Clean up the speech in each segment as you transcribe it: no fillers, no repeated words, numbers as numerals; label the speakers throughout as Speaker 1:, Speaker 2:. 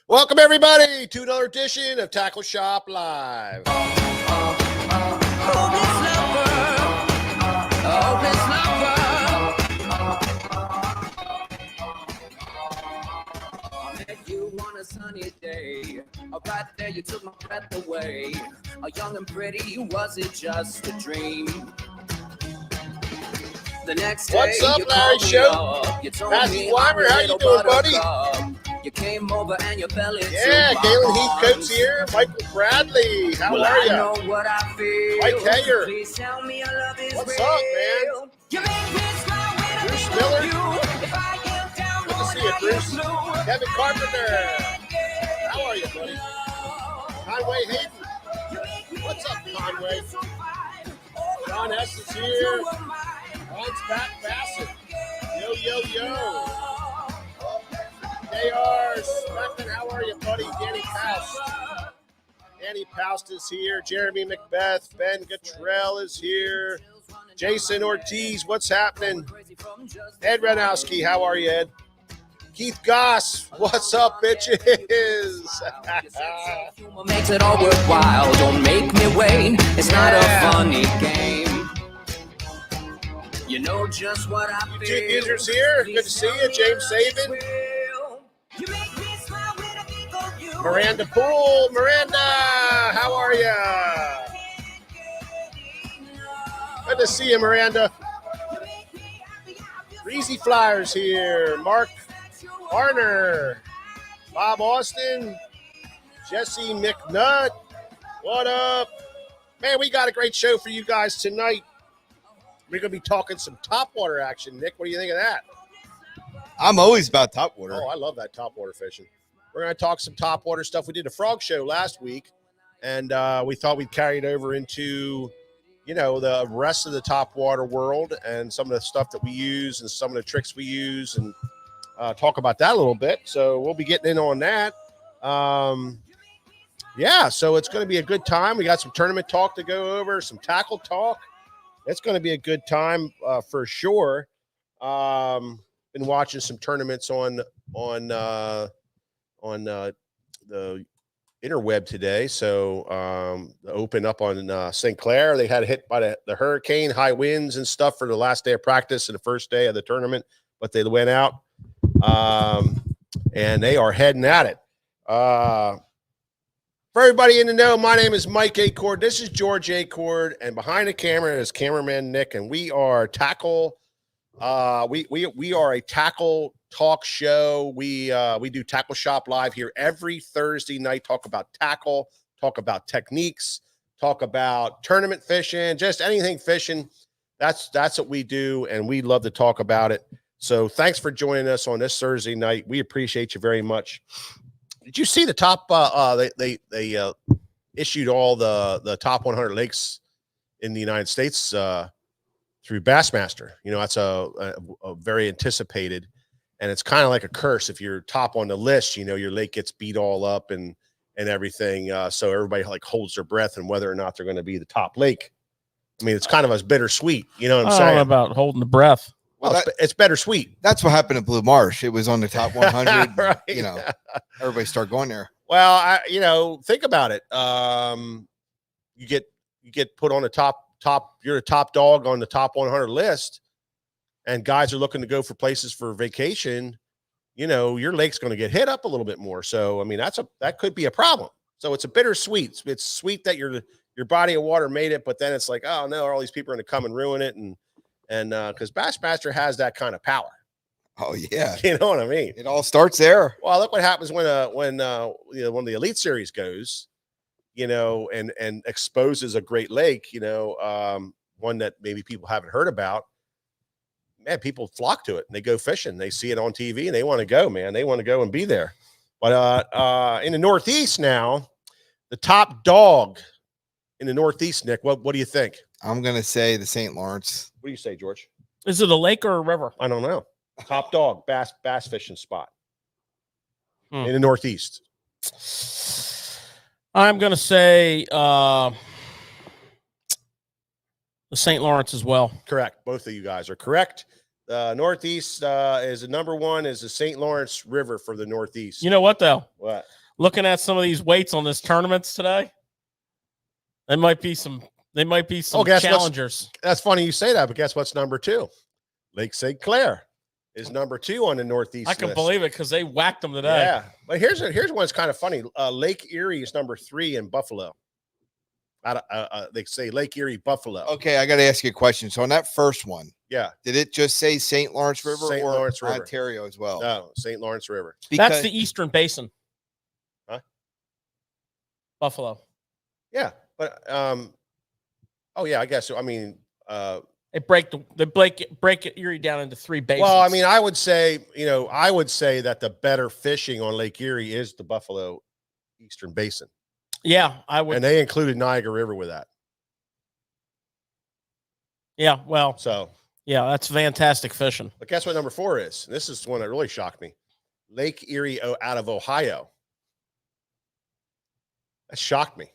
Speaker 1: Welcome, everybody, to another edition of Tackle Shop Live.
Speaker 2: You want a sunny day, right there you took my breath away. Young and pretty, was it just a dream? The next day,
Speaker 1: what's up, Larry Show? Matthew Weimer, how you doing, buddy?
Speaker 2: You came over and you fell into
Speaker 1: Galen Heathcote's here. Michael Bradley, how are you?
Speaker 2: I know what I feel.
Speaker 1: Mike Hager.
Speaker 2: Please tell me your love is
Speaker 1: What's
Speaker 2: real.
Speaker 1: up, man?
Speaker 2: You make me smile when I
Speaker 1: Bruce
Speaker 2: think
Speaker 1: Miller.
Speaker 2: of you. If I get down,
Speaker 1: Good to see you, Bruce. Kevin Carpenter, how are you, buddy? Conway Hayden, what's up, Conway? John S. is here. Ron's back, Bassett. Yo, yo, yo. JR Speckman, how are you, buddy? Danny Poust. Danny Poust is here. Jeremy Macbeth. Ben Guttrell is here. Jason Ortiz, what's happening? Ed Ranowski, how are you, Ed? Keith Goss, what's up, bitches?
Speaker 2: Makes it all worthwhile. Don't make me wait. It's not a funny game. You know just what I feel.
Speaker 1: YouTube users here. Good to see you. James Saban. Miranda Poole. Miranda, how are you? Good to see you, Miranda. Breezy Flyers here. Mark Arner. Bob Austin. Jesse McNutt. What up? Man, we got a great show for you guys tonight. We're going to be talking some topwater action. Nick, what do you think of that?
Speaker 3: I'm always about topwater.
Speaker 1: Oh, I love that topwater fishing. We're going to talk some topwater stuff. We did a frog show last week, and we thought we'd carry it over into, you know, the rest of the topwater world and some of the stuff that we use and some of the tricks we use and talk about that a little bit. So we'll be getting in on that. Yeah, so it's going to be a good time. We got some tournament talk to go over, some tackle talk. It's going to be a good time for sure. Been watching some tournaments on the interweb today. So the Open up on St. Clair, they had hit by the hurricane, high winds and stuff for the last day of practice and the first day of the tournament, but they went out and they are heading at it. For everybody in the know, my name is Mike Acord. This is George Acord, and behind the camera is cameraman Nick, and we are tackle. We are a tackle talk show. We do Tackle Shop Live here every Thursday night. Talk about tackle, talk about techniques, talk about tournament fishing, just anything fishing. That's what we do, and we love to talk about it. So thanks for joining us on this Thursday night. We appreciate you very much. Did you see the top? They issued all the top 100 lakes in the United States through Bassmaster. You know, that's a very anticipated, and it's kind of like a curse. If you're top on the list, you know, your lake gets beat all up and everything. So everybody like holds their breath and whether or not they're going to be the top lake. I mean, it's kind of as bittersweet. You know what I'm saying?
Speaker 4: I don't know about holding the breath.
Speaker 1: Well, it's bittersweet.
Speaker 3: That's what happened at Blue Marsh. It was on the top 100.
Speaker 1: Right.
Speaker 3: You know, everybody started going there.
Speaker 1: Well, think about it. You get put on the top. You're a top dog on the top 100 list, and guys are looking to go for places for vacation. You know, your lake's going to get hit up a little bit more. So, I mean, that could be a problem. So it's a bittersweet. It's sweet that your body of water made it, but then it's like, oh no, all these people are going to come and ruin it, and because Bassmaster has that kind of power.
Speaker 3: Oh yeah,
Speaker 1: you know what I mean.
Speaker 3: It all starts there.
Speaker 1: Well, look what happens when the Elite Series goes, you know, and exposes a great lake, you know, one that maybe people haven't heard about. Man, people flock to it and they go fishing. They see it on TV and they want to go, man. They want to go and be there. But in the Northeast now, the top dog in the Northeast, Nick, what do you think?
Speaker 3: I'm gonna say the St. Lawrence.
Speaker 1: What do you say, George?
Speaker 4: Is it a lake or a river?
Speaker 1: I don't know. Top dog bass fishing spot in the Northeast.
Speaker 4: I'm going to say the St. Lawrence as well.
Speaker 1: Correct. Both of you guys are correct. Northeast is the number one is the St. Lawrence River for the Northeast.
Speaker 4: You know what though?
Speaker 1: What?
Speaker 4: Looking at some of these weights on this tournaments today, there might be some. They might be some
Speaker 1: guess what's-
Speaker 4: challengers.
Speaker 1: That's funny you say that, but guess what's number 2? Lake St. Clair is number 2 on the Northeast.
Speaker 4: I can
Speaker 1: list.
Speaker 4: believe it because they whacked them today.
Speaker 1: Yeah, but here's one that's kind of funny. Lake Erie is number 3 in Buffalo. They say Lake Erie, Buffalo.
Speaker 3: Okay, I got to ask you a question. So on that first one,
Speaker 1: Yeah,
Speaker 3: did it just say St. Lawrence River
Speaker 1: St.
Speaker 3: or
Speaker 1: Lawrence River.
Speaker 3: Ontario as well?
Speaker 1: no, St. Lawrence River.
Speaker 4: That's the Eastern Basin.
Speaker 1: Huh?
Speaker 4: Buffalo.
Speaker 1: Yeah, but oh yeah, I guess so. I mean,
Speaker 4: They break it Erie down into 3 basins.
Speaker 1: well, I mean, I would say that the better fishing on Lake Erie is the Buffalo Eastern Basin,
Speaker 4: yeah, I would.
Speaker 1: and they included Niagara River with that.
Speaker 4: Yeah, well,
Speaker 1: So,
Speaker 4: yeah, that's fantastic fishing.
Speaker 1: but guess what number 4 is? This is one that really shocked me. Lake Erie out of Ohio. That shocked me.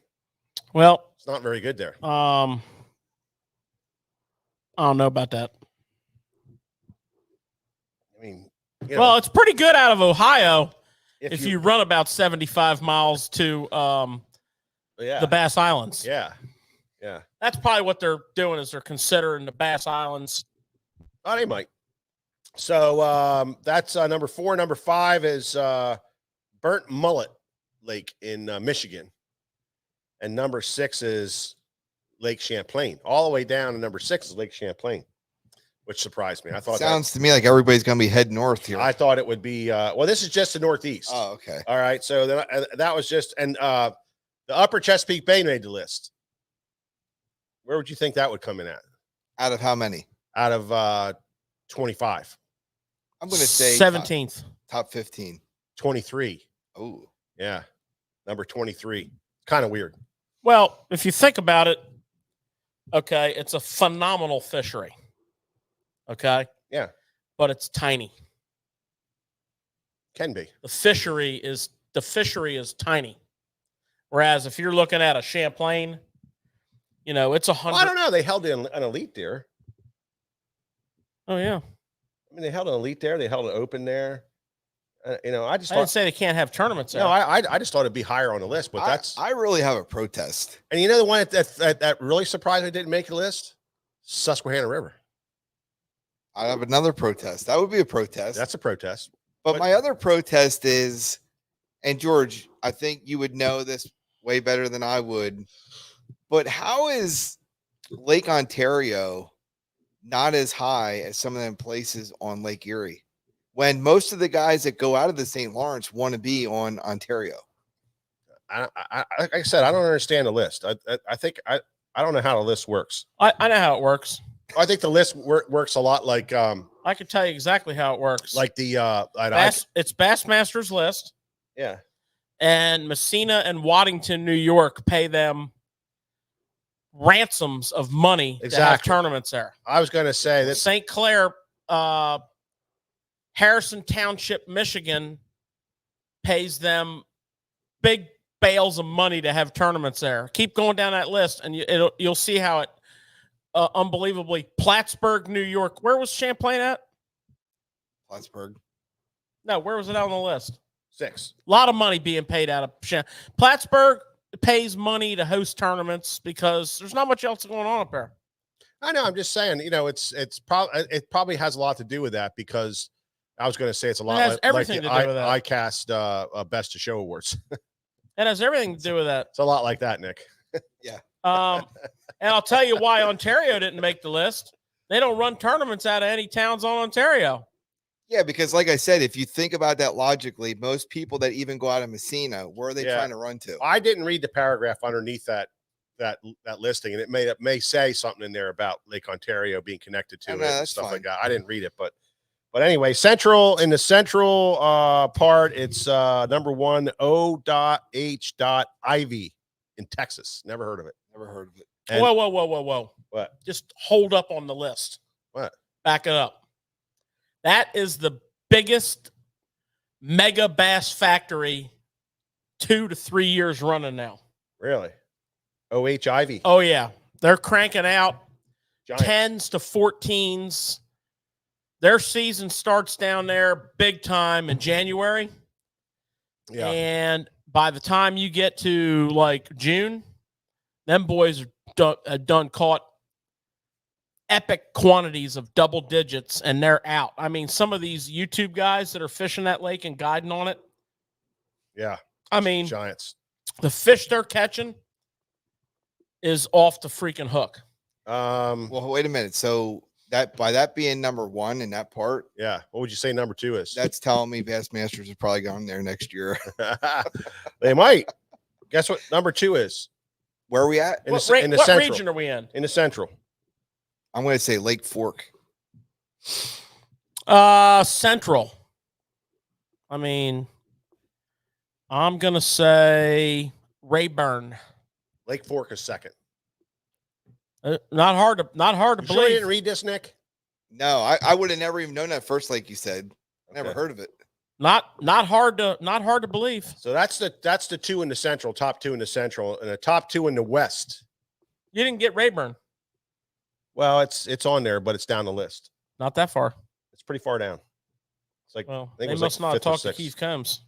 Speaker 4: Well,
Speaker 1: It's not very good there.
Speaker 4: I don't know about that.
Speaker 1: I mean, you know,
Speaker 4: Well, it's pretty good out of Ohio if
Speaker 1: you
Speaker 4: you run about 75 miles to
Speaker 1: yeah,
Speaker 4: the Bass Islands.
Speaker 1: yeah.
Speaker 4: That's probably what they're doing is they're considering the Bass Islands.
Speaker 1: Oh, they might. So that's number 4. Number 5 is Burnt Mullet Lake in Michigan, and number 6 is Lake Champlain. All the way down to number 6 is Lake Champlain, which surprised me. I thought
Speaker 3: Sounds to me like everybody's going to be heading north here.
Speaker 1: I thought it would be. Well, this is just the Northeast.
Speaker 3: Oh, okay.
Speaker 1: All right. So then that was just, and the Upper Chesapeake Bay made the list. Where would you think that would come in at?
Speaker 3: Out of how many?
Speaker 1: Out of 25,
Speaker 3: I'm going to say
Speaker 4: 17th.
Speaker 3: top 15.
Speaker 1: 23.
Speaker 3: Oh,
Speaker 1: Yeah. Number 23. Kind of weird.
Speaker 4: Well, if you think about it, okay, it's a phenomenal fishery. Okay.
Speaker 1: Yeah.
Speaker 4: But it's tiny.
Speaker 1: Can be.
Speaker 4: The fishery is tiny. Whereas if you're looking at a Champlain, you know, it's 100.
Speaker 1: Well, I don't know. They held an elite there.
Speaker 4: Oh yeah.
Speaker 1: I mean, they held an elite there. They held an open there. You know, I just
Speaker 4: I didn't
Speaker 1: thought.
Speaker 4: say they can't have tournaments there.
Speaker 1: No, I just thought it'd be higher on the list, but that's.
Speaker 3: I really have a protest.
Speaker 1: And you know the one that really surprised me didn't make the list? Susquehanna River.
Speaker 3: I have another protest. That would be a protest.
Speaker 1: That's a protest.
Speaker 3: But my other protest is, and George, I think you would know this way better than I would, but how is Lake Ontario not as high as some of them places on Lake Erie when most of the guys that go out of the St. Lawrence want to be on Ontario?
Speaker 1: Like I said, I don't understand the list. I think I don't know how the list works.
Speaker 4: I know how it works.
Speaker 1: I think the list works a lot like
Speaker 4: I can tell you exactly how it works.
Speaker 1: the
Speaker 4: it's Bassmaster's list,
Speaker 1: yeah.
Speaker 4: and Messina and Waddington, New York, pay them ransoms of money to have
Speaker 1: Exactly.
Speaker 4: tournaments there.
Speaker 1: I was going to say that
Speaker 4: St. Clair, Harrison Township, Michigan, pays them big bales of money to have tournaments there. Keep going down that list, and you'll see how it unbelievably. Plattsburgh, New York. Where was Champlain at?
Speaker 3: Plattsburgh.
Speaker 4: No, where was it on the list?
Speaker 1: 6.
Speaker 4: A lot of money being paid out of Plattsburgh pays money to host tournaments because there's not much else going on up there.
Speaker 1: I know. I'm just saying. You know, it probably has a lot to do with that because I was going to say it's a lot
Speaker 4: has
Speaker 1: like
Speaker 4: everything
Speaker 1: the
Speaker 4: to do with that.
Speaker 1: ICAST Best of Show Awards.
Speaker 4: It has everything to do with that.
Speaker 1: It's a lot like that, Nick.
Speaker 4: And I'll tell you why Ontario didn't make the list. They don't run tournaments out of any towns on Ontario.
Speaker 3: Yeah, because like I said, if you think about that logically, most people that even go out of Messina, where are they
Speaker 1: Yeah.
Speaker 3: trying to run to?
Speaker 1: I didn't read the paragraph underneath that listing, and it may say something in there about Lake Ontario being connected to
Speaker 3: Oh,
Speaker 1: it
Speaker 3: no,
Speaker 1: and
Speaker 3: that's
Speaker 1: stuff
Speaker 3: fine.
Speaker 1: like that. I didn't read it, but anyway, in the central part, it's number 1 O.H. Ivy in Texas. Never heard of it.
Speaker 3: Never heard of it.
Speaker 1: And-
Speaker 4: Whoa.
Speaker 1: What?
Speaker 4: Just hold up on the list.
Speaker 1: What?
Speaker 4: Back it up. That is the biggest mega bass factory 2 to 3 years running now.
Speaker 1: Really? O.H. Ivy.
Speaker 4: Oh, yeah. They're cranking out
Speaker 1: Giant.
Speaker 4: 10s to 14s. their season starts down there big time in January.
Speaker 1: Yeah.
Speaker 4: And by the time you get to like June, them boys are done caught epic quantities of double digits and they're out. I mean, some of these YouTube guys that are fishing that lake and guiding on it.
Speaker 1: Yeah.
Speaker 4: I mean,
Speaker 1: Giants.
Speaker 4: the fish they're catching is off the freaking hook.
Speaker 3: Well, wait a minute. So that by that being number one in that part,
Speaker 1: yeah. What would you say number 2 is?
Speaker 3: that's telling me Bassmasters is probably going there next year.
Speaker 1: They might. Guess what number 2 is?
Speaker 3: Where are we at?
Speaker 1: In
Speaker 4: What
Speaker 1: the central.
Speaker 4: region are we in?
Speaker 1: In the central.
Speaker 3: I'm going to say Lake Fork.
Speaker 4: Central. I mean, I'm going to say Rayburn.
Speaker 1: Lake Fork is second.
Speaker 4: Not hard to
Speaker 1: You sure you
Speaker 4: believe.
Speaker 1: didn't read this, Nick?
Speaker 3: No, I would have never even known that first lake you said. Never
Speaker 1: Okay.
Speaker 3: heard of it.
Speaker 4: Not hard to believe.
Speaker 1: So that's the 2 in the central, top 2 in the central, and the top 2 in the west.
Speaker 4: You didn't get Rayburn.
Speaker 1: Well, it's on there, but it's down the list.
Speaker 4: Not that far.
Speaker 1: It's pretty far down. It's like
Speaker 4: Well,
Speaker 1: think
Speaker 4: they
Speaker 1: it was
Speaker 4: must
Speaker 1: like
Speaker 4: not
Speaker 1: fifth or
Speaker 4: talk to
Speaker 1: sixth.
Speaker 4: Keith Combs.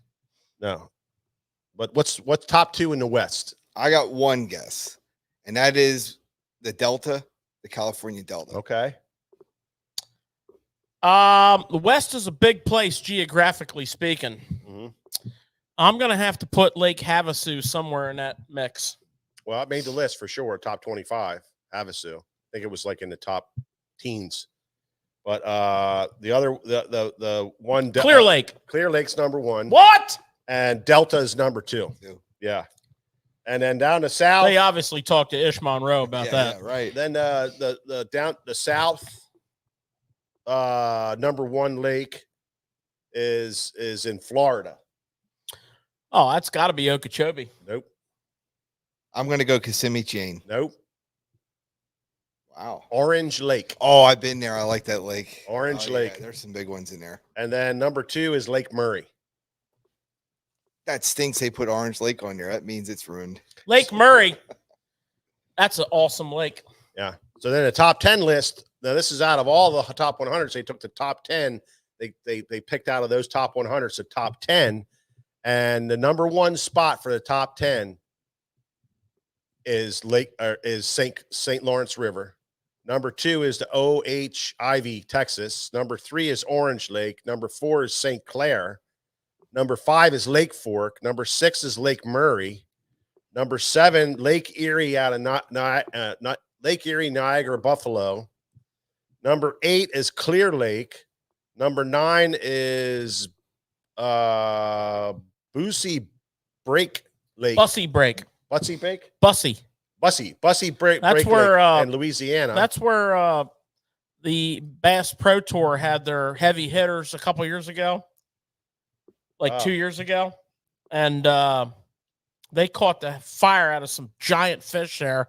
Speaker 1: No. But what's top 2 in the west?
Speaker 3: I got one guess, and that is the Delta, the California Delta.
Speaker 1: Okay.
Speaker 4: The West is a big place geographically speaking.
Speaker 1: Mhm.
Speaker 4: I'm gonna have to put Lake Havasu somewhere in that mix.
Speaker 1: Well, it made the list for sure. Top 25, Havasu. I think it was like in the top teens. But the other the one
Speaker 4: Clear Lake.
Speaker 1: Clear Lake's number 1.
Speaker 4: What?
Speaker 1: And Delta is number 2.
Speaker 3: Two.
Speaker 1: Yeah. And then down the south,
Speaker 4: They obviously talked to Ish Monroe about that.
Speaker 3: Yeah, right.
Speaker 1: then the down the south number 1 lake is in Florida.
Speaker 4: Oh, that's got to be Okeechobee.
Speaker 1: Nope.
Speaker 3: I'm going to go Kissimmee Chain.
Speaker 1: Nope.
Speaker 3: Wow.
Speaker 1: Orange Lake.
Speaker 3: Oh, I've been there. I like that lake.
Speaker 1: Orange
Speaker 3: Oh, yeah,
Speaker 1: Lake.
Speaker 3: there's some big ones in there.
Speaker 1: And then number 2 is Lake Murray.
Speaker 3: That stinks. They put Orange Lake on there. That means it's ruined.
Speaker 4: Lake Murray. That's an awesome lake.
Speaker 1: Yeah. So then the top 10 list. Now this is out of all the top 100s. They took the top 10. They picked out of those top 100s the top 10, and the number 1 spot for the top 10 is St. Lawrence River. Number 2 is the O.H. Ivy, Texas. Number 3 is Orange Lake. Number 4 is St. Clair. Number 5 is Lake Fork. Number 6 is Lake Murray. Number 7, Lake Erie out of Lake Erie, Niagara, Buffalo. Number 8 is Clear Lake. Number 9 is Bussy Break Lake.
Speaker 4: Bussy Break.
Speaker 1: Bussy Break?
Speaker 4: Bussy.
Speaker 1: Bussy Break.
Speaker 4: That's
Speaker 1: Break
Speaker 4: where,
Speaker 1: Lake in Louisiana.
Speaker 4: That's where the Bass Pro Tour had their heavy hitters a couple years ago, like 2 years ago, and they caught the fire out of some giant fish there.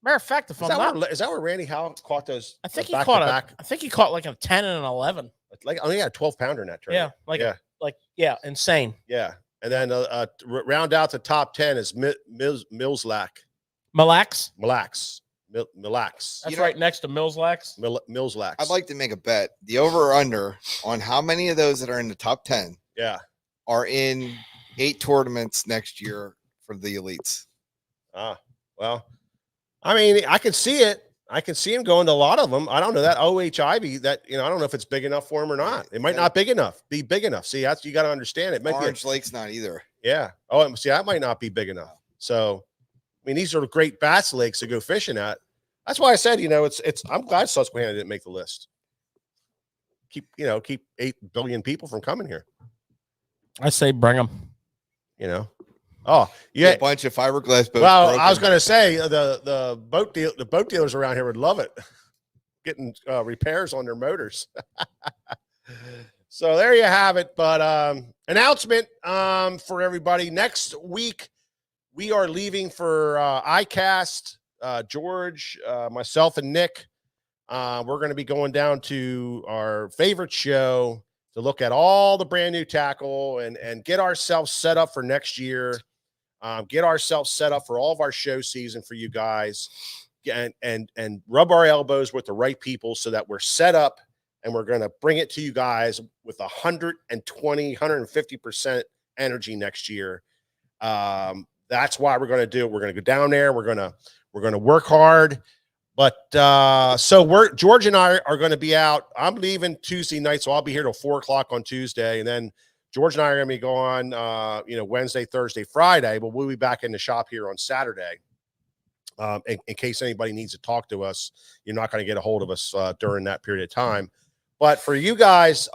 Speaker 4: Matter of fact, if
Speaker 1: is that where Randy Howe caught those?
Speaker 4: I think he
Speaker 1: back
Speaker 4: caught
Speaker 1: to back?
Speaker 4: I think he caught like a 10 and an 11.
Speaker 1: Like only had a 12-pounder in that tournament.
Speaker 4: Yeah, insane.
Speaker 1: Yeah. And then round out the top 10 is Millslack.
Speaker 4: Mille
Speaker 1: Lacs.
Speaker 4: That's
Speaker 3: right
Speaker 4: next to Millslax.
Speaker 1: Millslack.
Speaker 3: I'd like to make a bet. The over or under on how many of those that are in the top 10 are in 8 tournaments next year for the elites.
Speaker 1: Well, I mean, I can see it. I can see him going to a lot of them. I don't know that O.H. Ivy. That I don't know if it's big enough for him or not. It might not be big enough. See, that's you got to understand. It might
Speaker 3: Orange Lake's not either.
Speaker 1: Yeah. Oh, see, that might not be big enough. So, I mean, these are great bass lakes to go fishing at. That's why I said, it's. I'm glad Susquehanna didn't make the list. Keep 8 billion people from coming here.
Speaker 4: I say bring them.
Speaker 1: Oh, yeah.
Speaker 3: A bunch of fiberglass boats.
Speaker 1: Well,
Speaker 3: broken.
Speaker 1: I was going to say the boat dealers around here would love it, getting repairs on their motors. So there you have it. But announcement for everybody: next week we are leaving for ICAST. George, myself, and Nick. We're going to be going down to our favorite show to look at all the brand new tackle and get ourselves set up for next year. Get ourselves set up for all of our show season for you guys, and rub our elbows with the right people so that we're set up and we're going to bring it to you guys with 120, 150% energy next year. That's why we're going to do it. We're going to go down there. We're going to work hard. But so George and I are going to be out. I'm leaving Tuesday night, so I'll be here till 4:00 on Tuesday, and then George and I are going to be gone, Wednesday, Thursday, Friday. But we'll be back in the shop here on Saturday. In case anybody needs to talk to us, you're not going to get a hold of us during that period of time. But for you guys,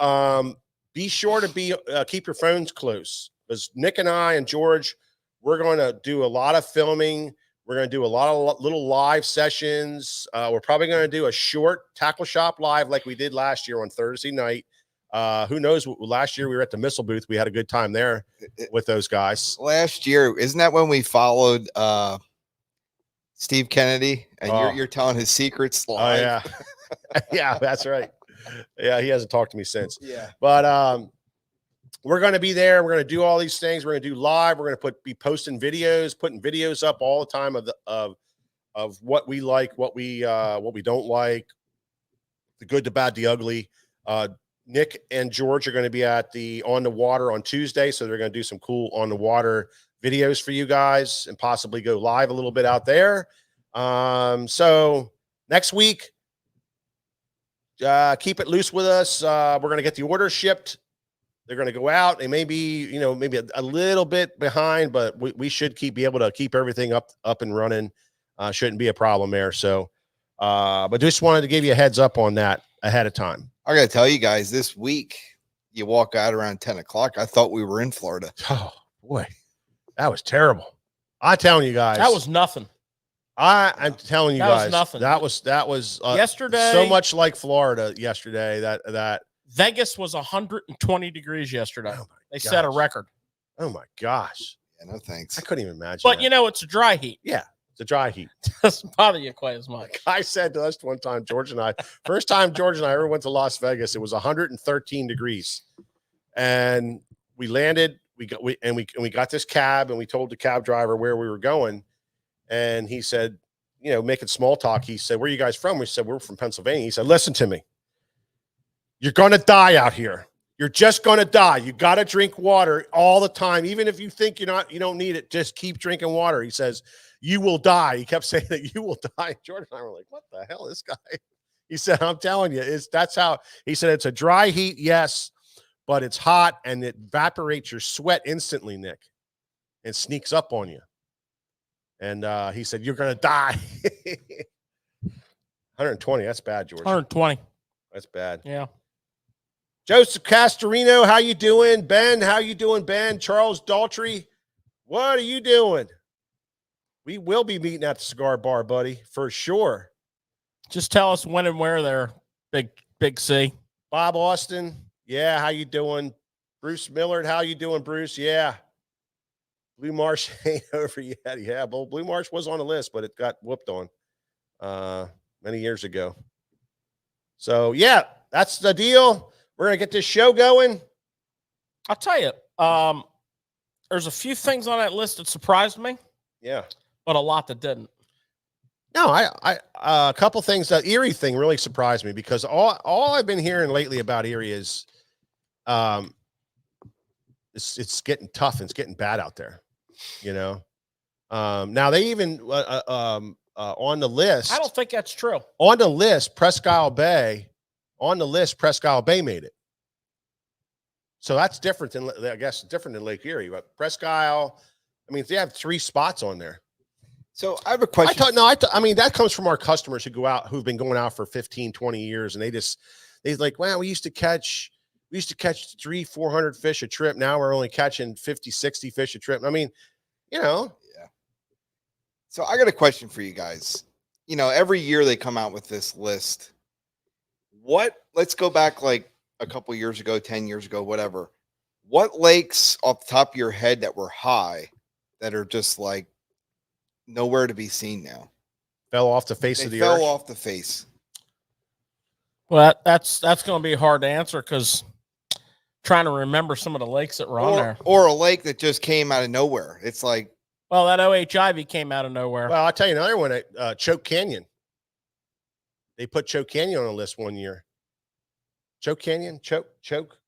Speaker 1: be sure to keep your phones close, because Nick and I and George, we're going to do a lot of filming. We're going to do a lot of little live sessions. We're probably going to do a short tackle shop live like we did last year on Thursday night. Who knows? Last year we were at the missile booth. We had a good time there with those guys.
Speaker 3: Last year, isn't that when we followed Steve Kennedy and you're telling his secrets live?
Speaker 1: Oh, yeah. Yeah, that's right. Yeah, he hasn't talked to me since.
Speaker 3: Yeah.
Speaker 1: But we're going to be there. We're going to do all these things. We're going to do live. We're going to be posting videos, putting videos up all the time of what we like, what we don't like, the good, the bad, the ugly. Nick and George are going to be at the On the Water on Tuesday, so they're going to do some cool on the water videos for you guys and possibly go live a little bit out there. So next week, keep it loose with us. We're going to get the orders shipped. They're going to go out. They may be, maybe a little bit behind, but we should be able to keep everything up and running. Shouldn't be a problem there. So, but just wanted to give you a heads up on that ahead of time.
Speaker 3: I got to tell you guys, this week, you walk out around 10 o'clock. I thought we were in Florida.
Speaker 1: Oh, boy. That was terrible. I'm telling you guys.
Speaker 4: That was nothing.
Speaker 1: I'm telling you
Speaker 4: That
Speaker 1: guys.
Speaker 4: was nothing.
Speaker 1: That was
Speaker 4: yesterday.
Speaker 1: So much like Florida yesterday that
Speaker 4: Vegas was 120 degrees yesterday.
Speaker 1: Oh
Speaker 4: they set a record.
Speaker 1: Oh my gosh.
Speaker 3: Yeah, no thanks.
Speaker 1: I couldn't even imagine.
Speaker 4: But
Speaker 1: that.
Speaker 4: it's a dry heat.
Speaker 1: Yeah, it's a dry heat.
Speaker 4: Doesn't bother you quite as much.
Speaker 1: I said to us one time, George and I, first time George and I ever went to Las Vegas, it was 113 degrees. And we landed, we got this cab, and we told the cab driver where we were going. And he said, making small talk, he said, "Where are you guys from?" We said, "We're from Pennsylvania." He said, "Listen to me. You're going to die out here. You're just going to die. You got to drink water all the time. Even if you think you don't need it, just keep drinking water." He says, "You will die." He kept saying that you will die. George and I were like, "What the hell, this guy?" He said, "I'm telling you, that's how." He said, "It's a dry heat, yes, but it's hot and it evaporates your sweat instantly, Nick, and sneaks up on you." And he said, "You're going to die." 120. That's bad, George.
Speaker 4: 120.
Speaker 1: That's bad.
Speaker 4: Yeah.
Speaker 1: Joseph Castorino, how you doing? Ben, how you doing, Ben? Charles Daltrey, what are you doing? We will be meeting at the cigar bar, buddy, for sure.
Speaker 4: Just tell us when and where there, Big C.
Speaker 1: Bob Austin, yeah, how you doing? Bruce Millard, how you doing, Bruce? Yeah. Blue Marsh ain't over yet. Yeah, well, Blue Marsh was on the list, but it got whooped on many years ago. So, yeah, that's the deal. We're going to get this show going.
Speaker 4: I'll tell you, there's a few things on that list that surprised me.
Speaker 1: Yeah.
Speaker 4: But a lot that didn't.
Speaker 1: No, I a couple things. The Erie thing really surprised me, because all I've been hearing lately about Erie is it's getting tough and it's getting bad out there, Now they even on the list.
Speaker 4: I don't think that's true.
Speaker 1: On the list, Presque Isle Bay. On the list, Presque Isle Bay made it. So that's different than, I guess, different than Lake Erie. But Presque Isle, they have 3 spots on there.
Speaker 3: So I have a question.
Speaker 1: That comes from our customers who've been going out for 15, 20 years. And they're like, wow, we used to catch 300-400 fish a trip. Now we're only catching 50, 60 fish a trip.
Speaker 3: Yeah. So I got a question for you guys. Every year they come out with this list. Let's go back like a couple years ago, 10 years ago, whatever. What lakes off the top of your head that were high that are just like nowhere to be seen now?
Speaker 1: Fell off the face of the earth.
Speaker 3: Fell off the face.
Speaker 4: Well, that's going to be hard to answer, because trying to remember some of the lakes that were on there.
Speaker 3: Or a lake that just came out of nowhere. It's like,
Speaker 4: well, that OHIV came out of nowhere.
Speaker 1: Well, I'll tell you another one, Choke Canyon. They put Choke Canyon on the list one year. Choke Canyon, choke.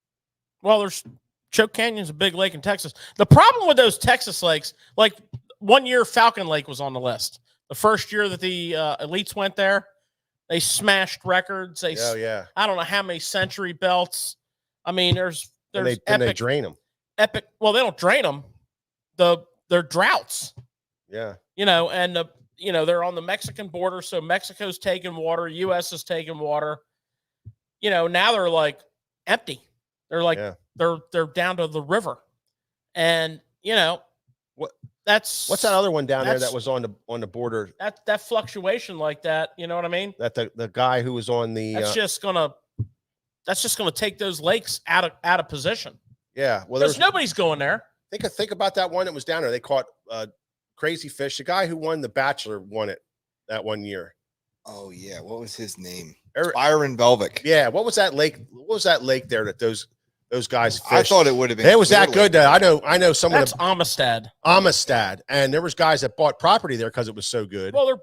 Speaker 4: Well, there's Choke Canyon's a big lake in Texas. The problem with those Texas lakes, like one year Falcon Lake was on the list. The first year that the elites went there, they smashed records. They,
Speaker 1: Yeah.
Speaker 4: I don't know how many century belts. I mean, there's
Speaker 1: And they
Speaker 4: epic,
Speaker 1: drain them.
Speaker 4: epic. Well, they don't drain them. They're droughts.
Speaker 1: Yeah.
Speaker 4: And they're on the Mexican border, so Mexico's taking water, U.S. is taking water. Now they're like empty. They're like they're down to the river, and what's that
Speaker 1: other one down there that was on the border?
Speaker 4: That fluctuation like that. You know what I mean?
Speaker 1: That the guy who was on the
Speaker 4: that's just gonna take those lakes out of position.
Speaker 1: Yeah. Well,
Speaker 4: there's nobody's going there.
Speaker 1: Think about that one that was down there. They caught crazy fish. The guy who won The Bachelor won it that one year.
Speaker 3: Oh yeah, what was his name?
Speaker 1: Byron
Speaker 3: Velvick.
Speaker 1: Yeah, what was that lake? What was that lake there that those guys fished?
Speaker 3: I thought it would have been.
Speaker 1: It was that good. I know some
Speaker 4: That's
Speaker 1: of the
Speaker 4: Amistad,
Speaker 1: and there was guys that bought property there because it was so good.
Speaker 4: Well, they're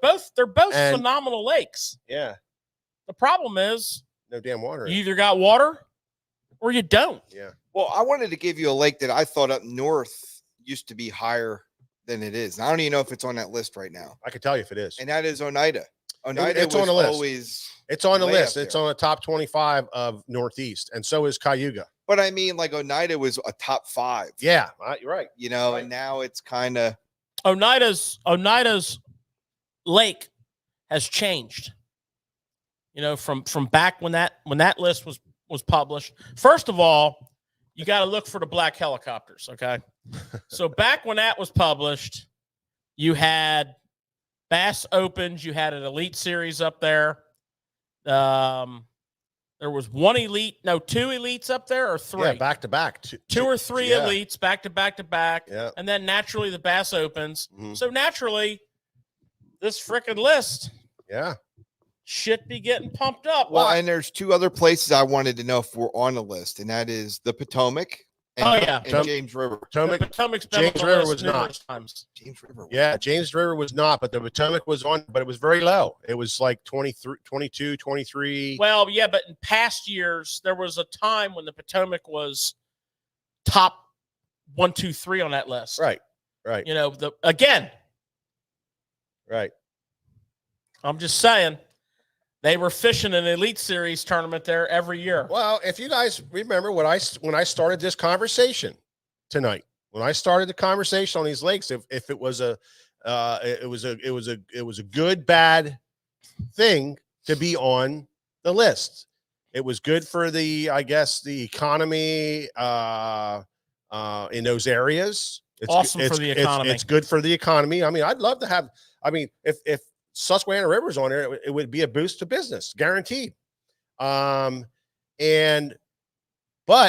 Speaker 4: both phenomenal lakes.
Speaker 1: Yeah.
Speaker 4: The problem is
Speaker 1: no damn water.
Speaker 4: You either got water or you don't.
Speaker 1: Yeah.
Speaker 3: Well, I wanted to give you a lake that I thought up north used to be higher than it is. And I don't even know if it's on that list right now.
Speaker 1: I can tell you if it is.
Speaker 3: And that is Oneida. Oneida
Speaker 1: it's on the list. It's on the list.
Speaker 3: It's
Speaker 1: on the top 25 of Northeast, and so is Cayuga.
Speaker 3: But I mean, like Oneida was a top 5.
Speaker 1: Yeah, you're right.
Speaker 3: Right. And now it's kind of
Speaker 4: Oneida's lake has changed. From back when that list was published. First of all, you got to look for the black helicopters. Okay, so back when that was published, you had Bass Opens, you had an Elite Series up there. There was two elites up there, or 3?
Speaker 1: Yeah, back to back.
Speaker 4: Two or 3 elites back to back to back.
Speaker 1: Yeah.
Speaker 4: And then naturally the Bass Opens.
Speaker 1: Mhm.
Speaker 4: So naturally, this freaking list should be getting pumped up.
Speaker 3: Well, and there's 2 other places I wanted to know if we're on the list, and that is the Potomac and James River.
Speaker 4: Potomac's been
Speaker 1: James
Speaker 4: on the
Speaker 1: River
Speaker 4: list
Speaker 1: was not.
Speaker 4: numerous times.
Speaker 3: James River.
Speaker 1: James River was not, but the Potomac was on, but it was very low. It was like 23, 22, 23.
Speaker 4: Well, yeah, but in past years, there was a time when the Potomac was top 1, 2, 3 on that list.
Speaker 1: Right.
Speaker 4: Right. I'm just saying, they were fishing an Elite Series tournament there every year.
Speaker 1: Well, if you guys remember when I started this conversation tonight, when I started the conversation on these lakes, if it was a good bad thing to be on the list. It was good for the economy in those areas. It's
Speaker 4: awesome for the economy.
Speaker 1: It's good for the economy. I mean, I'd love to have. I mean, if Susquehanna River's on there, it would be a boost to business, guaranteed. But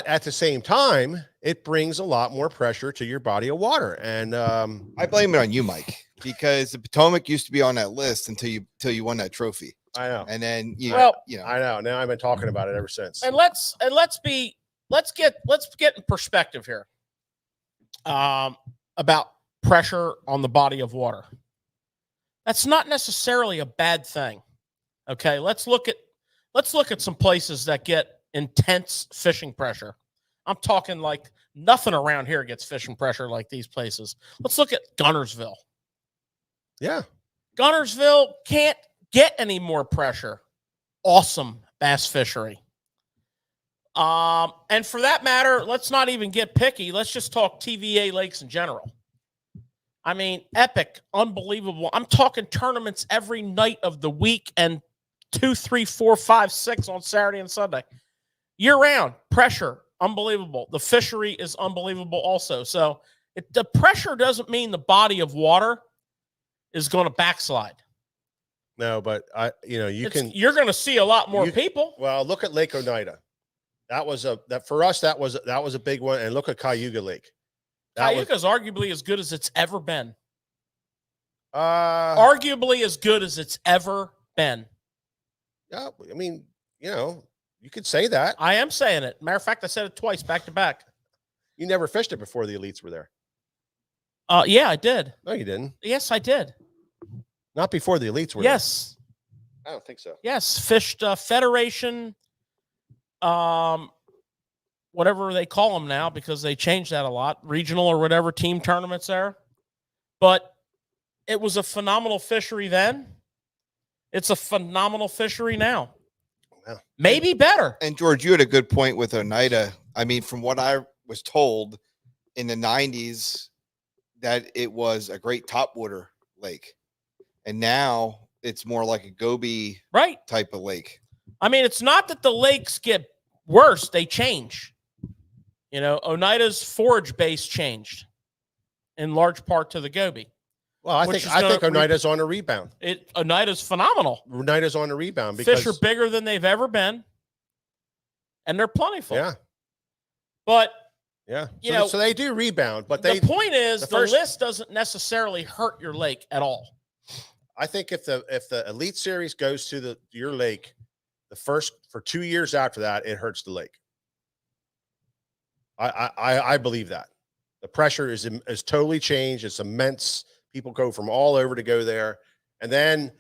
Speaker 1: at the same time, it brings a lot more pressure to your body of water. And
Speaker 3: I blame it on you, Mike, because the Potomac used to be on that list until you won that trophy.
Speaker 1: I know.
Speaker 3: And then
Speaker 1: I know. Now I've been talking about it ever since.
Speaker 4: And let's get in perspective here. About pressure on the body of water. That's not necessarily a bad thing. Okay, let's look at some places that get intense fishing pressure. I'm talking like nothing around here gets fishing pressure like these places. Let's look at Gunnersville.
Speaker 1: Yeah.
Speaker 4: Gunnersville can't get any more pressure. Awesome bass fishery. And for that matter, let's not even get picky. Let's just talk TVA lakes in general. I mean, epic, unbelievable. I'm talking tournaments every night of the week and 2, 3, 4, 5, 6 on Saturday and Sunday. Year round, pressure, unbelievable. The fishery is unbelievable also. So the pressure doesn't mean the body of water is going to backslide.
Speaker 1: No, but you're
Speaker 4: going to see a lot more people.
Speaker 1: Well, look at Lake Oneida. For us, that was a big one. And look at Cayuga Lake.
Speaker 4: Cayuga's arguably as good as it's ever been. Arguably as good as it's ever been.
Speaker 1: Yeah, I mean, you could say that.
Speaker 4: I am saying it. Matter of fact, I said it twice back to back.
Speaker 1: You never fished it before the elites were there.
Speaker 4: Yeah, I did.
Speaker 1: No, you didn't.
Speaker 4: Yes, I did.
Speaker 1: Not before the elites were
Speaker 4: yes.
Speaker 1: there. I don't think so.
Speaker 4: Yes, fished Federation whatever they call them now, because they changed that a lot, regional or whatever team tournaments there. But it was a phenomenal fishery then. It's a phenomenal fishery now.
Speaker 1: Yeah.
Speaker 4: Maybe better.
Speaker 3: And George, you had a good point with Oneida. I mean, from what I was told in the 90s, that it was a great topwater lake. And now it's more like a goby
Speaker 4: Right.
Speaker 3: type of lake.
Speaker 4: I mean, it's not that the lakes get worse, they change. You know, Oneida's forage base changed in large part to the goby.
Speaker 1: Well, I think Oneida's on a rebound.
Speaker 4: Oneida's phenomenal.
Speaker 1: Oneida's on a rebound because
Speaker 4: Fish are bigger than they've ever been, and they're plentiful.
Speaker 1: Yeah.
Speaker 4: But
Speaker 1: yeah,
Speaker 4: you know,
Speaker 1: so they do rebound. But
Speaker 4: the point is, the list doesn't necessarily hurt your lake at all.
Speaker 1: I think if the Elite Series goes to your lake, for 2 years after that, it hurts the lake. I believe that the pressure is totally changed. It's immense. People go from all over to go there, and then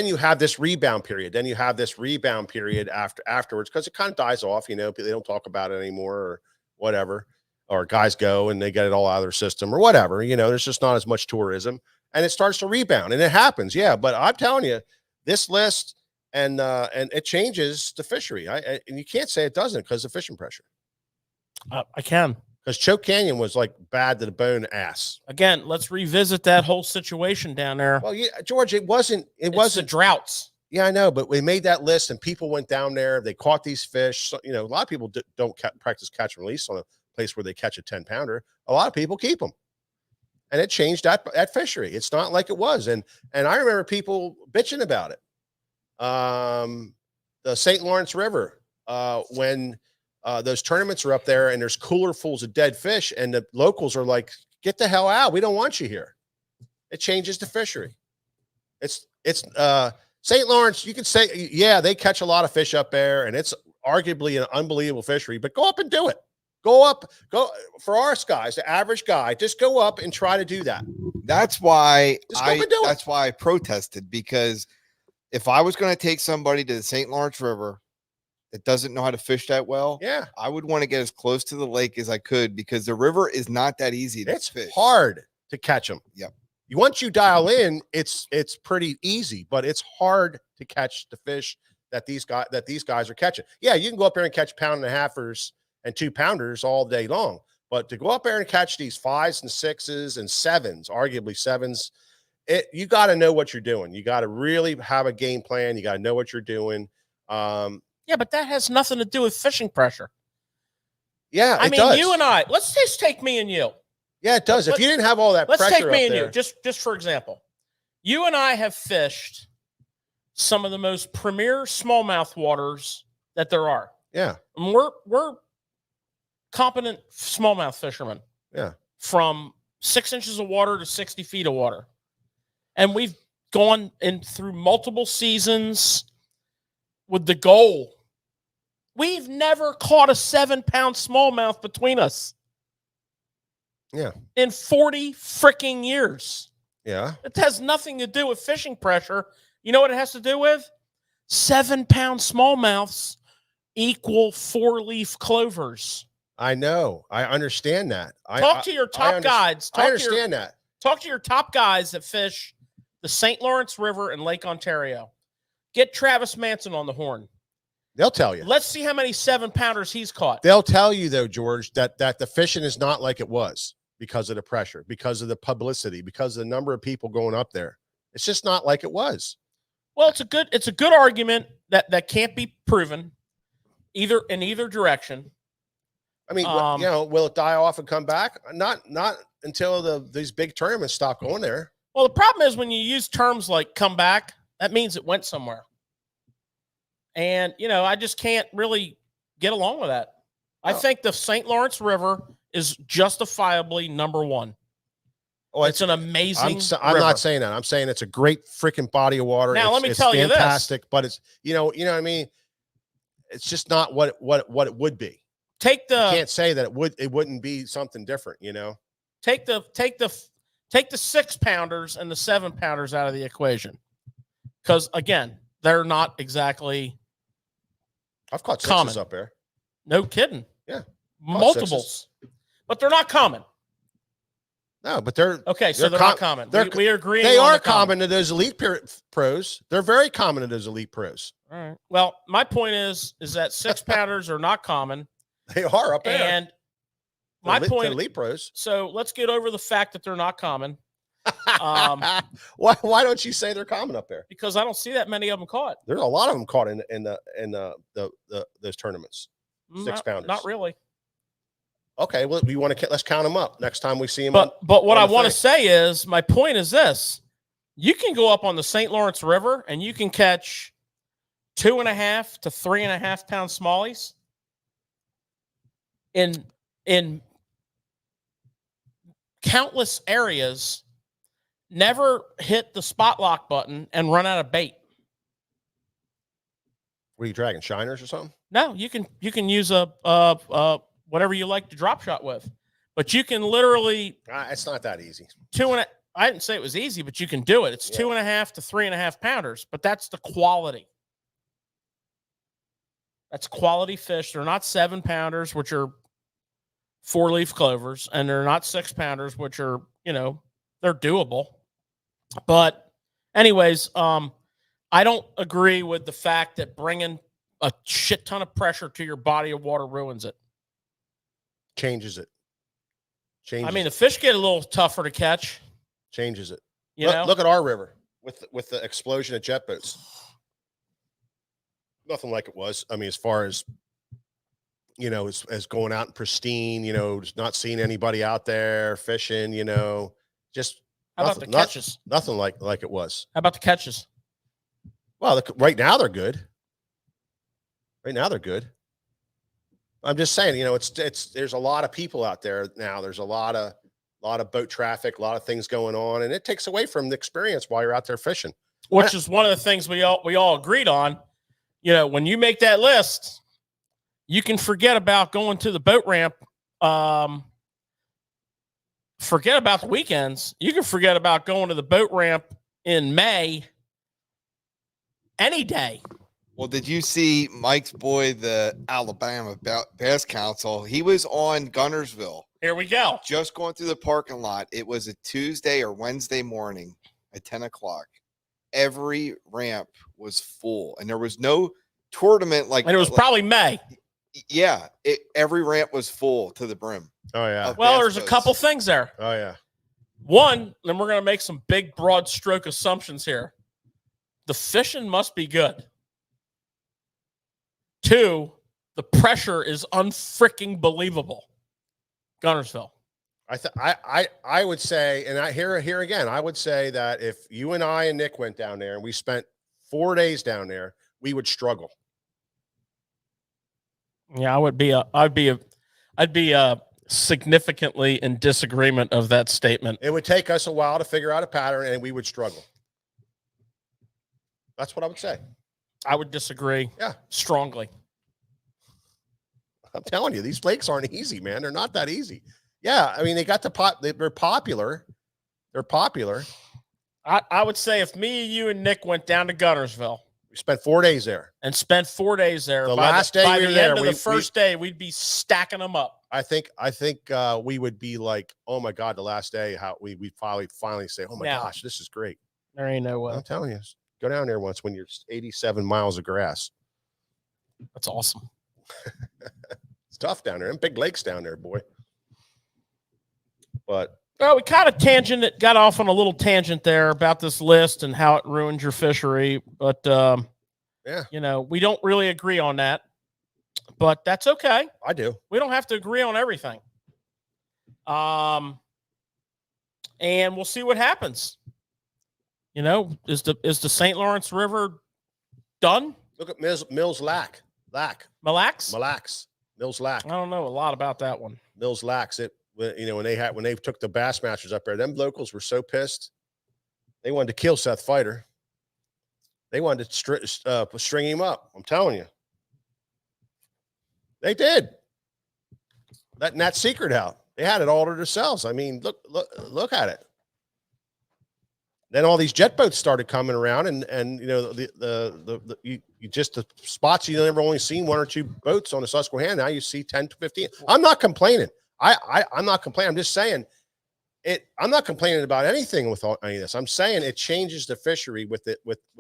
Speaker 1: you have this rebound period. Then you have this rebound period afterwards because it kind of dies off. You know, they don't talk about it anymore or whatever. Or guys go and they get it all out of their system or whatever. You know, there's just not as much tourism, and it starts to rebound, and it happens. Yeah, but I'm telling you, this list and it changes the fishery. And you can't say it doesn't because of fishing pressure.
Speaker 4: I can.
Speaker 1: Because Choke Canyon was like bad to the bone ass.
Speaker 4: Again, let's revisit that whole situation down there.
Speaker 1: Well, yeah, George, it wasn't
Speaker 4: the droughts.
Speaker 1: Yeah, I know, but we made that list and people went down there. They caught these fish. So, you know, a lot of people don't practice catch and release on a place where they catch a 10-pounder. A lot of people keep them. And it changed that fishery. It's not like it was. And I remember people bitching about it. The St. Lawrence River, when those tournaments are up there and there's cooler fulls of dead fish and the locals are like, get the hell out. We don't want you here. It changes the fishery. It's St. Lawrence, you could say, yeah, they catch a lot of fish up there and it's arguably an unbelievable fishery, but go up and do it. Go for our guys, the average guy, just go up and try to do that.
Speaker 3: That's why
Speaker 1: that's
Speaker 3: why I protested, because if I was going to take somebody to the St. Lawrence River that doesn't know how to fish that well,
Speaker 1: yeah,
Speaker 3: I would want to get as close to the lake as I could, because the river is not that easy to fish.
Speaker 1: It's hard to catch them.
Speaker 3: Yep.
Speaker 1: Once you dial in, it's pretty easy, but it's hard to catch the fish that these guys are catching. Yeah, you can go up there and catch 1.5-pounders and 2-pounders all day long, but to go up there and catch these 5s and 6s and 7s, arguably 7s, you got to know what you're doing. You got to really have a game plan. You got to know what you're doing.
Speaker 4: Yeah, but that has nothing to do with fishing pressure.
Speaker 1: Yeah,
Speaker 4: I mean,
Speaker 1: does.
Speaker 4: you and I. Let's just take me and you.
Speaker 1: Yeah, it does. If you didn't have all that pressure,
Speaker 4: let's take me and
Speaker 1: there,
Speaker 4: you. Just for example, you and I have fished some of the most premier smallmouth waters that there are.
Speaker 1: Yeah,
Speaker 4: and we're competent smallmouth fishermen.
Speaker 1: Yeah,
Speaker 4: from 6 inches of water to 60 feet of water, and we've gone in through multiple seasons with the goal. We've never caught a 7-pound smallmouth between us.
Speaker 1: Yeah.
Speaker 4: In 40 freaking years.
Speaker 1: Yeah.
Speaker 4: It has nothing to do with fishing pressure. You know what it has to do with? 7-pound smallmouths equal 4-leaf clovers.
Speaker 1: I know. I understand that.
Speaker 4: Talk to your top guides.
Speaker 1: I understand that.
Speaker 4: Talk to your top guys that fish the St. Lawrence River and Lake Ontario. Get Travis Manson on the horn.
Speaker 1: They'll tell you.
Speaker 4: Let's see how many 7-pounders he's caught.
Speaker 1: They'll tell you, though, George, that the fishing is not like it was because of the pressure, because of the publicity, because of the number of people going up there. It's just not like it was.
Speaker 4: Well, it's a good argument that can't be proven in either direction.
Speaker 1: I mean, you know, will it die off and come back? Not until these big tournaments stop going there.
Speaker 4: Well, the problem is when you use terms like come back, that means it went somewhere. And, you know, I just can't really get along with that. I think the St. Lawrence River is justifiably number one. Oh, it's an amazing
Speaker 1: I'm not saying that. I'm saying it's a great freaking body of water.
Speaker 4: Now, let me tell you this.
Speaker 1: It's fantastic, but it's, you know what I mean? It's just not what it would be. You can't say that it wouldn't be something different, you know?
Speaker 4: Take the 6-pounders and the 7-pounders out of the equation. Because, again, they're not exactly
Speaker 1: I've caught 6s
Speaker 4: common
Speaker 1: up there.
Speaker 4: No kidding.
Speaker 1: Yeah.
Speaker 4: Multiples. But they're not common.
Speaker 1: No, but they're
Speaker 4: Okay, so they're not common. We are agreeing.
Speaker 1: They
Speaker 4: on
Speaker 1: are
Speaker 4: the
Speaker 1: common to those elite pros. They're very common to those elite pros.
Speaker 4: All right. Well, my point is that 6-pounders are not common.
Speaker 1: They are up there.
Speaker 4: And my point,
Speaker 1: elite pros.
Speaker 4: So let's get over the fact that they're not common.
Speaker 1: Why don't you say they're common up there?
Speaker 4: Because I don't see that many of them caught.
Speaker 1: There's a lot of them caught in those tournaments. 6-pounders.
Speaker 4: Not really.
Speaker 1: Okay, well, we want to let's count them up next time we see them.
Speaker 4: But what I want to say is, my point is this: you can go up on the St. Lawrence River and you can catch 2.5 to 3.5 pound smallies in countless areas. Never hit the spot lock button and run out of bait.
Speaker 1: What are you dragging? Shiners or something?
Speaker 4: No, you can use a whatever you like to drop shot with, but you can literally.
Speaker 1: It's not that easy.
Speaker 4: I didn't say it was easy, but you can do it. It's 2.5 to 3.5 pounders, but that's the quality. That's quality fish. They're not 7-pounders, which are 4-leaf clovers, and they're not 6-pounders, which are, they're doable. But anyways, I don't agree with the fact that bringing a shit ton of pressure to your body of water ruins it.
Speaker 1: Changes it.
Speaker 4: I mean, the fish get a little tougher to catch.
Speaker 1: Changes it.
Speaker 4: Look
Speaker 1: at our river with the explosion of jet boats. Nothing like it was. I mean, as far as as going out and pristine, just not seeing anybody out there fishing, just
Speaker 4: how about the catches?
Speaker 1: Nothing like it was.
Speaker 4: How about the catches?
Speaker 1: Well, right now they're good. Right now they're good. I'm just saying, there's a lot of people out there now. There's a lot of boat traffic, a lot of things going on, and it takes away from the experience while you're out there fishing.
Speaker 4: Which is one of the things we all agreed on. When you make that list, you can forget about going to the boat ramp. Forget about the weekends. You can forget about going to the boat ramp in May any day.
Speaker 3: Well, did you see Mike's boy, the Alabama Bass Council? He was on Gunnersville.
Speaker 4: Here we go.
Speaker 3: Just going through the parking lot. It was a Tuesday or Wednesday morning at 10 o'clock. Every ramp was full, and there was no tournament
Speaker 4: and it was probably May.
Speaker 3: Yeah, every ramp was full to the brim.
Speaker 1: Oh, yeah.
Speaker 4: Well, there's a couple things there.
Speaker 1: Oh, yeah.
Speaker 4: One, then we're going to make some big, broad stroke assumptions here. The fishing must be good. 2, the pressure is unfreaking believable. Gunnersville.
Speaker 1: I would say, and here again, I would say that if you and I and Nick went down there and we spent 4 days down there, we would struggle.
Speaker 4: Yeah, I'd be significantly in disagreement of that statement.
Speaker 1: It would take us a while to figure out a pattern, and we would struggle. That's what I would say.
Speaker 4: I would disagree.
Speaker 1: Yeah,
Speaker 4: strongly.
Speaker 1: I'm telling you, these lakes aren't easy, man. They're not that easy. Yeah, I mean, they got they're popular. They're popular.
Speaker 4: I would say if me, you, and Nick went down to Gunnersville,
Speaker 1: we spent 4 days there.
Speaker 4: And spent 4 days there.
Speaker 1: The last day
Speaker 4: by
Speaker 1: we were
Speaker 4: the
Speaker 1: there,
Speaker 4: end of the first day, we'd be stacking them up.
Speaker 1: I think we would be like, oh my God, the last day, how we finally say, oh my gosh, this is great.
Speaker 4: There ain't no way.
Speaker 1: I'm telling you, go down there once when you're 87 miles of grass.
Speaker 4: That's awesome.
Speaker 1: It's tough down there. Them big lakes down there, boy. But
Speaker 4: well, we kind of got off on a little tangent there about this list and how it ruins your fishery. But
Speaker 1: yeah,
Speaker 4: we don't really agree on that. But that's okay.
Speaker 1: I do.
Speaker 4: We don't have to agree on everything. And we'll see what happens. Is the St. Lawrence River done?
Speaker 1: Look at Mills Lac.
Speaker 4: Mille Lacs?
Speaker 1: Mills Lac.
Speaker 4: I don't know a lot about that one.
Speaker 1: Mills Lacs. When they took the Bassmasters up there, them locals were so pissed. They wanted to kill Seth Feider. They wanted to string him up. I'm telling you. They did. Letting that secret out. They had it all to themselves. I mean, look at it. then all these jet boats started coming around, and you know you just the spots you never only seen 1 or 2 boats on the Susquehanna. Now you see 10 to 15. I'm not complaining. I'm not complaining. I'm just saying it. I'm not complaining about anything with any of this. I'm saying it changes the fishery with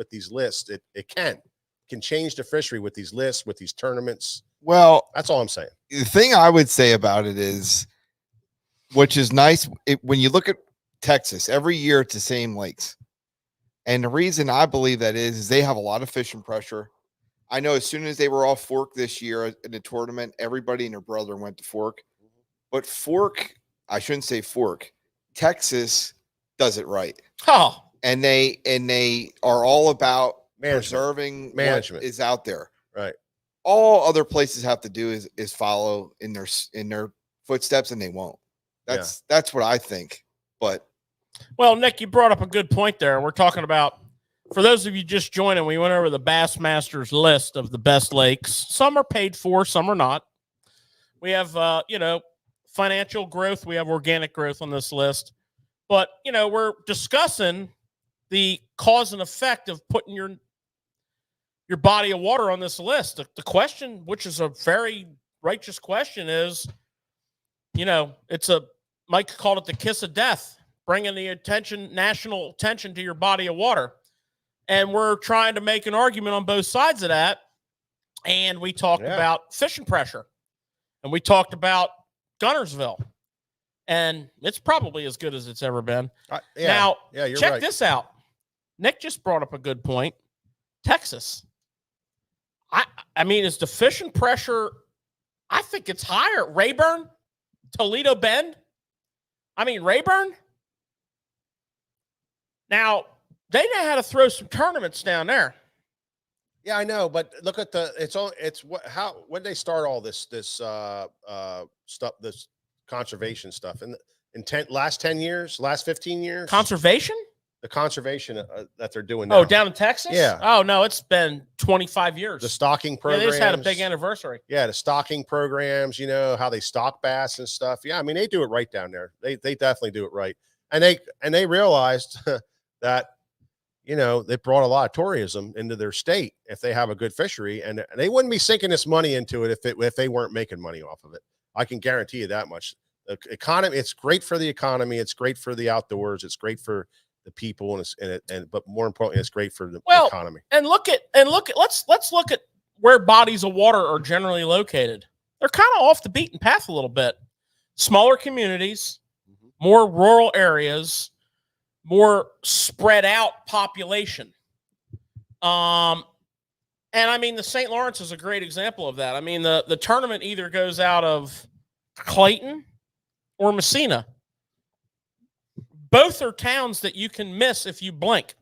Speaker 1: these lists. It can change the fishery with these lists, with these tournaments.
Speaker 3: Well,
Speaker 1: That's all I'm saying.
Speaker 3: the thing I would say about it is, which is nice, when you look at Texas, every year it's the same lakes. And the reason I believe that is they have a lot of fishing pressure. I know as soon as they were all Fork this year in the tournament, everybody and their brother went to Fork. But Fork, I shouldn't say Fork, Texas does it right.
Speaker 4: Oh,
Speaker 3: And they are all about preserving
Speaker 1: management
Speaker 3: what is out there.
Speaker 1: Right.
Speaker 3: All other places have to do is follow in their footsteps, and they won't. That's what I think. But
Speaker 4: well, Nick, you brought up a good point there. We're talking about, for those of you just joining, we went over the Bassmasters list of the best lakes. Some are paid for, some are not. We have, financial growth. We have organic growth on this list. But, we're discussing the cause and effect of putting your body of water on this list. The question, which is a very righteous question, is, Mike called it the kiss of death, bringing the national attention to your body of water. And we're trying to make an argument on both sides of that. And we talked about fishing pressure, and we talked about Gunnersville, and it's probably as good as it's ever been. Now,
Speaker 1: you're
Speaker 4: check
Speaker 1: right.
Speaker 4: this out. Nick just brought up a good point. Texas. I mean, is the fishing pressure, I think it's higher. Rayburn, Toledo Bend. I mean, Rayburn. Now, they know how to throw some tournaments down there.
Speaker 1: Yeah, I know, but look at when they start all this stuff, this conservation stuff in last 10 years, last 15 years.
Speaker 4: Conservation?
Speaker 1: The conservation that they're doing now.
Speaker 4: Oh, down in Texas?
Speaker 1: Yeah.
Speaker 4: Oh, no, it's been 25 years.
Speaker 1: The stocking
Speaker 4: Yeah,
Speaker 1: programs.
Speaker 4: they just had a big anniversary.
Speaker 1: Yeah, the stocking programs, how they stock bass and stuff. Yeah, I mean, they do it right down there. They definitely do it right. And they realized that, they brought a lot of tourism into their state if they have a good fishery, and they wouldn't be sinking this money into it if they weren't making money off of it. I can guarantee you that much. The economy, it's great for the economy. It's great for the outdoors. It's great for the people, but more importantly, it's great for the economy.
Speaker 4: And let's look at where bodies of water are generally located. They're kind of off the beaten path a little bit. Smaller communities, more rural areas, more spread out population. And I mean, the St. Lawrence is a great example of that. I mean, the tournament either goes out of Clayton or Messina. Both are towns that you can miss if you blink.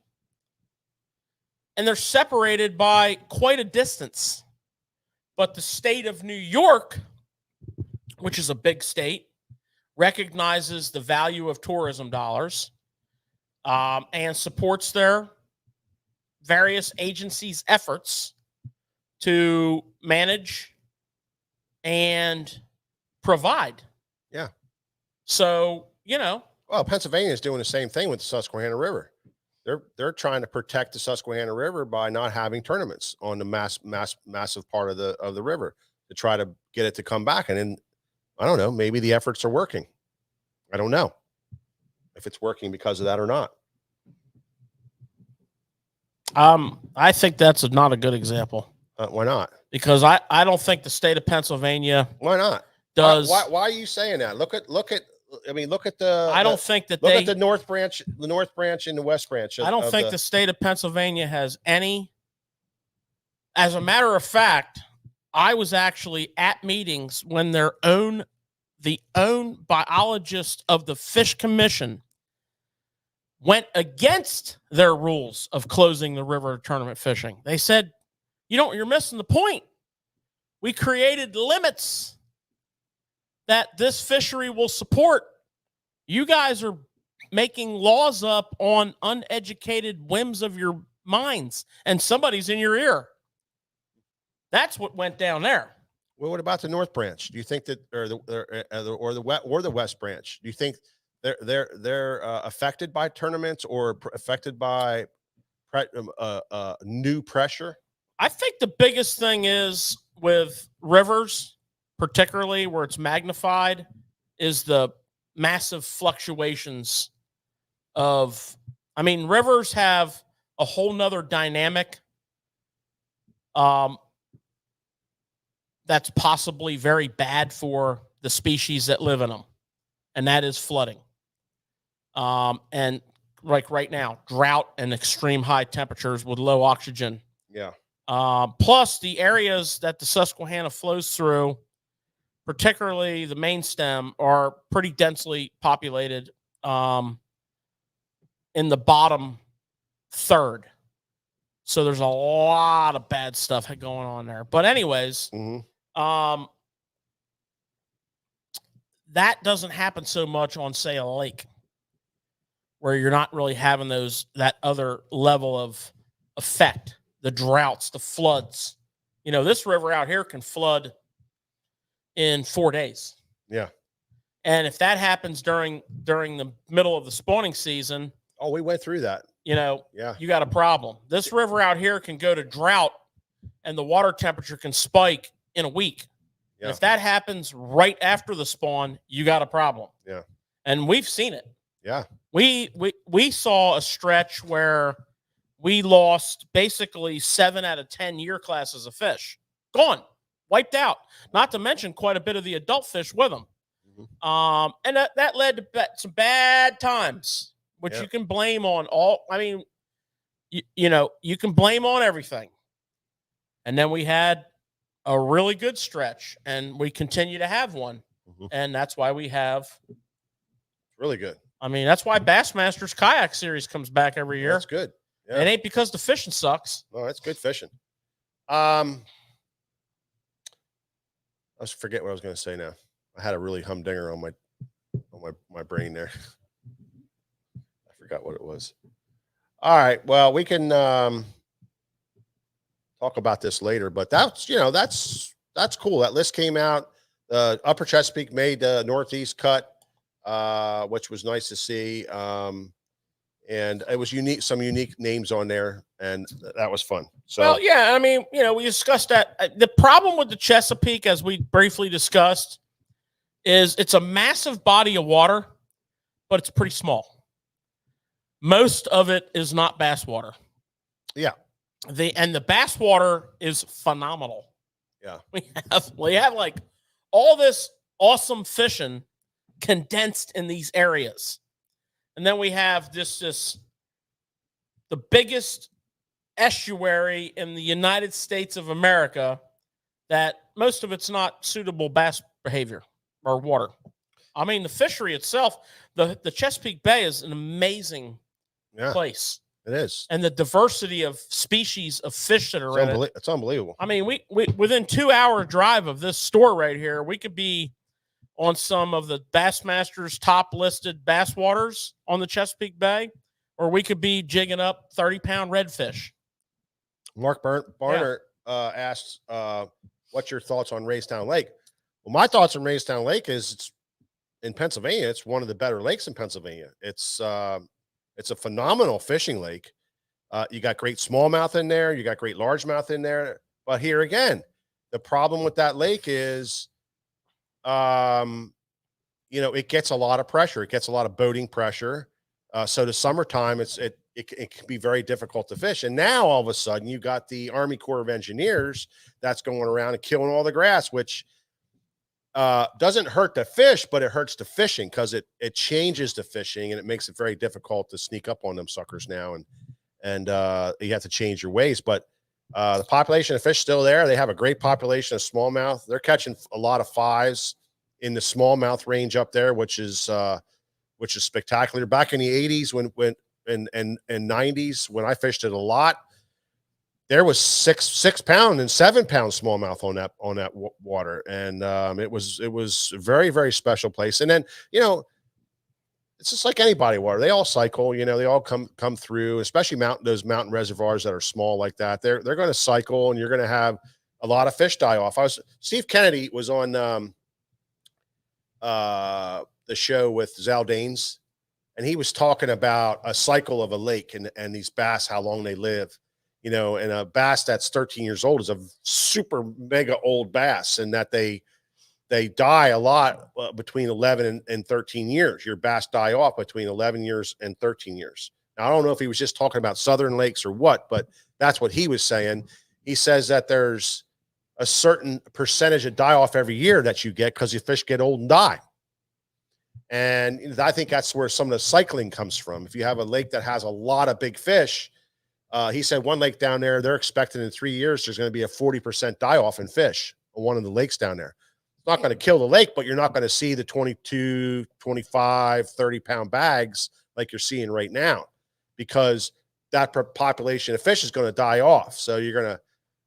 Speaker 4: And they're separated by quite a distance. But the state of New York, which is a big state, recognizes the value of tourism dollars and supports their various agencies' efforts to manage and provide.
Speaker 1: Yeah.
Speaker 4: So,
Speaker 1: Well, Pennsylvania is doing the same thing with the Susquehanna River. They're trying to protect the Susquehanna River by not having tournaments on the massive part of the river to try to get it to come back. And then I don't know, maybe the efforts are working. I don't know if it's working because of that or not.
Speaker 4: I think that's not a good example.
Speaker 1: Why not?
Speaker 4: Because I don't think the state of Pennsylvania.
Speaker 1: Why not?
Speaker 4: Does
Speaker 1: why are you saying that? Look at the.
Speaker 4: I don't think that
Speaker 1: look at the North Branch and the West Branch.
Speaker 4: I don't think the state of Pennsylvania has any. As a matter of fact, I was actually at meetings when the own biologist of the Fish Commission went against their rules of closing the river tournament fishing. They said, you're missing the point. We created limits that this fishery will support. You guys are making laws up on uneducated whims of your minds, and somebody's in your ear. That's what went down there.
Speaker 1: Well, what about the North Branch? Do you think that, or the West Branch? Do you think they're affected by tournaments or affected by new pressure?
Speaker 4: I think the biggest thing is with rivers, particularly where it's magnified, is the massive fluctuations of, I mean, rivers have a whole nother dynamic that's possibly very bad for the species that live in them, and that is flooding. And like right now, drought and extreme high temperatures with low oxygen.
Speaker 1: Yeah.
Speaker 4: Plus the areas that the Susquehanna flows through, particularly the main stem, are pretty densely populated in the bottom third. So there's a lot of bad stuff going on there. But anyways, that doesn't happen so much on, say, a lake, where you're not really having that other level of effect, the droughts, the floods. You know, this river out here can flood in 4 days.
Speaker 1: Yeah.
Speaker 4: And if that happens during the middle of the spawning season,
Speaker 1: oh, we went through that.
Speaker 4: You know,
Speaker 1: yeah,
Speaker 4: you got a problem. This river out here can go to drought, and the water temperature can spike in a week.
Speaker 1: Yeah.
Speaker 4: And if that happens right after the spawn, you got a problem.
Speaker 1: Yeah.
Speaker 4: And we've seen it.
Speaker 1: Yeah.
Speaker 4: We saw a stretch where we lost basically 7 out of 10 year classes of fish. Gone. Wiped out. Not to mention quite a bit of the adult fish with them. Mm-hmm. And that led to some bad times, which you can blame on all. I mean, you know, you can blame on everything. And then we had a really good stretch, and we continue to have one. Mm-hmm. And that's why we have
Speaker 1: really good.
Speaker 4: I mean, that's why Bassmasters Kayak Series comes back every year.
Speaker 1: That's good. Yeah.
Speaker 4: It ain't because the fishing sucks.
Speaker 1: No, that's good fishing. I forget what I was going to say now. I had a really humdinger on my brain there. I forgot what it was. All right. Well, we can talk about this later, but that's cool. That list came out. Upper Chesapeake made the Northeast cut, which was nice to see. And it was unique, some unique names on there, and that was fun. So,
Speaker 4: well, yeah, I mean, you know, we discussed that. The problem with the Chesapeake, as we briefly discussed, is it's a massive body of water, but it's pretty small. Most of it is not bass water.
Speaker 1: Yeah.
Speaker 4: The bass water is phenomenal.
Speaker 1: Yeah.
Speaker 4: We have like all this awesome fishing condensed in these areas. And then we have the biggest estuary in the United States of America that most of it's not suitable bass behavior or water. I mean, the fishery itself, the Chesapeake Bay is an amazing place.
Speaker 1: It is.
Speaker 4: And the diversity of species of fish that are in it.
Speaker 1: It's unbelievable.
Speaker 4: I mean, we within 2 hour drive of this store right here, we could be on some of the Bassmasters top listed bass waters on the Chesapeake Bay, or we could be jigging up 30-pound redfish.
Speaker 1: Mark Barner asked, what's your thoughts on Raystown Lake? Well, my thoughts on Raystown Lake is it's in Pennsylvania. It's one of the better lakes in Pennsylvania. It's a phenomenal fishing lake. You got great smallmouth in there. You got great largemouth in there. But here again, the problem with that lake is, it gets a lot of pressure. It gets a lot of boating pressure. So the summertime, it can be very difficult to fish. And now all of a sudden you got the Army Corps of Engineers that's going around and killing all the grass, which doesn't hurt the fish, but it hurts the fishing because it changes the fishing and it makes it very difficult to sneak up on them suckers now. And you have to change your ways. But the population of fish still there. They have a great population of smallmouth. They're catching a lot of fives in the smallmouth range up there, which is spectacular. Back in the 80s and 90s, when I fished it a lot, there was 6 pound and 7 pound smallmouth on that water. And it was a very, very special place. And then, it's just like any body of water. They all cycle, they all come through, especially those mountain reservoirs that are small like that. They're going to cycle, and you're going to have a lot of fish die off. Steve Kennedy was on the the show with Zaldanes, and he was talking about a cycle of a lake and these bass, how long they live, and a bass that's 13 years old is a super mega old bass, and that they die a lot between 11 and 13 years. Your bass die off between 11 years and 13 years. Now, I don't know if he was just talking about southern lakes or what, but that's what he was saying. He says that there's a certain percentage of die off every year that you get because your fish get old and die. And I think that's where some of the cycling comes from. If you have a lake that has a lot of big fish, he said one lake down there, they're expecting in 3 years, there's going to be a 40% die off in fish on one of the lakes down there. It's not going to kill the lake, but you're not going to see the 22, 25, 30-pound bags like you're seeing right now, because that population of fish is going to die off. So you're going to,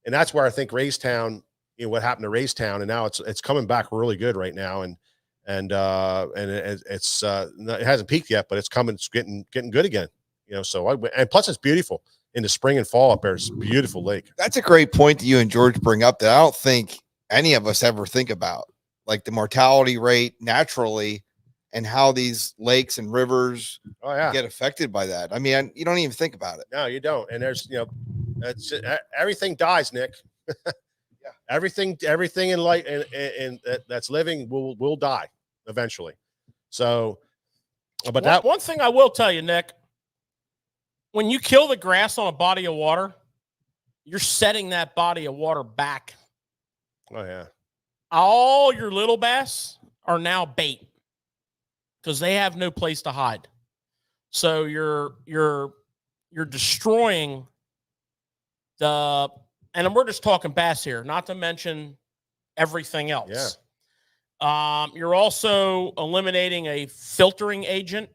Speaker 1: and that's where I think Raystown, what happened to Raystown, and now it's coming back really good right now. And it hasn't peaked yet, but it's coming, it's getting good again, so and plus it's beautiful in the spring and fall up there. It's a beautiful lake.
Speaker 3: That's a great point that you and George bring up that I don't think any of us ever think about, like the mortality rate naturally and how these lakes and rivers get affected by that. I mean, you don't even think about it.
Speaker 1: No, you don't. And there's, everything dies, Nick. Yeah. Everything in life and that's living will die eventually. So, but
Speaker 4: one thing I will tell you, Nick, when you kill the grass on a body of water, you're setting that body of water back.
Speaker 1: Oh yeah.
Speaker 4: All your little bass are now bait because they have no place to hide. So you're destroying and we're just talking bass here, not to mention everything else. Yeah. You're also eliminating a filtering agent.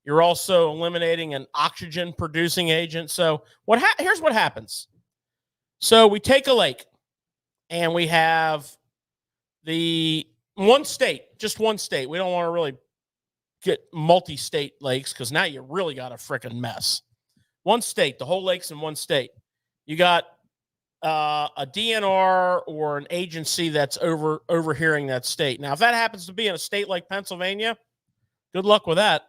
Speaker 4: You're also eliminating an oxygen producing agent. So here's what happens. So we take a lake and we have just one state. We don't want to really get multi-state lakes because now you really got a freaking mess. One state, the whole lake's in one state. You got a DNR or an agency that's overhearing that state. Now, if that happens to be in a state like Pennsylvania, good luck with that,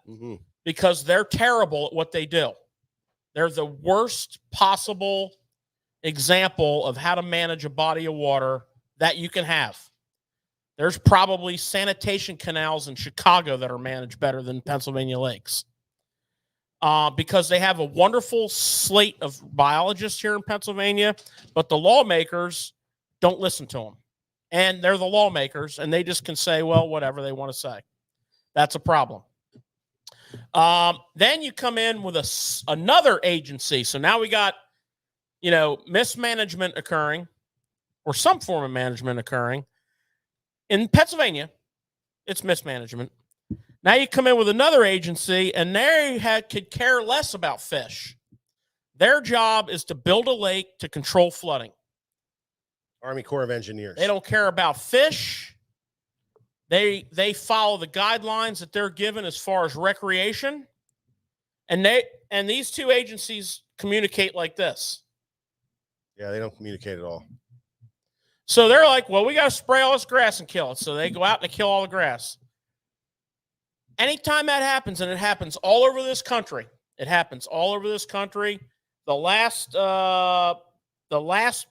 Speaker 4: because they're terrible at what they do. They're the worst possible example of how to manage a body of water that you can have. There's probably sanitation canals in Chicago that are managed better than Pennsylvania lakes. Because they have a wonderful slate of biologists here in Pennsylvania, but the lawmakers don't listen to them. And they're the lawmakers, and they just can say, well, whatever they want to say. That's a problem. Then you come in with another agency. So now we got, mismanagement occurring, or some form of management occurring. In Pennsylvania, it's mismanagement. Now you come in with another agency, and they could care less about fish. Their job is to build a lake to control flooding.
Speaker 1: Army Corps of Engineers.
Speaker 4: They don't care about fish. They follow the guidelines that they're given as far as recreation. And these two agencies communicate like this.
Speaker 1: Yeah, they don't communicate at all.
Speaker 4: So they're like, well, we got to spray all this grass and kill it. So they go out and they kill all the grass. Anytime that happens, and it happens all over this country, the last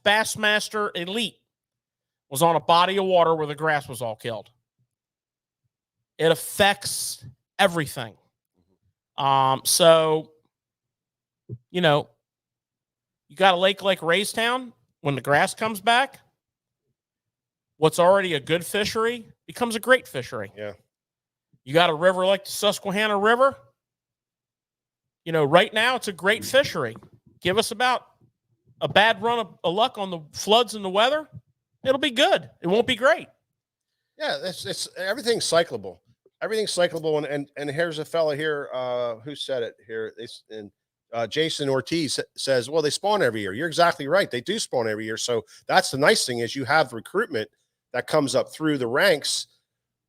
Speaker 4: Bassmaster Elite was on a body of water where the grass was all killed. It affects everything. So, you got a lake like Raystown, when the grass comes back, what's already a good fishery becomes a great fishery.
Speaker 1: Yeah.
Speaker 4: You got a river like the Susquehanna River. Right now it's a great fishery. Give us about a bad run of luck on the floods and the weather. It'll be good. It won't be great.
Speaker 1: Yeah, it's everything's cyclable. Everything's cyclable. And here's a fella here who said it here. Jason Ortiz says, well, they spawn every year. You're exactly right. They do spawn every year. So that's the nice thing, is you have recruitment that comes up through the ranks.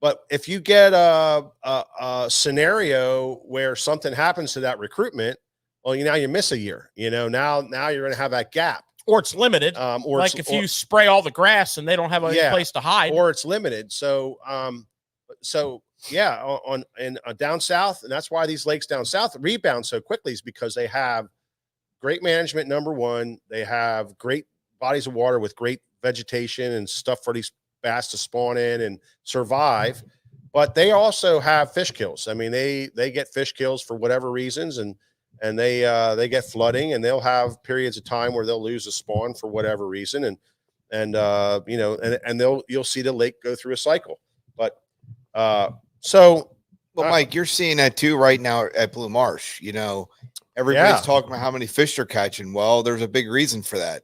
Speaker 1: But if you get a scenario where something happens to that recruitment, well, now you miss a year. Now you're going to have that gap,
Speaker 4: or it's limited. If you spray all the grass and they don't have a place to hide,
Speaker 1: or it's limited. So yeah, down south, and that's why these lakes down south rebound so quickly, is because they have great management. Number one, they have great bodies of water with great vegetation and stuff for these bass to spawn in and survive. But they also have fish kills. I mean, they get fish kills for whatever reasons, and they get flooding, and they'll have periods of time where they'll lose a spawn for whatever reason, and you'll see the lake go through a cycle. But so,
Speaker 3: well, Mike, you're seeing that too right now at Blue Marsh. You know, everybody's talking about how many fish they're catching. Well, there's a big reason for that.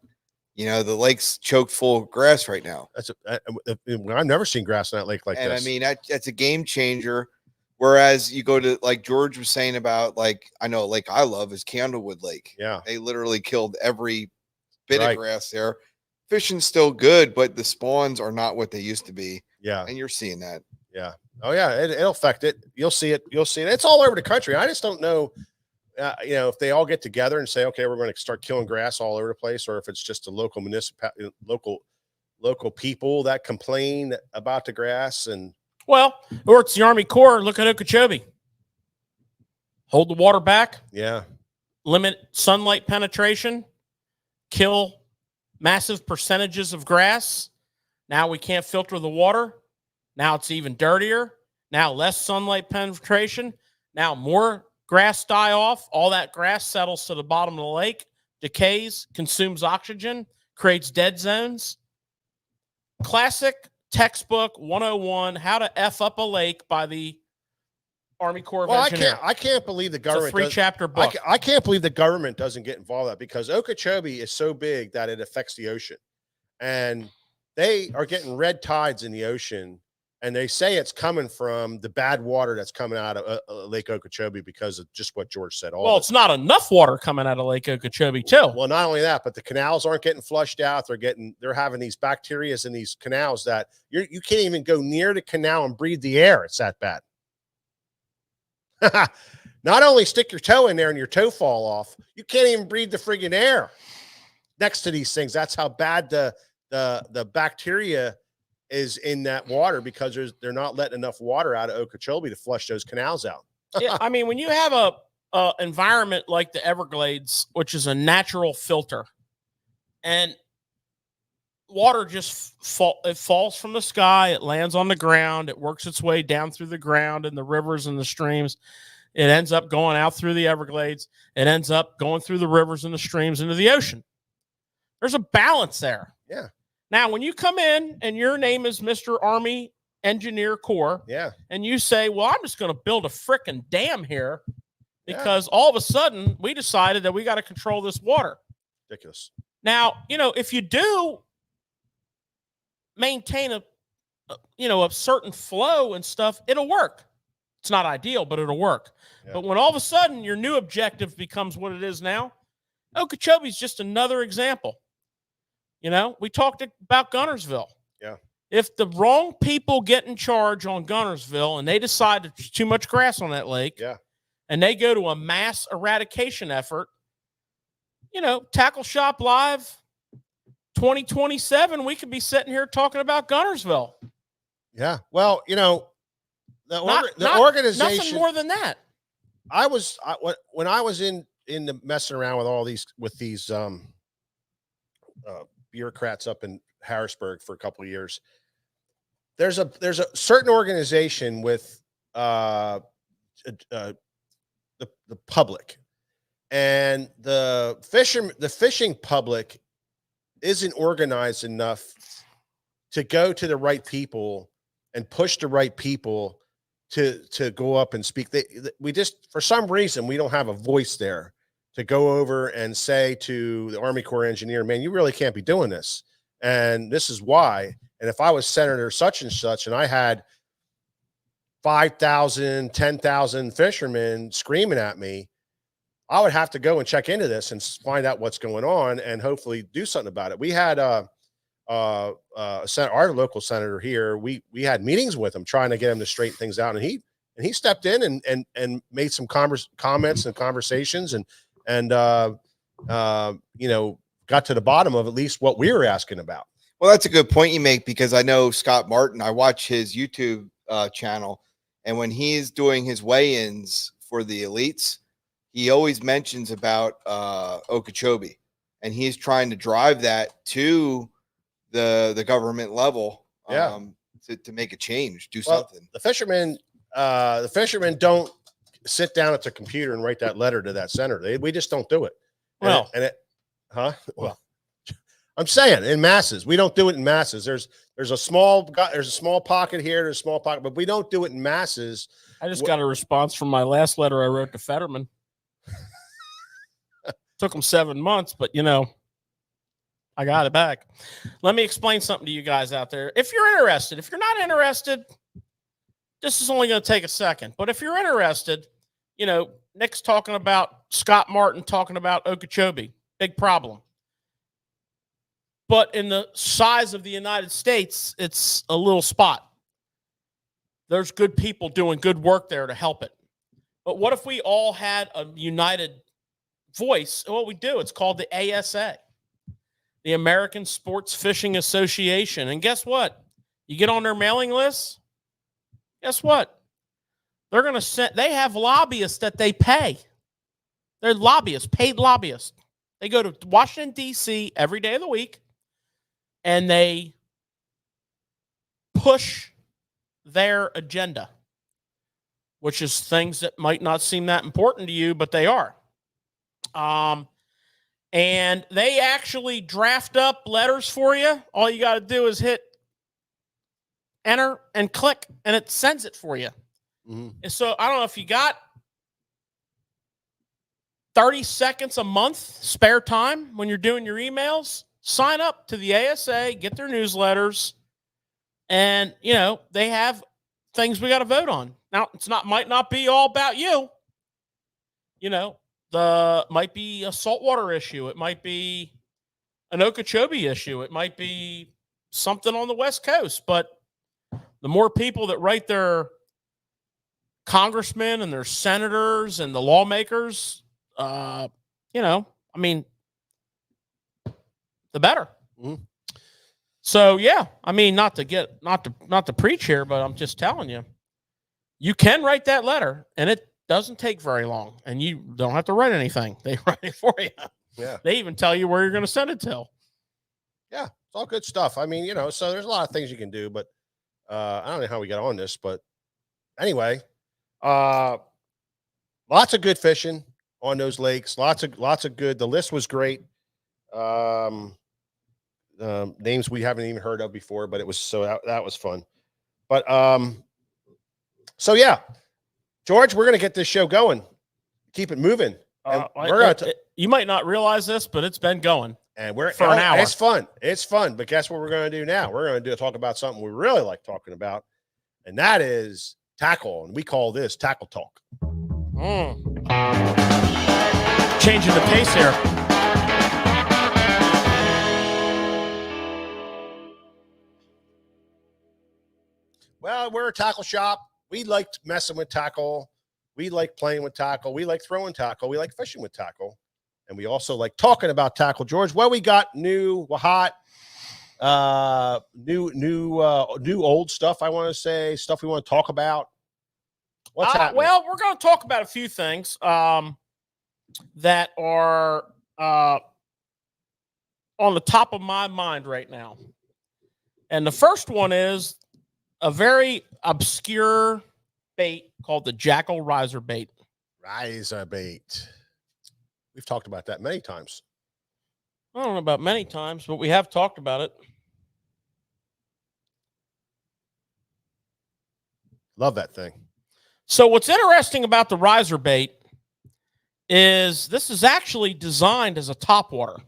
Speaker 3: You know, the lake's choked full of grass right now.
Speaker 1: I've never seen grass in that lake like
Speaker 3: this. And I mean, that's a game changer. Whereas you go to, like George was saying about, like, I know a lake I love is Candlewood Lake.
Speaker 1: Yeah.
Speaker 3: They literally killed every bit of grass there. Fishing's still good, but the spawns are not what they used to be.
Speaker 1: Yeah.
Speaker 3: And you're seeing that.
Speaker 1: Yeah. Oh yeah. It'll affect it. You'll see it. It's all over the country. I just don't know, if they all get together and say, okay, we're going to start killing grass all over the place, or if it's just a local local people that complain about the grass. And
Speaker 4: well, or it's the Army Corps. Look at Okeechobee. Hold the water back.
Speaker 1: Yeah.
Speaker 4: Limit sunlight penetration. Kill massive percentages of grass. Now we can't filter the water. Now it's even dirtier. Now less sunlight penetration. Now more grass die off. All that grass settles to the bottom of the lake, decays, consumes oxygen, creates dead zones. Classic textbook 101, how to F up a lake by the Army Corps of Engineers.
Speaker 1: I can't believe the government.
Speaker 4: It's a 3-chapter book.
Speaker 1: I can't believe the government doesn't get involved in that, because Okeechobee is so big that it affects the ocean, and they are getting red tides in the ocean, and they say it's coming from the bad water that's coming out of Lake Okeechobee because of just what George said.
Speaker 4: Well, it's not enough water coming out of Lake Okeechobee too.
Speaker 1: Well, not only that, but the canals aren't getting flushed out. They're having these bacteria in these canals that you can't even go near the canal and breathe the air. It's that bad. Not only stick your toe in there and your toe fall off, you can't even breathe the friggin' air next to these things. That's how bad the bacteria is in that water, because they're not letting enough water out of Okeechobee to flush those canals out.
Speaker 4: Yeah, I mean, when you have a environment like the Everglades, which is a natural filter, and water just falls from the sky, it lands on the ground, it works its way down through the ground and the rivers and the streams, it ends up going out through the Everglades, it ends up going through the rivers and the streams into the ocean. There's a balance there.
Speaker 1: Yeah.
Speaker 4: Now, when you come in and your name is Mr. Army Engineer Corps,
Speaker 1: yeah,
Speaker 4: and you say, well, I'm just going to build a frickin' dam here because all of a sudden we decided that we got to control this water.
Speaker 1: Ridiculous.
Speaker 4: Now, if you do maintain a certain flow and stuff, it'll work. It's not ideal, but it'll work. Yeah. But when all of a sudden your new objective becomes what it is now, Okeechobee's just another example. We talked about Guntersville.
Speaker 1: Yeah.
Speaker 4: If the wrong people get in charge on Guntersville and they decide that there's too much grass on that lake, and they go to a mass eradication effort, Tackle Shop Live 2027, we could be sitting here talking about Guntersville.
Speaker 1: Yeah. Well, the organization,
Speaker 4: nothing more than that.
Speaker 1: When I was in the messing around with these bureaucrats up in Harrisburg for a couple of years, there's a certain organization with the public, and the fishing public isn't organized enough to go to the right people and push the right people to go up and speak. We just, for some reason, we don't have a voice there to go over and say to the Army Corps engineer, man, you really can't be doing this. And this is why. And if I was Senator such and such, and I had 5,000, 10,000 fishermen screaming at me, I would have to go and check into this and find out what's going on and hopefully do something about it. We had our local senator here. We had meetings with him trying to get him to straighten things out, and he stepped in and made some comments and conversations and got to the bottom of at least what we were asking about.
Speaker 3: Well, that's a good point you make, because I know Scott Martin. I watch his YouTube channel, And when he's doing his weigh-ins for the elites, he always mentions about Okeechobee, and he's trying to drive that to the government level, to make a change, do something.
Speaker 1: The fishermen don't sit down at the computer and write that letter to that senator. We just don't do it.
Speaker 4: Well,
Speaker 1: Well, I'm saying in masses. We don't do it in masses. There's a small pocket here, there's a small pocket, but we don't do it in masses.
Speaker 4: I just got a response from my last letter I wrote to Fetterman. Took him 7 months, but I got it back. Let me explain something to you guys out there. If you're interested, if you're not interested, this is only going to take a second. But if you're interested, Nick's talking about Scott Martin talking about Okeechobee. Big problem. But in the size of the United States, it's a little spot. There's good people doing good work there to help it. But what if we all had a united voice? What we do, it's called the ASA, the American Sports Fishing Association. And guess what? You get on their mailing list, guess what? They're going to send, they have lobbyists that they pay. They're lobbyists, paid lobbyists. They go to Washington, D.C. every day of the week, and they push their agenda, which is things that might not seem that important to you, but they are. And they actually draft up letters for you. All you got to do is hit enter and click, and it sends it for you.
Speaker 1: Mm-hmm.
Speaker 4: And so I don't know if you got 30 seconds a month spare time when you're doing your emails, sign up to the ASA, get their newsletters, and, they have things we got to vote on. Now, might not be all about you. Might be a saltwater issue. It might be an Okeechobee issue. It might be something on the West Coast. But the more people that write their congressmen and their senators and the lawmakers, the better.
Speaker 1: Mm-hmm.
Speaker 4: So yeah, not to preach here, but I'm just telling you, you can write that letter, and it doesn't take very long, and you don't have to write anything. They write it for you.
Speaker 1: Yeah.
Speaker 4: They even tell you where you're going to send it to.
Speaker 1: Yeah, it's all good stuff. So there's a lot of things you can do, but I don't know how we got on this, but anyway, lots of good fishing on those lakes. Lots of good. The list was great. Names we haven't even heard of before, but it was that was fun. But so yeah, George, we're gonna get this show going, keep it moving.
Speaker 4: You might not realize this, but it's been going,
Speaker 1: and we're
Speaker 4: for an hour.
Speaker 1: It's fun. It's fun. But guess what we're gonna do now? We're gonna talk about something we really like talking about, and that is tackle, and we call this tackle talk.
Speaker 4: Changing the pace here.
Speaker 1: Well, we're a tackle shop. We like messing with tackle. We like playing with tackle. We like throwing tackle. We like fishing with tackle. And we also like talking about tackle. George, what we got new, hot, new old stuff, I want to say, stuff we want to talk about. What's happening?
Speaker 4: Well, we're going to talk about a few things that are on the top of my mind right now. And the first one is a very obscure bait called the Jackall Riser bait.
Speaker 1: Riser bait. We've talked about that many times.
Speaker 4: I don't know about many times, but we have talked about it.
Speaker 1: Love that thing.
Speaker 4: So what's interesting about the riser bait is this is actually designed as a topwater.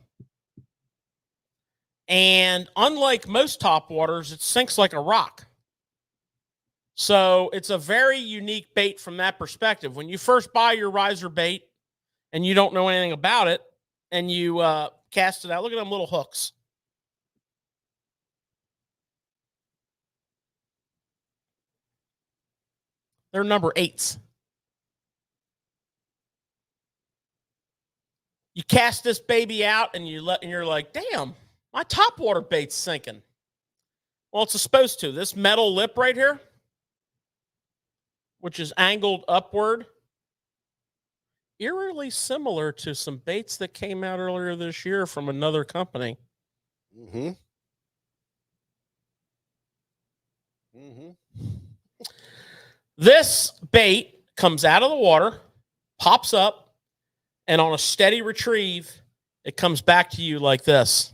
Speaker 4: And unlike most topwaters, it sinks like a rock. So it's a very unique bait from that perspective. When you first buy your riser bait and you don't know anything about it and you cast it out, look at them little hooks. They're number 8s. You cast this baby out and you're like, damn, my topwater bait's sinking. Well, it's supposed to. This metal lip right here, which is angled upward, eerily similar to some baits that came out earlier this year from another company.
Speaker 1: Mm-hmm. Mm-hmm.
Speaker 4: This bait comes out of the water, pops up, and on a steady retrieve, it comes back to you like this.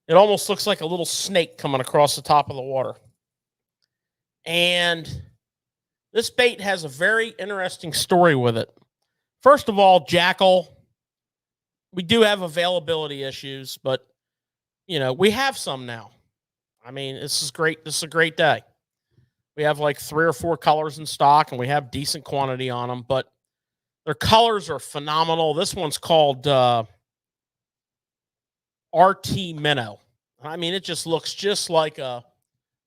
Speaker 4: It almost looks like a little snake coming across the top of the water. And this bait has a very interesting story with it. First of all, Jackall, we do have availability issues, but, we have some now. I mean, this is great. This is a great day. We have like 3 or 4 colors in stock, and we have decent quantity on them, but their colors are phenomenal. This one's called RT minnow. I mean, it just looks just like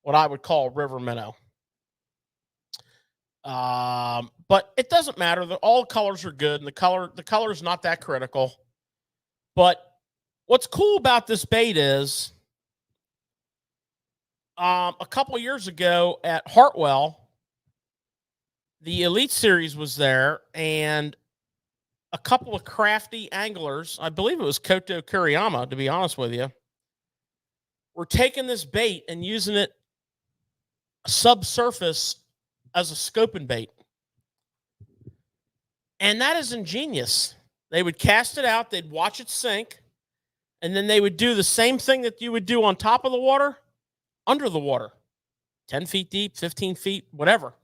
Speaker 4: what I would call a river minnow. But it doesn't matter. All the colors are good, and the color is not that critical. But what's cool about this bait is a couple years ago at Hartwell, the Elite Series was there, and a couple of crafty anglers, I believe it was Koto Kuriyama, to be honest with you, were taking this bait and using it subsurface as a scoping bait. And that is ingenious. They would cast it out, they'd watch it sink, and then they would do the same thing that you would do on top of the water, under the water, 10 feet deep, 15 feet, whatever,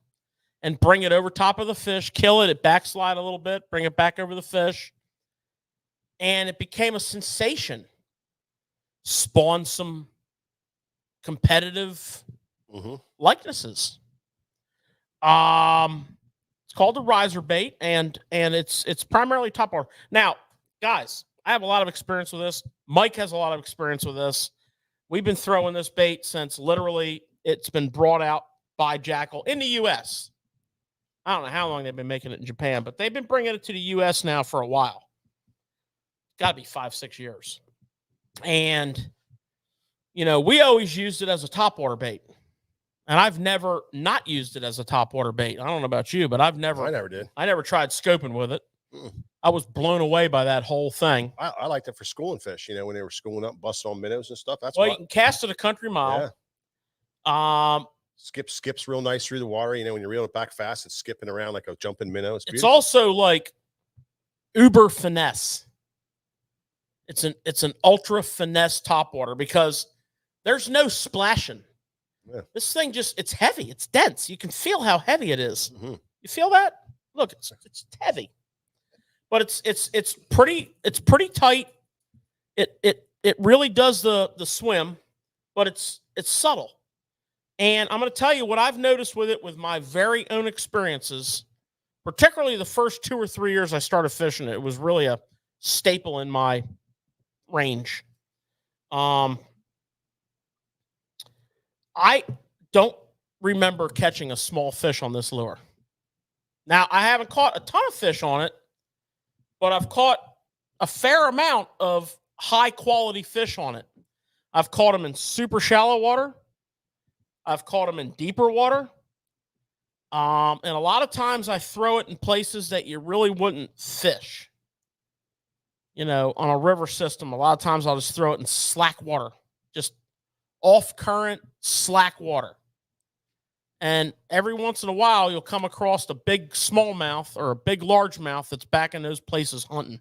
Speaker 4: and bring it over top of the fish, kill it, backslide a little bit, bring it back over the fish. And it became a sensation. Spawned some competitive likenesses. It's called the riser bait, and it's primarily topwater. Now, guys, I have a lot of experience with this. Mike has a lot of experience with this. We've been throwing this bait since literally it's been brought out by Jackall in the U.S. I don't know how long they've been making it in Japan, but they've been bringing it to the U.S. now for a while. Got to be 5-6 years. And, we always used it as a topwater bait. And I've never not used it as a topwater bait. I don't know about you, but I never
Speaker 1: did.
Speaker 4: I never tried scoping with it. I was blown away by that whole thing.
Speaker 1: I liked it for schooling fish, when they were schooling up, busting on minnows and stuff. That's
Speaker 4: you can cast it a country mile.
Speaker 1: Yeah. Skips real nice through the water. When you're reeling it back fast, it's skipping around like a jumping minnow.
Speaker 4: It's also like uber finesse. It's an ultra finesse topwater because there's no splashing. Yeah. This thing it's heavy. It's dense. You can feel how heavy it is. Mm-hmm. You feel that? Look, it's heavy, but it's pretty tight. It really does the swim, but it's subtle. And I'm going to tell you what I've noticed with it with my very own experiences, particularly the first 2 or 3 years I started fishing it. It was really a staple in my range. I don't remember catching a small fish on this lure. Now, I haven't caught a ton of fish on it, but I've caught a fair amount of high-quality fish on it. I've caught them in super shallow water. I've caught them in deeper water. And a lot of times I throw it in places that you really wouldn't fish. On a river system, a lot of times I'll just throw it in slack water, just off current, slack water. And every once in a while, you'll come across a big smallmouth or a big largemouth that's back in those places hunting.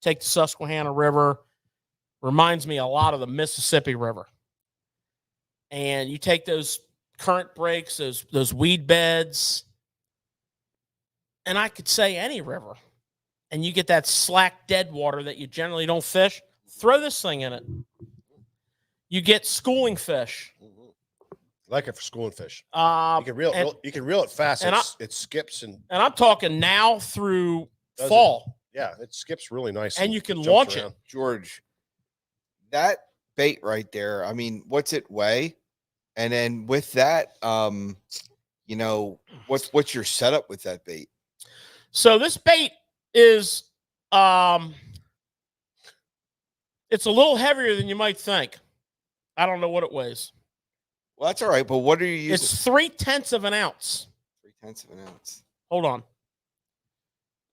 Speaker 4: Take the Susquehanna River. Reminds me a lot of the Mississippi River. And you take those current breaks, those weed beds, and I could say any river, and you get that slack dead water that you generally don't fish, throw this thing in it. You get schooling fish.
Speaker 1: I like it for schooling fish. You can reel it fast. And it skips and
Speaker 4: I'm talking now through fall.
Speaker 1: Yeah, it skips really nice.
Speaker 4: And you can launch it.
Speaker 3: George, that bait right there, I mean, what's it weigh? And then with that, what's your setup with that bait?
Speaker 4: So this bait is it's a little heavier than you might think. I don't know what it weighs.
Speaker 3: Well, that's all right. But what are you using?
Speaker 4: It's 0.3 of an ounce.
Speaker 3: 0.3 of an ounce.
Speaker 4: Hold on.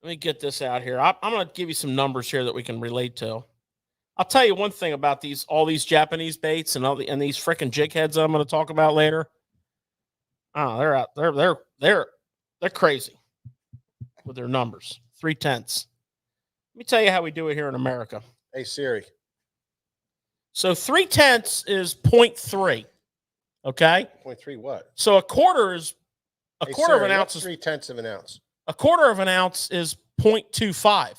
Speaker 4: Let me get this out here. I'm going to give you some numbers here that we can relate to. I'll tell you one thing about all these Japanese baits and these freaking jig heads that I'm going to talk about later. Oh, they're out. They're crazy with their numbers. 0.3. Let me tell you how we do it here in America.
Speaker 1: Hey Siri.
Speaker 4: So 0.3 is 0.3. Okay.
Speaker 1: 0.3 what?
Speaker 4: So a quarter is a
Speaker 1: Hey,
Speaker 4: quarter
Speaker 1: Siri,
Speaker 4: of an ounce.
Speaker 1: what's 0.3 of an ounce?
Speaker 4: A quarter of an ounce is 0.25.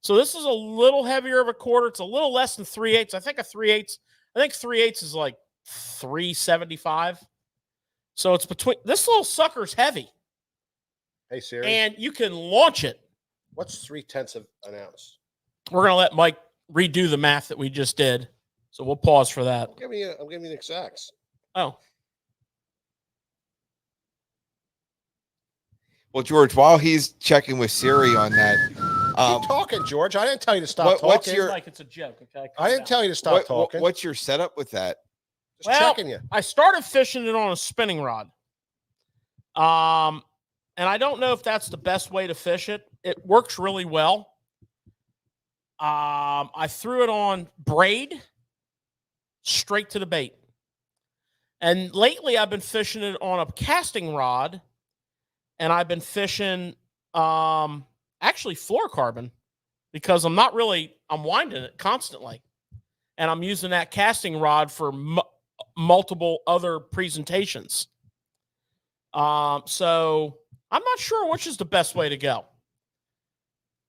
Speaker 4: So this is a little heavier of a quarter. It's a little less than 3/8. I think 3/8 is like 375. So it's between, this little sucker's heavy.
Speaker 1: Hey Siri.
Speaker 4: And you can launch it.
Speaker 1: What's 0.3 of an ounce?
Speaker 4: We're going to let Mike redo the math that we just did. So we'll pause for that.
Speaker 1: I'm giving you the exacts.
Speaker 4: Oh.
Speaker 3: Well, George, while he's checking with Siri on that,
Speaker 1: Keep talking, George. I didn't tell you to stop
Speaker 3: what's
Speaker 1: talking.
Speaker 3: your-
Speaker 4: Like it's a joke, okay?
Speaker 1: I didn't tell you to stop talking.
Speaker 3: what's your setup with that?
Speaker 1: Just
Speaker 4: Well,
Speaker 1: checking you.
Speaker 4: I started fishing it on a spinning rod. And I don't know if that's the best way to fish it. It works really well. I threw it on braid straight to the bait. And lately I've been fishing it on a casting rod, and I've been fishing actually fluorocarbon because I'm winding it constantly. And I'm using that casting rod for multiple other presentations. So I'm not sure which is the best way to go.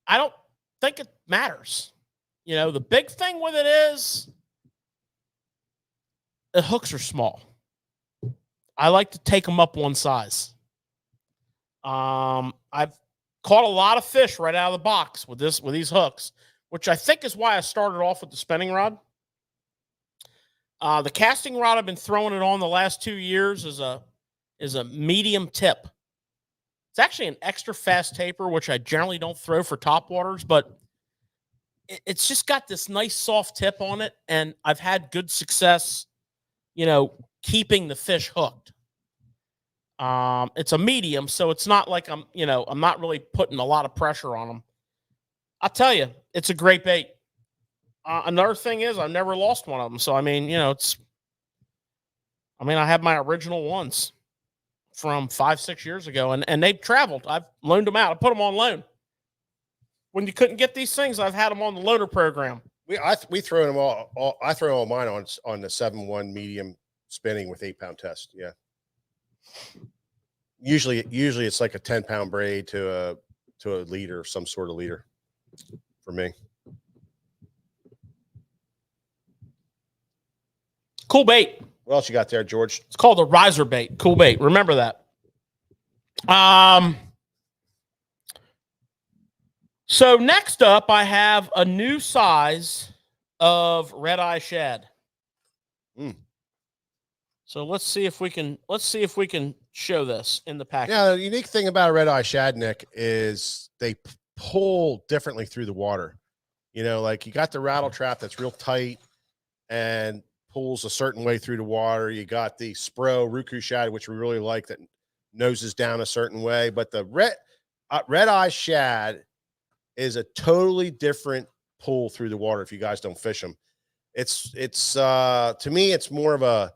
Speaker 4: I don't think it matters. You know, the big thing with it is the hooks are small. I like to take them up one size. I've caught a lot of fish right out of the box with these hooks, which I think is why I started off with the spinning rod. The casting rod I've been throwing it on the last 2 years is a medium tip. It's actually an extra fast taper, which I generally don't throw for topwaters, but it's just got this nice soft tip on it, and I've had good success, keeping the fish hooked. It's a medium, so it's not like I'm not really putting a lot of pressure on them. I'll tell you, it's a great bait. Another thing is I've never lost one of them. So, I have my original ones from 5-6 years ago, and they've traveled. I've loaned them out. I put them on loan. When you couldn't get these things, I've had them on the loaner program.
Speaker 1: We throw them all. I throw all mine on the 7-1 medium spinning with 8-pound test. Yeah. Usually it's like a 10-pound braid to a leader, some sort of leader for me.
Speaker 4: Cool bait.
Speaker 1: What else you got there, George?
Speaker 4: It's called a riser bait. Cool bait. Remember that. So next up, I have a new size of red-eye shad. So let's see if we can show this in the package.
Speaker 1: Yeah, the unique thing about a red-eye shad, Nick, is they pull differently through the water. Like you got the rattle trap that's real tight and pulls a certain way through the water. You got the Spro Ruku shad, which we really like, that noses down a certain way. But the red-eye shad is a totally different pull through the water if you guys don't fish them. It's to me, it's more of a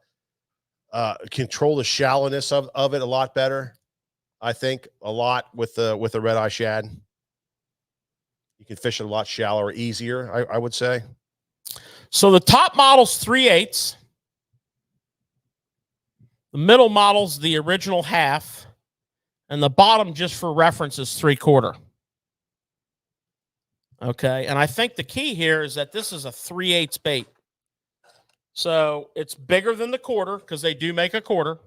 Speaker 1: control the shallowness of it a lot better. I think a lot with the red-eye shad. You can fish it a lot shallower, easier, I would say.
Speaker 4: So the top model's 3/8. The middle model's the original half. And the bottom, just for reference, is 3/4. Okay. And I think the key here is that this is a 3/8 bait. So it's bigger than the quarter because they do make a quarter.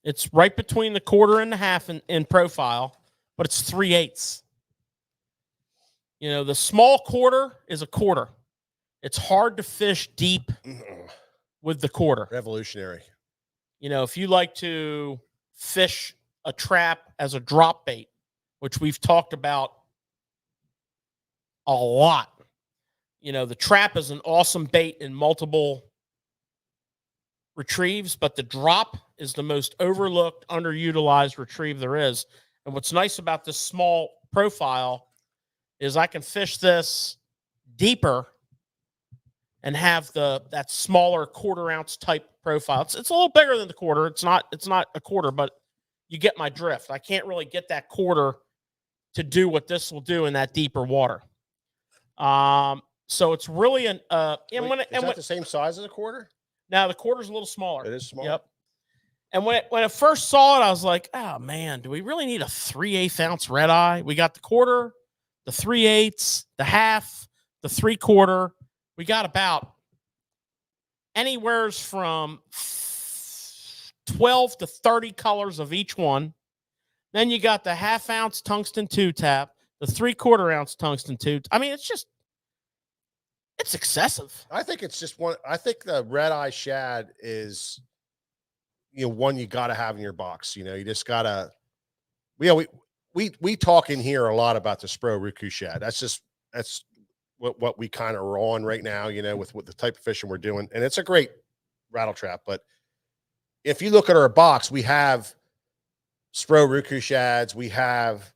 Speaker 4: It's right between the quarter and the half in profile, but it's 3/8. The small quarter is a quarter. It's hard to fish deep with the quarter.
Speaker 1: Revolutionary.
Speaker 4: If you like to fish a trap as a drop bait, which we've talked about a lot The trap is an awesome bait in multiple retrieves, but the drop is the most overlooked, underutilized retrieve there is. And what's nice about this small profile is I can fish this deeper and have that smaller 1/4 ounce type profile. It's a little bigger than the quarter. It's not a quarter, but you get my drift. I can't really get that quarter to do what this will do in that deeper water. So it's really is
Speaker 1: that the same size as a quarter?
Speaker 4: Now the quarter's a little smaller.
Speaker 1: It is smaller.
Speaker 4: Yep. And when I first saw it, I was like, oh man, do we really need a 3/8 ounce red eye? We got the quarter, the 3/8, the half, the 3/4. We got about anywheres from 12 to 30 colors of each one. Then you got the 1/2 ounce tungsten 2-tap, the 3/4 ounce tungsten 2. I mean, it's excessive.
Speaker 1: I think it's just one. I think the red eye shad is, one you got to have in your box. You just gotta. We talk in here a lot about the Spro Ruku shad. That's what we kind of are on right now. With the type of fishing we're doing, and it's a great rattle trap. But if you look at our box, we have Spro Ruku shads. We have,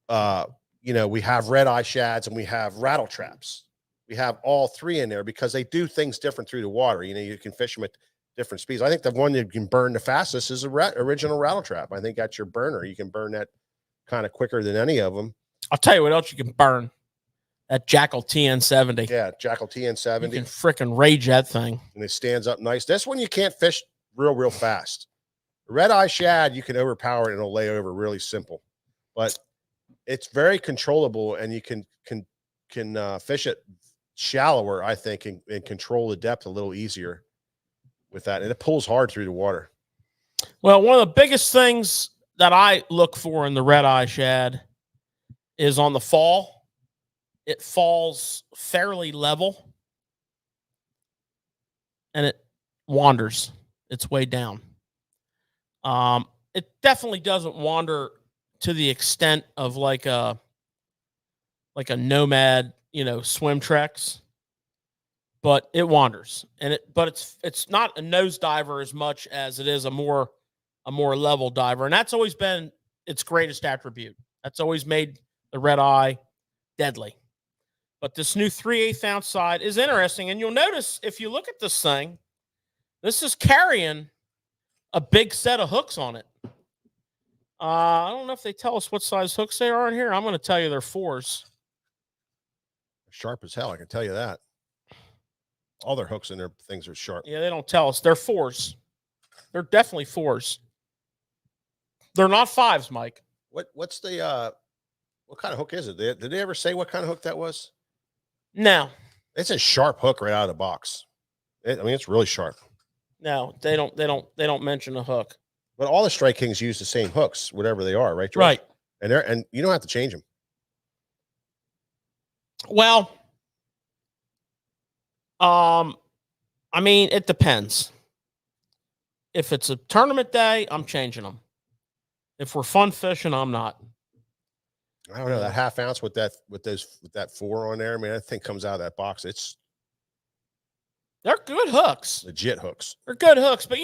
Speaker 1: we have red eye shads, and we have rattle traps. We have all three in there because they do things different through the water. You can fish them at different speeds. I think the one that can burn the fastest is original rattle trap. I think that's your burner. You can burn that kind of quicker than any of them.
Speaker 4: I'll tell you what else you can burn. That Jackall TN70.
Speaker 1: Yeah, Jackall TN70.
Speaker 4: You can freaking rage that thing.
Speaker 1: And it stands up nice. This one you can't fish real fast. Red eye shad, you can overpower it and it'll lay over really simple. But it's very controllable, and you can fish it shallower, I think, and control the depth a little easier with that. And it pulls hard through the water.
Speaker 4: Well, one of the biggest things that I look for in the red eye shad is on the fall. It falls fairly level and it wanders its way down. It definitely doesn't wander to the extent of like a nomad, swim treks, but it wanders, but it's not a nose diver as much as it is a more level diver. And that's always been its greatest attribute. That's always made the red eye deadly. But this new 3/8 ounce side is interesting. And you'll notice if you look at this thing, this is carrying a big set of hooks on it. I don't know if they tell us what size hooks they are in here. I'm going to tell you they're 4s.
Speaker 1: Sharp as hell, I can tell you that. All their hooks and their things are sharp.
Speaker 4: Yeah, they don't tell us. They're 4s. They're definitely 4s. They're not 5s, Mike.
Speaker 1: What's the what kind of hook is it? Did they ever say what kind of hook that was?
Speaker 4: No.
Speaker 1: It's a sharp hook right out of the box. It's really sharp.
Speaker 4: No, they don't mention a hook.
Speaker 1: But all the Strike Kings use the same hooks, whatever they are, right, George?
Speaker 4: Right.
Speaker 1: And you don't have to change them.
Speaker 4: Well, it depends. If it's a tournament day, I'm changing them. If we're fun fishing, I'm not.
Speaker 1: I don't know, that 1/2 ounce with that 4 on there. That thing comes out of that box.
Speaker 4: They're good hooks.
Speaker 1: Legit hooks.
Speaker 4: They're good hooks, but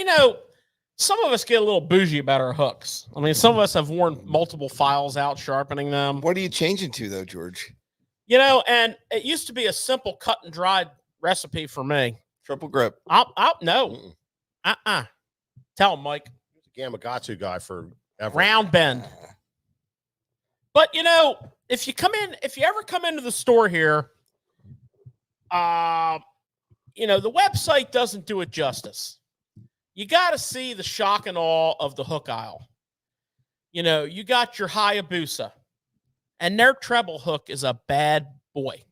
Speaker 4: some of us get a little bougie about our hooks. Some of us have worn multiple files out, sharpening them.
Speaker 3: What are you changing to though, George?
Speaker 4: And it used to be a simple cut and dried recipe for me.
Speaker 3: Triple grip.
Speaker 4: No. Tell him, Mike.
Speaker 1: He's a Gamakatsu guy for ever.
Speaker 4: Round bend. But if you ever come into the store here, the website doesn't do it justice. You got to see the shock and awe of the hook aisle. You got your Hayabusa, and their treble hook is a bad boy.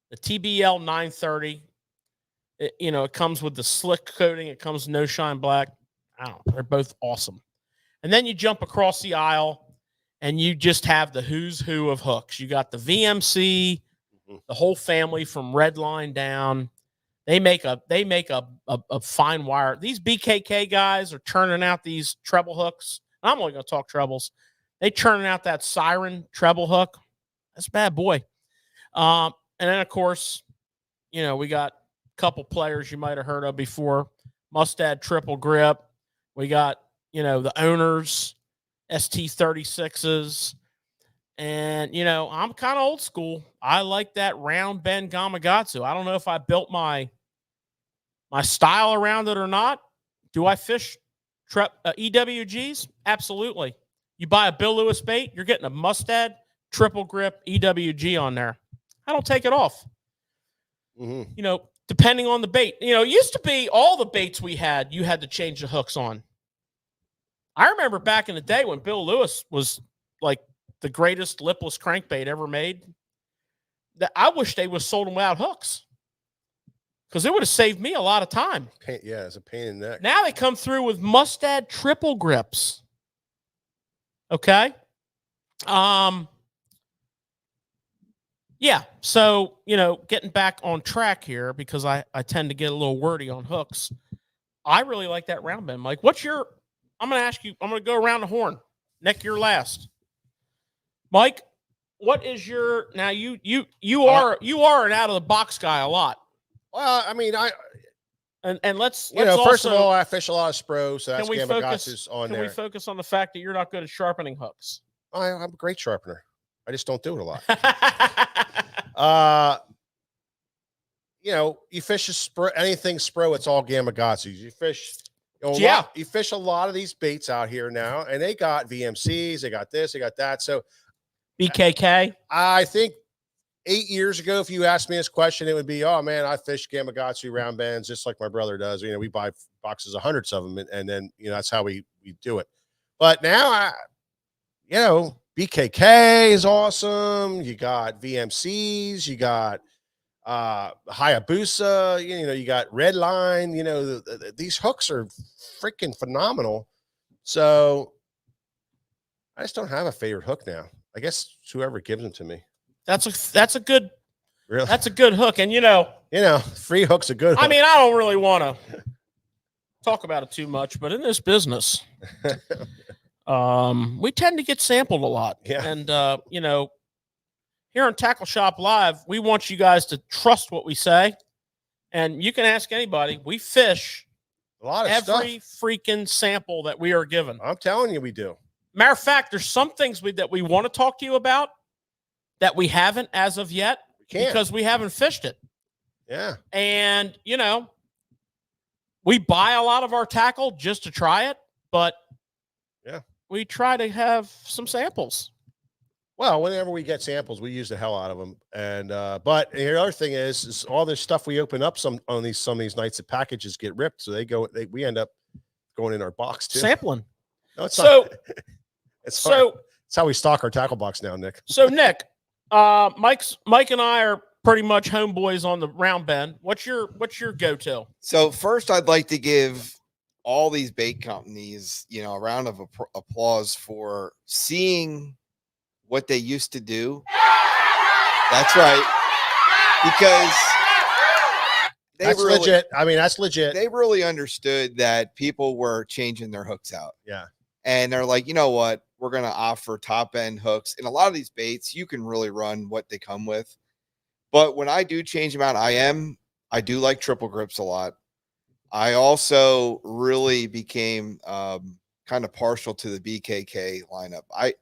Speaker 4: The TBL 930. It comes with the slick coating. It comes no shine black. I don't know. They're both awesome. And then you jump across the aisle, and you just have the who's who of hooks. You got the VMC, the whole family from Redline down. They make a fine wire. These BKK guys are churning out these treble hooks. I'm only going to talk trebles. They churning out that Siren treble hook. That's a bad boy. And And then of course, we got a couple players you might have heard of before. Mustad Triple Grip. We got, the owners, ST36s. And, I'm kind of old school. I like that round bend Gamakatsu. I don't know if I built my style around it or not. Do I fish EWGs? Absolutely. You buy a Bill Lewis bait, you're getting a Mustad Triple Grip EWG on there. I don't take it off.
Speaker 1: Mm-hmm.
Speaker 4: Depending on the bait. It used to be all the baits we had, you had to change the hooks on. I remember back in the day when Bill Lewis was like the greatest lipless crankbait ever made. That I wish they would have sold them without hooks, because it would have saved me a lot of time.
Speaker 1: Yeah, it's a pain in the neck.
Speaker 4: Now they come through with Mustad Triple Grips. Okay. Yeah. So, getting back on track here, because I tend to get a little wordy on hooks. I really like that round bend. Mike, I'm going to ask you, I'm going to go around the horn. Nick, you're last. Mike, what is now you are an out of the box guy a lot.
Speaker 1: Well, I mean,
Speaker 4: and let's
Speaker 1: first of all, I fish a lot of Spro, so that's
Speaker 4: we
Speaker 1: Gamakatsu's on there.
Speaker 4: Can we focus on the fact that you're not good at sharpening hooks?
Speaker 1: I'm a great sharpener. I just don't do it a lot. You fish anything Spro, it's all Gamakatsus. You fish, you fish a lot of these baits out here now, and they got VMCs, they got this, they got that. So
Speaker 4: BKK.
Speaker 1: I think 8 years ago, if you asked me this question, it would be, oh man, I fish Gamakatsu round bends just like my brother does. We buy boxes of hundreds of them, and then that's how we do it. But now BKK is awesome. You got VMCs, you got Hayabusa, you got Red Line. These hooks are freaking phenomenal. So I just don't have a favorite hook now. I guess it's whoever gives them to me.
Speaker 4: That's a good hook. And
Speaker 1: free hook's a good hook.
Speaker 4: I mean, I don't really want to talk about it too much, but in this business, we tend to get sampled a lot.
Speaker 1: Yeah.
Speaker 4: And here on Tackle Shop Live, we want you guys to trust what we say. And you can ask anybody. We fish
Speaker 1: a lot of
Speaker 4: every freaking sample that we are given.
Speaker 1: I'm telling you, we do.
Speaker 4: Matter of fact, there's some things that we want to talk to you about that we haven't as of yet because we haven't fished it.
Speaker 1: Yeah.
Speaker 4: And, we buy a lot of our tackle just to try it, but we try to have some samples.
Speaker 1: Well, whenever we get samples, we use the hell out of them. And but the other thing is all this stuff we open up some of these nights, the packages get ripped, so we end up going in our box too.
Speaker 4: Sampling.
Speaker 1: No, it's
Speaker 4: so
Speaker 1: not. It's how we stock our tackle box now, Nick.
Speaker 4: So Nick, Mike and I are pretty much homeboys on the round bend. What's your go-to?
Speaker 3: So first, I'd like to give all these bait companies, a round of applause for seeing what they used to do. That's right, because
Speaker 1: that's legit. I mean, that's legit.
Speaker 3: They really understood that people were changing their hooks out.
Speaker 1: Yeah, and
Speaker 3: they're like, you know what? We're going to offer top end hooks. And a lot of these baits, you can really run what they come with. But when I do change them out, I do like triple grips a lot. I also really became kind of partial to the BKK lineup. I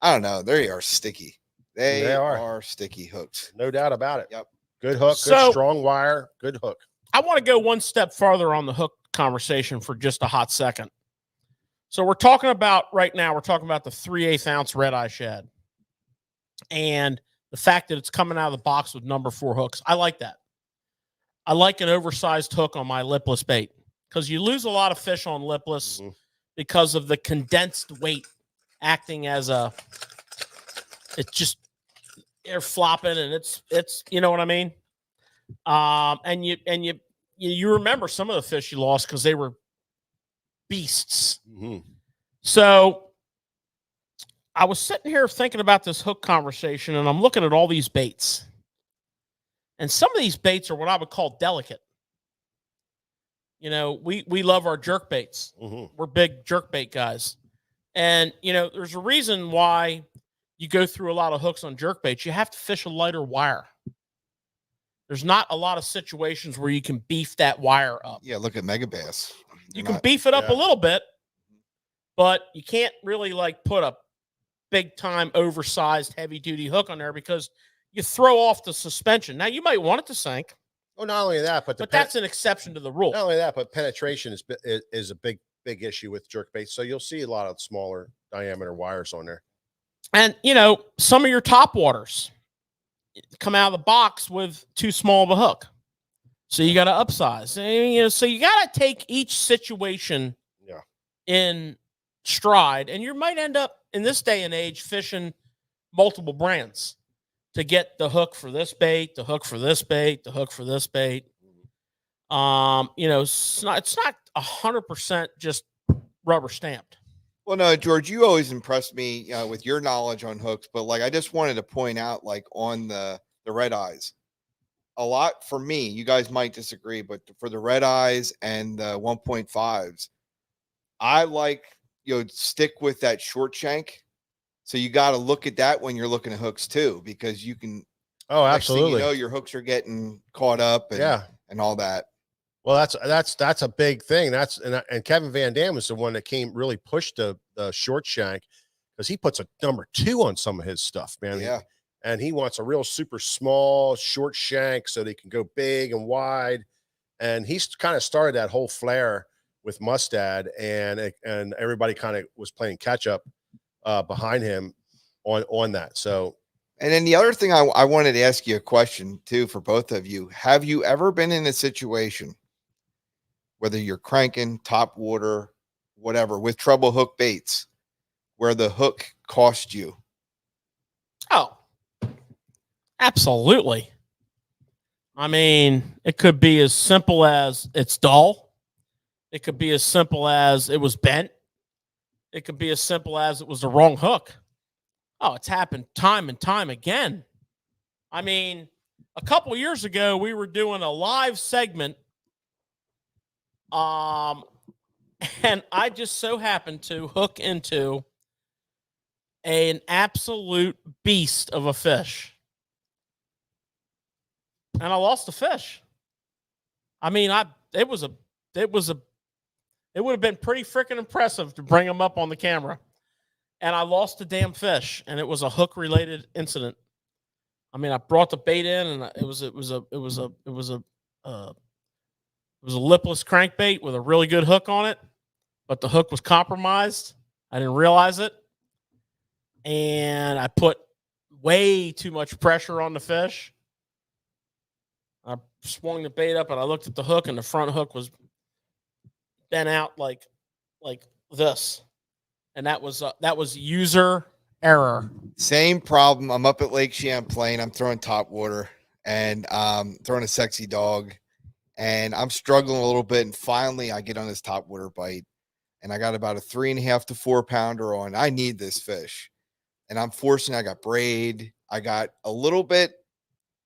Speaker 3: don't know. They are sticky. They are sticky hooks.
Speaker 1: No doubt about it.
Speaker 3: Yep.
Speaker 1: Good hook, good strong wire, good hook.
Speaker 4: I want to go one step farther on the hook conversation for just a hot second. So we're talking about the 3/8 ounce red eye shad and the fact that it's coming out of the box with number 4 hooks. I like that. I like an oversized hook on my lipless bait because you lose a lot of fish on lipless because of the condensed weight acting as they're flopping and it's you know what I mean? And you remember some of the fish you lost because they were beasts. So I was sitting here thinking about this hook conversation and I'm looking at all these baits. And some of these baits are what I would call delicate. We love our jerk baits. We're big jerk bait guys. And, there's a reason why you go through a lot of hooks on jerk baits. You have to fish a lighter wire. There's not a lot of situations where you can beef that wire up.
Speaker 3: Yeah, look at mega bass.
Speaker 4: You can beef it up a little bit, but you can't really like put a big time oversized heavy duty hook on there because you throw off the suspension. Now you might want it to sink.
Speaker 1: Well, not only that, but
Speaker 4: that's an exception to the rule.
Speaker 1: Not only that, but penetration is a big issue with jerkbait. So you'll see a lot of smaller diameter wires on there.
Speaker 4: And you know, some of your top waters come out of the box with too small of a hook. So you got to upsize. And, you know, so you got to take each situation in stride. And you might end up in this day and age fishing multiple brands to get the hook for this bait, the hook for this bait, the hook for this bait. You know, it's not 100% just rubber stamped.
Speaker 3: Well, no, George, you always impressed me with your knowledge on hooks, but like I just wanted to point out, like on the red eyes, a lot for me. You guys might disagree, but for the red eyes and the 1.5s, I like stick with that short shank. So you got to look at that when you're looking at hooks too, because you can.
Speaker 1: Oh, absolutely.
Speaker 3: You know, your hooks are getting caught up and all that.
Speaker 1: Well, that's a big thing. And Kevin Van Dam was the one that really pushed the short shank because he puts a number 2 on some of his stuff, man.
Speaker 3: Yeah.
Speaker 1: And he wants a real super small short shank so they can go big and wide. And he's kind of started that whole flare with Mustad, and everybody kind of was playing catch up behind him on that. So.
Speaker 3: And then the other thing I wanted to ask you a question too for both of you. Have you ever been in a situation, whether you're cranking, top water, whatever, with treble hook baits, where the hook cost you?
Speaker 4: Oh, absolutely. I mean, it could be as simple as it's dull. It could be as simple as it was bent. It could be as simple as it was the wrong hook. Oh, it's happened time and time again. I mean, a couple years ago, we were doing a live segment. And I just so happened to hook into an absolute beast of a fish. And I lost the fish. I mean, it would have been pretty freaking impressive to bring him up on the camera. And I lost the damn fish, and it was a hook related incident. I mean, I brought the bait in, and it was a lipless crankbait with a really good hook on it, but the hook was compromised. I didn't realize it, and I put way too much pressure on the fish. I swung the bait up, and I looked at the hook, and the front hook was bent out like this. And that was user error.
Speaker 3: Same problem. I'm up at Lake Champlain. I'm throwing top water and throwing a sexy dog, and I'm struggling a little bit. And finally, I get on this top water bite, and I got about a 3.5 to 4 pounder on. I need this fish, and I'm forcing. I got braid. I got a little bit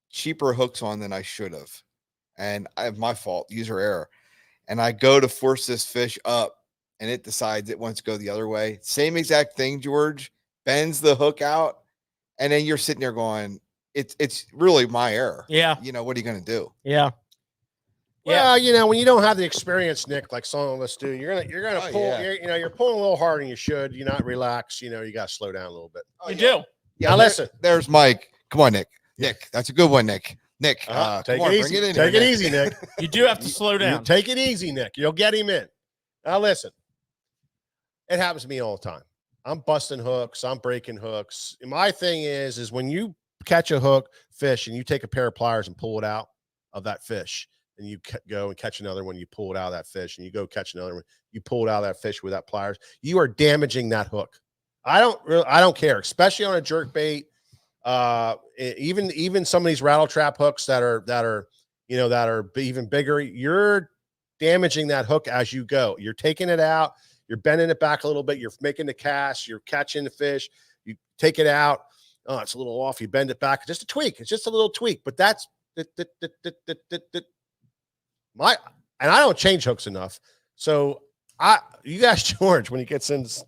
Speaker 3: cheaper hooks on than I should have, and I have my fault, user error. And I go to force this fish up, and it decides it wants to go the other way. Same exact thing, George. Bends the hook out, and then you're sitting there going, it's really my error.
Speaker 4: Yeah.
Speaker 3: You know, what are you going to do?
Speaker 4: Yeah.
Speaker 1: Well, you know, when you don't have the experience, Nick, like some of us do, you're gonna pull.
Speaker 3: Yeah.
Speaker 1: You're pulling a little harder than you should. You're not relaxed. You know, you got to slow down a little bit.
Speaker 4: You do.
Speaker 3: Yeah.
Speaker 1: Now listen.
Speaker 3: There's Mike. Come on, Nick. Nick, that's a good one, Nick. Nick,
Speaker 1: take it easy. Take it easy, Nick.
Speaker 4: You do have to slow down.
Speaker 1: Take it easy, Nick. You'll get him in. Now listen. It happens to me all the time. I'm busting hooks. I'm breaking hooks. My thing is when you catch a hook fish and you take a pair of pliers and pull it out of that fish, and you go and catch another one, you pull it out of that fish, and you go catch another one, you pull it out of that fish with that pliers, you are damaging that hook. I don't care, especially on a jerk bait. Even some of these rattle trap hooks that are even bigger, you're damaging that hook as you go. You're taking it out. You're bending it back a little bit. You're making the cast. You're catching the fish. You take it out. Oh, it's a little off. You bend it back. Just a tweak. It's just a little tweak. But that's and I don't change hooks enough. So you ask George when he gets into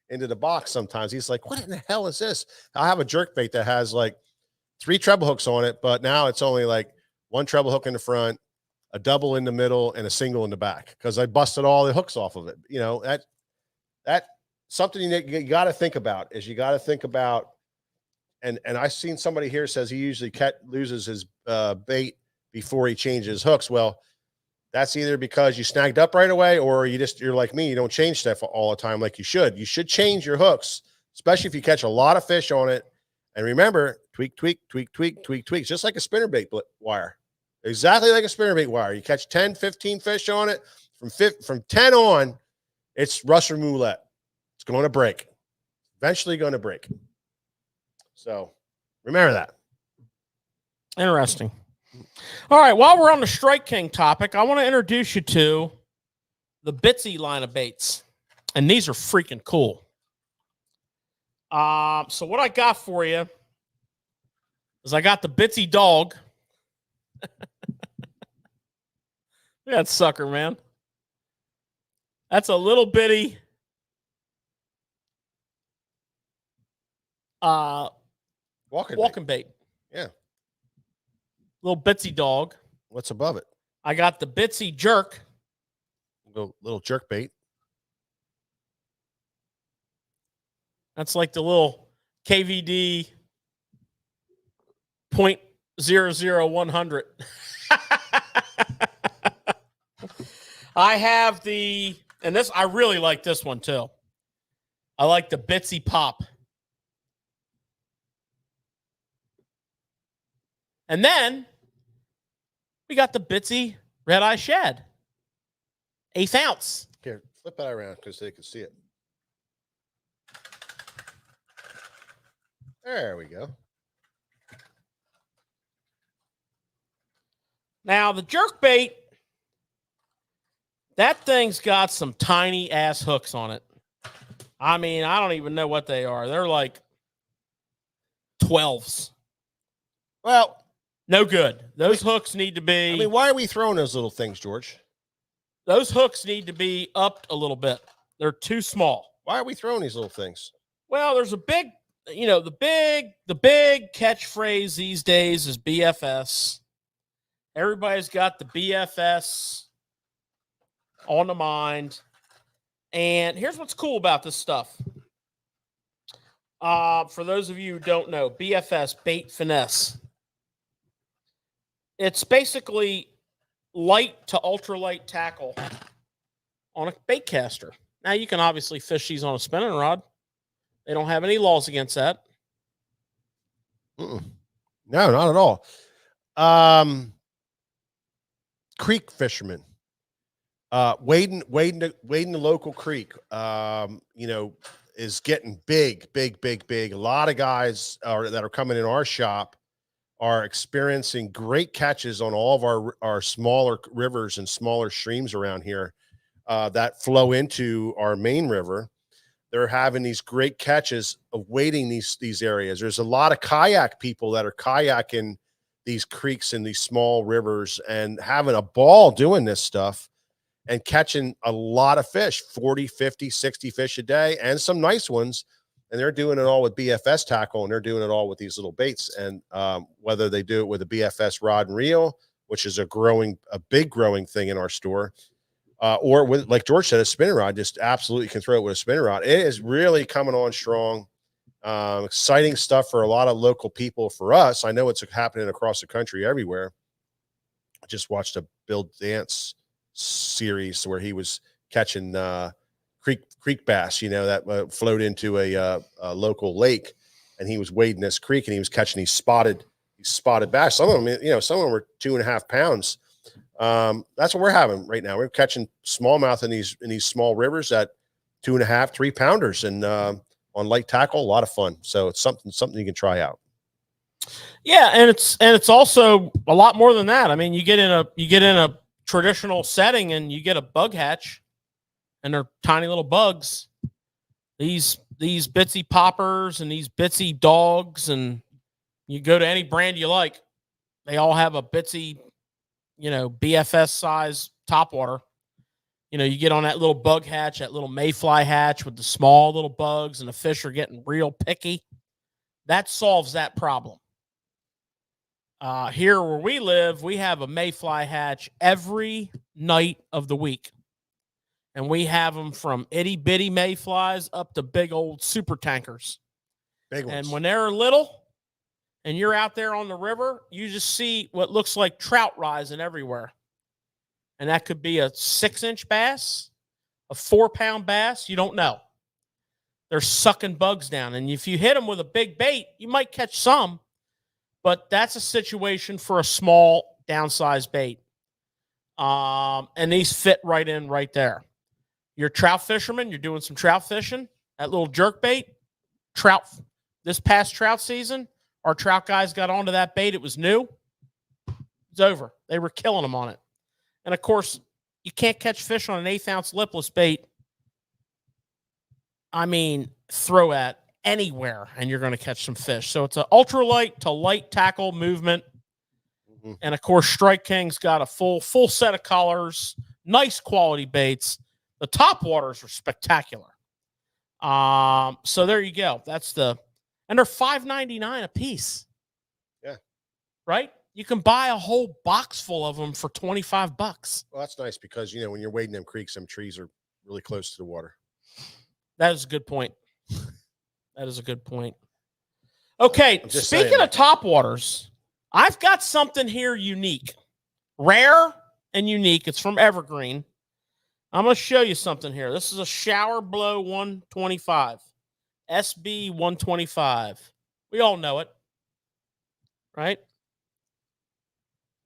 Speaker 1: the box sometimes. He's like, "What in the hell is this?" I have a jerk bait that has like 3 treble hooks on it, but now it's only like one treble hook in the front, a double in the middle, and a single in the back because I busted all the hooks off of it. You know, that something you got to think about is you got to think about, and I've seen somebody here says he usually loses his bait before he changes hooks. Well, that's either because you snagged up right away or you're like me, you don't change stuff all the time like you should. You should change your hooks, especially if you catch a lot of fish on it. And remember, tweak, just like a spinnerbait wire. Exactly like a spinnerbait wire. You catch 10, 15 fish on it, from 10 on, it's Russian roulette. It's going to break. Eventually going to break. So remember that.
Speaker 4: Interesting. All right, while we're on the Strike King topic, I want to introduce you to the Bitsy line of baits. And these are freaking cool. So what I got for you is I got the Bitsy dog. Look at that sucker, man. That's a little bitty walking bait.
Speaker 1: Yeah.
Speaker 4: Little Bitsy dog.
Speaker 1: What's above it?
Speaker 4: I got the Bitsy jerk.
Speaker 1: Little jerk bait.
Speaker 4: That's like the little KVD 0.00100. I have and this, I really like this one too. I like the Bitsy Pop. And then we got the Bitsy Red Eye Shad. 1/8 ounce.
Speaker 1: Here, flip that around because they can see it. There we go.
Speaker 4: Now, the jerk bait, that thing's got some tiny ass hooks on it. I mean, I don't even know what they are. They're like 12s.
Speaker 1: Well,
Speaker 4: no good. Those hooks need to be.
Speaker 1: I mean, why are we throwing those little things, George?
Speaker 4: Those hooks need to be upped a little bit. They're too small.
Speaker 1: Why are we throwing these little things?
Speaker 4: Well, there's a big, the big catchphrase these days is BFS. Everybody's got the BFS on the mind. And here's what's cool about this stuff. For those of you who don't know, BFS, bait finesse. It's basically light to ultralight tackle on a bait caster. Now, you can obviously fish these on a spinning rod. They don't have any laws against that.
Speaker 1: No, not at all. Creek fishermen, wading the local creek, is getting big. A lot of guys that are coming in our shop are experiencing great catches on all of our smaller rivers and smaller streams around here that flow into our main river. They're having these great catches of wading these areas. There's a lot of kayak people that are kayaking these creeks and these small rivers and having a ball doing this stuff and catching a lot of fish, 40, 50, 60 fish a day, and some nice ones. And they're doing it all with BFS tackle, and they're doing it all with these little baits. And whether they do it with a BFS rod and reel, which is a big growing thing in our store, or with, like George said, a spinning rod, just absolutely can throw it with a spinning rod. It is really coming on strong. Exciting stuff for a lot of local people. For us, I know it's happening across the country everywhere. I just watched a Bill Dance series where he was catching creek bass, that flowed into a local lake, and he was wading this creek and he was catching these spotted bass. Some of them, some of them were 2.5 pounds. That's what we're having right now. We're catching smallmouth in these small rivers at 2.5, 3 pounders, and on light tackle, a lot of fun. So it's something you can try out.
Speaker 4: Yeah, and it's also a lot more than that. I mean, you get in a traditional setting and you get a bug hatch, and they're tiny little bugs. These Bitsy poppers and these Bitsy dogs, and you go to any brand you like, they all have a Bitsy, BFS size topwater. You get on that little bug hatch, that little mayfly hatch with the small little bugs, and the fish are getting real picky. That solves that problem. Here where we live, we have a mayfly hatch every night of the week. And we have them from itty bitty mayflies up to big old super tankers.
Speaker 1: Big ones.
Speaker 4: And when they're little and you're out there on the river, you just see what looks like trout rising everywhere. And that could be a 6-inch bass, a 4-pound bass. You don't know. They're sucking bugs down. And if you hit them with a big bait, you might catch some. But that's a situation for a small downsized bait. And these fit right in right there. You're a trout fisherman. You're doing some trout fishing. That little jerk bait, trout. This past trout season, our trout guys got onto that bait. It was new. It's over. They were killing them on it. And, of course, you can't catch fish on an 1/8-ounce lipless bait. I mean, throw at anywhere, and you're going to catch some fish. So it's an ultralight to light tackle movement. Mm-hmm. And, of course, Strike King's got a full set of colors, nice quality baits. The top waters are spectacular. So there you go. And they're $5.99 a piece.
Speaker 1: Yeah.
Speaker 4: Right? You can buy a whole box full of them for $25.
Speaker 1: Well, that's nice because, when you're wading them creeks, some trees are really close to the water.
Speaker 4: That is a good point. That is a good point. Okay, speaking of top waters, I've got something here unique. Rare and unique. It's from Evergreen. I'm going to show you something here. This is a Shower Blow 125. SB 125. We all know it. Right?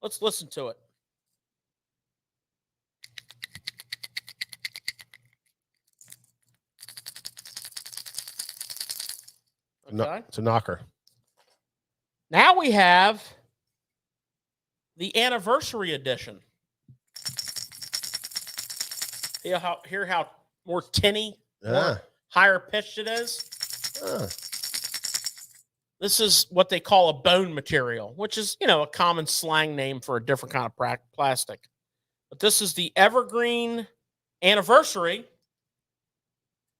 Speaker 4: Let's listen to it. Okay.
Speaker 1: It's a knocker.
Speaker 4: Now we have the anniversary edition. Hear how more tinny, more higher pitched it is? This is what they call a bone material, which is, a common slang name for a different kind of plastic. But this is the Evergreen anniversary,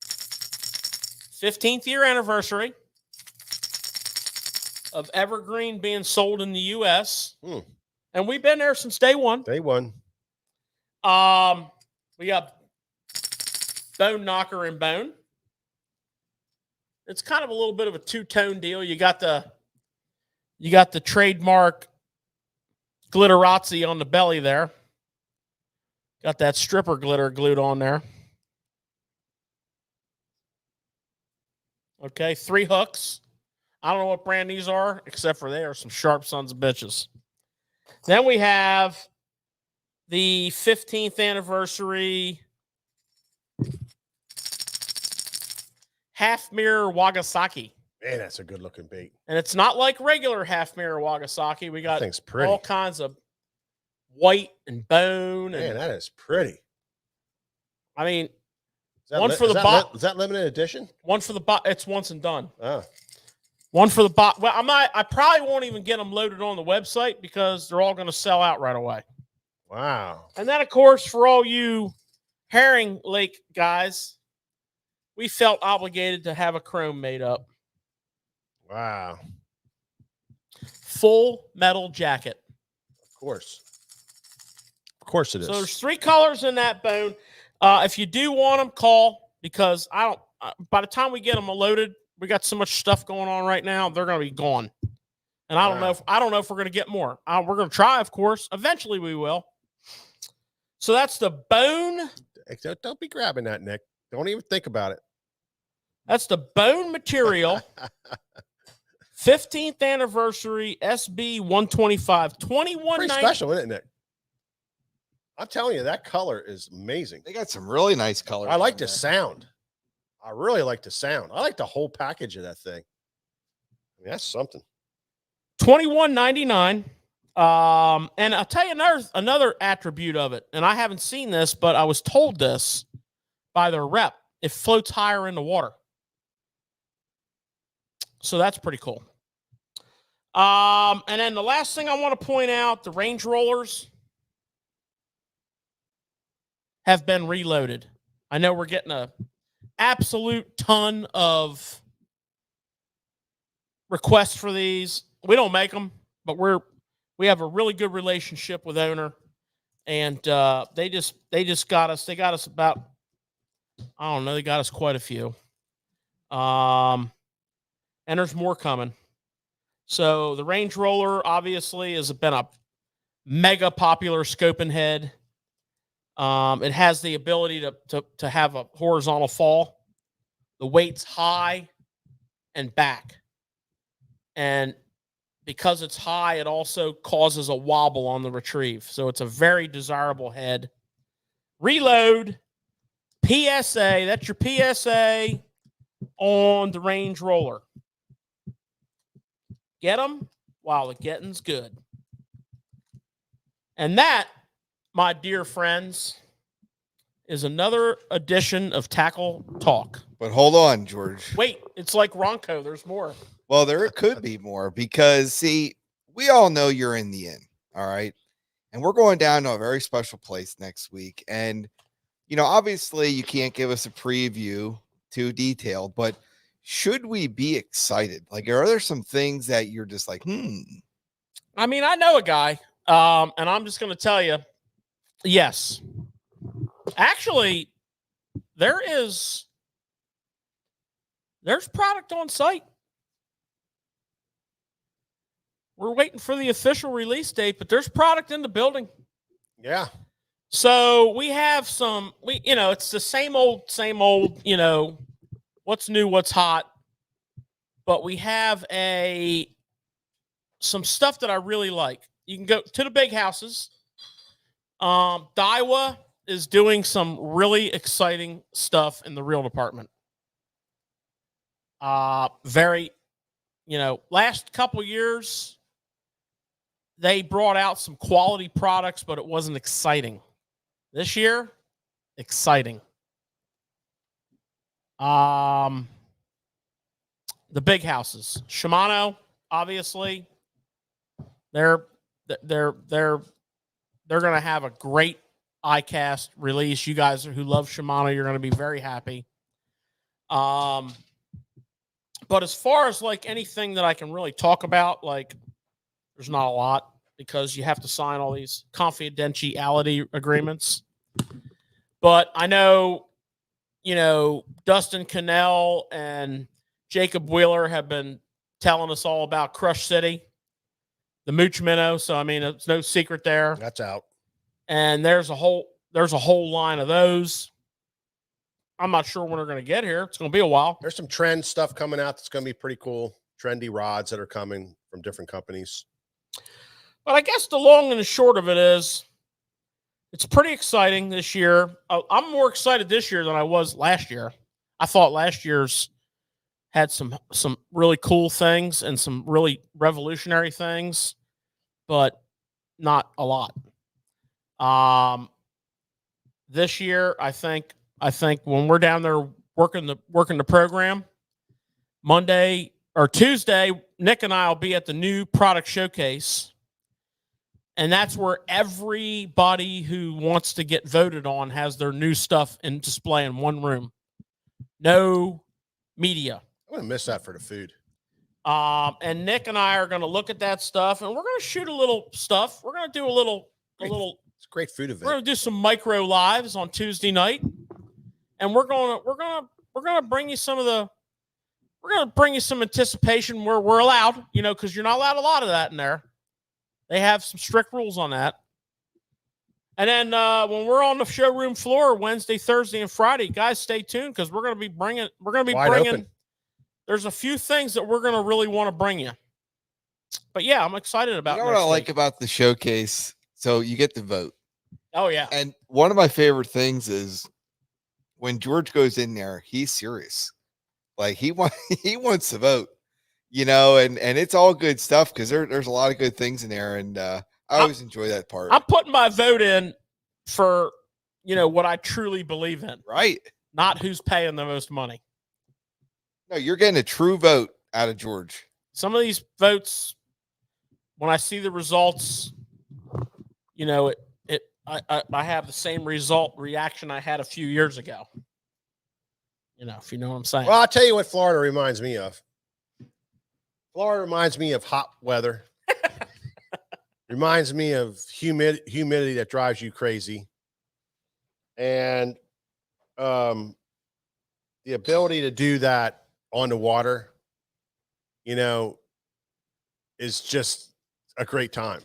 Speaker 4: 15th year anniversary of Evergreen being sold in the U.S. And we've been there since day one.
Speaker 1: Day one.
Speaker 4: We got bone knocker and bone. It's kind of a little bit of a two-tone deal. You got the trademark glitterazzi on the belly there. Got that stripper glitter glued on there. Okay, 3 hooks. I don't know what brand these are, except for they are some sharp sons of bitches. Then we have the 15th anniversary half mirror Wagasaki.
Speaker 1: Man, that's a good looking bait.
Speaker 4: And it's not like regular half mirror Wagasaki. We got
Speaker 1: pretty.
Speaker 4: All kinds of white and bone.
Speaker 1: Man, that is pretty.
Speaker 4: I mean,
Speaker 1: is that limited edition?
Speaker 4: One for the bot. It's once and done.
Speaker 1: Oh.
Speaker 4: One for the bot. Well, I probably won't even get them loaded on the website because they're all going to sell out right away.
Speaker 1: Wow.
Speaker 4: And then, of course, for all you Herring Lake guys, we felt obligated to have a chrome made up.
Speaker 1: Wow.
Speaker 4: Full metal jacket.
Speaker 1: Of course. Of course it is.
Speaker 4: So there's 3 colors in that bone. If you do want them, call, because by the time we get them loaded, we got so much stuff going on right now, they're going to be gone. And I don't know if we're going to get more. We're going to try, of course. Eventually we will. So that's the bone.
Speaker 1: Don't be grabbing that, Nick. Don't even think about it.
Speaker 4: That's the bone material. 15th anniversary SB 125.
Speaker 1: Pretty special, isn't it, Nick? I'm telling you, that color is amazing.
Speaker 3: They got some really nice colors.
Speaker 1: I like the sound. I really like the sound. I like the whole package of that thing. I mean, that's something.
Speaker 4: $21.99. And I'll tell you another attribute of it, and I haven't seen this, but I was told this by their rep. It floats higher in the water. So that's pretty cool. And then the last thing I want to point out, the range rollers have been reloaded. I know we're getting a absolute ton of requests for these. We don't make them, but we're We have a really good relationship with owner, and they just got us. They got us about, I don't know. They got us quite a few. And there's more coming. So the Range Roller obviously has been a mega popular scoping head. It has the ability to have a horizontal fall. The weight's high and back. And because it's high, it also causes a wobble on the retrieve. So it's a very desirable head. Reload, PSA, that's your PSA on the Range Roller. Get them while the getting's good. And that, my dear friends, is another edition of Tackle Talk.
Speaker 3: But hold on, George.
Speaker 4: Wait, it's like Ronco. There's more.
Speaker 3: Well, there could be more because, see, we all know you're in the inn, all right? And we're going down to a very special place next week. And, you know, obviously you can't give us a preview too detailed, but should we be excited? Like, are there some things that you're just like,
Speaker 4: I mean, I know a guy, and I'm just going to tell you, yes. Actually, there's product on site. We're waiting for the official release date, but there's product in the building.
Speaker 1: Yeah.
Speaker 4: So we have it's the same old, what's new, what's hot. But we have some stuff that I really like. You can go to the big houses. Daiwa is doing some really exciting stuff in the reel department. Last couple years, they brought out some quality products, but it wasn't exciting. This year, exciting. The big houses, Shimano, obviously, they're going to have a great ICAST release. You guys who love Shimano, you're going to be very happy. But as far as like anything that I can really talk about, like there's not a lot because you have to sign all these confidentiality agreements. But I know, Dustin Cannell and Jacob Wheeler have been telling us all about Crush City, the Mooch Minnow. So, I mean, it's no secret there.
Speaker 1: That's out.
Speaker 4: And there's a whole line of those. I'm not sure when they're going to get here. It's going to be a while.
Speaker 1: There's some trend stuff coming out that's going to be pretty cool. Trendy rods that are coming from different companies.
Speaker 4: But I guess the long and the short of it is it's pretty exciting this year. I'm more excited this year than I was last year. I thought last year's had some really cool things and some really revolutionary things, but not a lot. This year, I think when we're down there working the program, Monday or Tuesday, Nick and I will be at the new product showcase. And that's where everybody who wants to get voted on has their new stuff in display in one room. No media.
Speaker 1: I'm going to miss that for the food.
Speaker 4: And Nick and I are going to look at that stuff, and we're going to shoot a little stuff. We're going to do a little.
Speaker 1: It's a great food event.
Speaker 4: We're going to do some micro lives on Tuesday night, and we're going to bring you some anticipation where we're allowed, because you're not allowed a lot of that in there. They have some strict rules on that. And then when we're on the showroom floor Wednesday, Thursday, and Friday, guys, stay tuned because we're going to be bringing.
Speaker 1: Open.
Speaker 4: There's a few things that we're going to really want to bring you. But yeah, I'm excited about.
Speaker 3: You know what I like about the showcase? So you get to vote.
Speaker 4: Oh yeah.
Speaker 3: And one of my favorite things is when George goes in there, he's serious. Like he wants to vote. And it's all good stuff because there's a lot of good things in there, and I always enjoy that part.
Speaker 4: I'm putting my vote in for what I truly believe in,
Speaker 3: right?
Speaker 4: Not who's paying the most money.
Speaker 3: No, you're getting a true vote out of George.
Speaker 4: Some of these votes, when I see the results, I have the same reaction I had a few years ago. If you know what I'm saying.
Speaker 1: Well, I'll tell you what Florida reminds me of. Florida reminds me of hot weather. Reminds me of humidity that drives you crazy. And the ability to do that on the water, you know, is just a great time.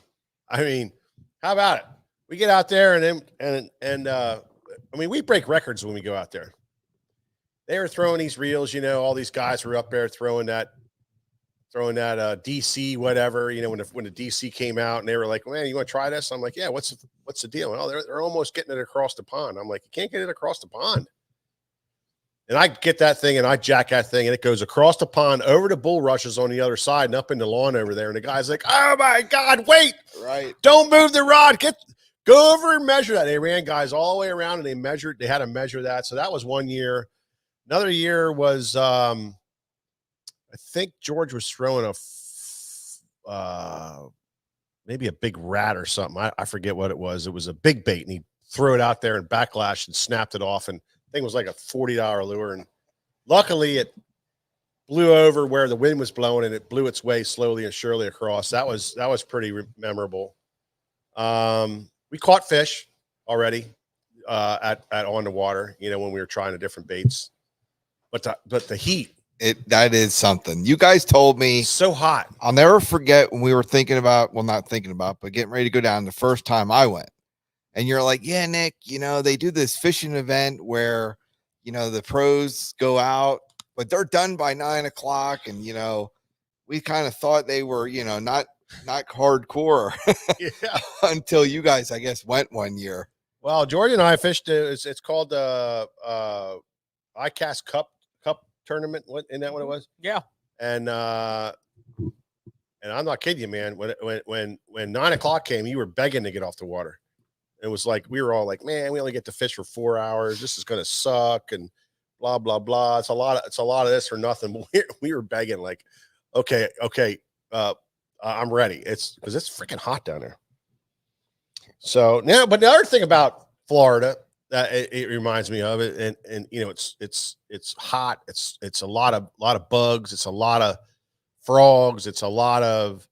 Speaker 1: I mean, how about it? We get out there I mean, we break records when we go out there. They were throwing these reels, you know, all these guys were up there throwing that DC, whatever, you know, when the DC came out and they were like, man, you want to try this? I'm like, yeah, what's the deal? Oh, they're almost getting it across the pond. I'm like, you can't get it across the pond. And I get that thing and I jack that thing and it goes across the pond over the bulrushes on the other side and up in the lawn over there. And the guy's like, oh my God, wait,
Speaker 3: Right.
Speaker 1: don't move the rod. Go over and measure that. They ran guys all the way around and they had to measure that. So that was 1 year. Another year was, I think George was throwing maybe a big rat or something. I forget what it was. It was a big bait and he threw it out there and backlash and snapped it off. And I think it was like a $40 lure. And luckily it blew over where the wind was blowing and it blew its way slowly and surely across. That was pretty memorable. We caught fish already at on the water, you know, when we were trying the different baits. But the heat,
Speaker 3: That is something. You guys told me.
Speaker 1: so hot.
Speaker 3: I'll never forget when we were thinking about, well, not thinking about, but getting ready to go down the first time I went. And you're like, yeah, Nick, you know, they do this fishing event where, you know, the pros go out, but they're done by 9 o'clock. And, you know, we kind of thought they were, you know, not hardcore
Speaker 1: Yeah.
Speaker 3: until you guys, I guess, went 1 year.
Speaker 1: Well, George and I fished. It's called the ICAST Cup tournament. Isn't that what it was?
Speaker 4: Yeah.
Speaker 1: And I'm not kidding you, man. When 9 o'clock came, you were begging to get off the water. It was like we were all like, man, we only get to fish for 4 hours. This is gonna suck and blah blah blah. It's a lot of this for nothing. But we were begging like, okay, I'm ready. It's because it's freaking hot down there. So now, but the other thing about Florida that it reminds me of it, and you know, it's hot. It's a lot of bugs. It's a lot of frogs. It's a lot of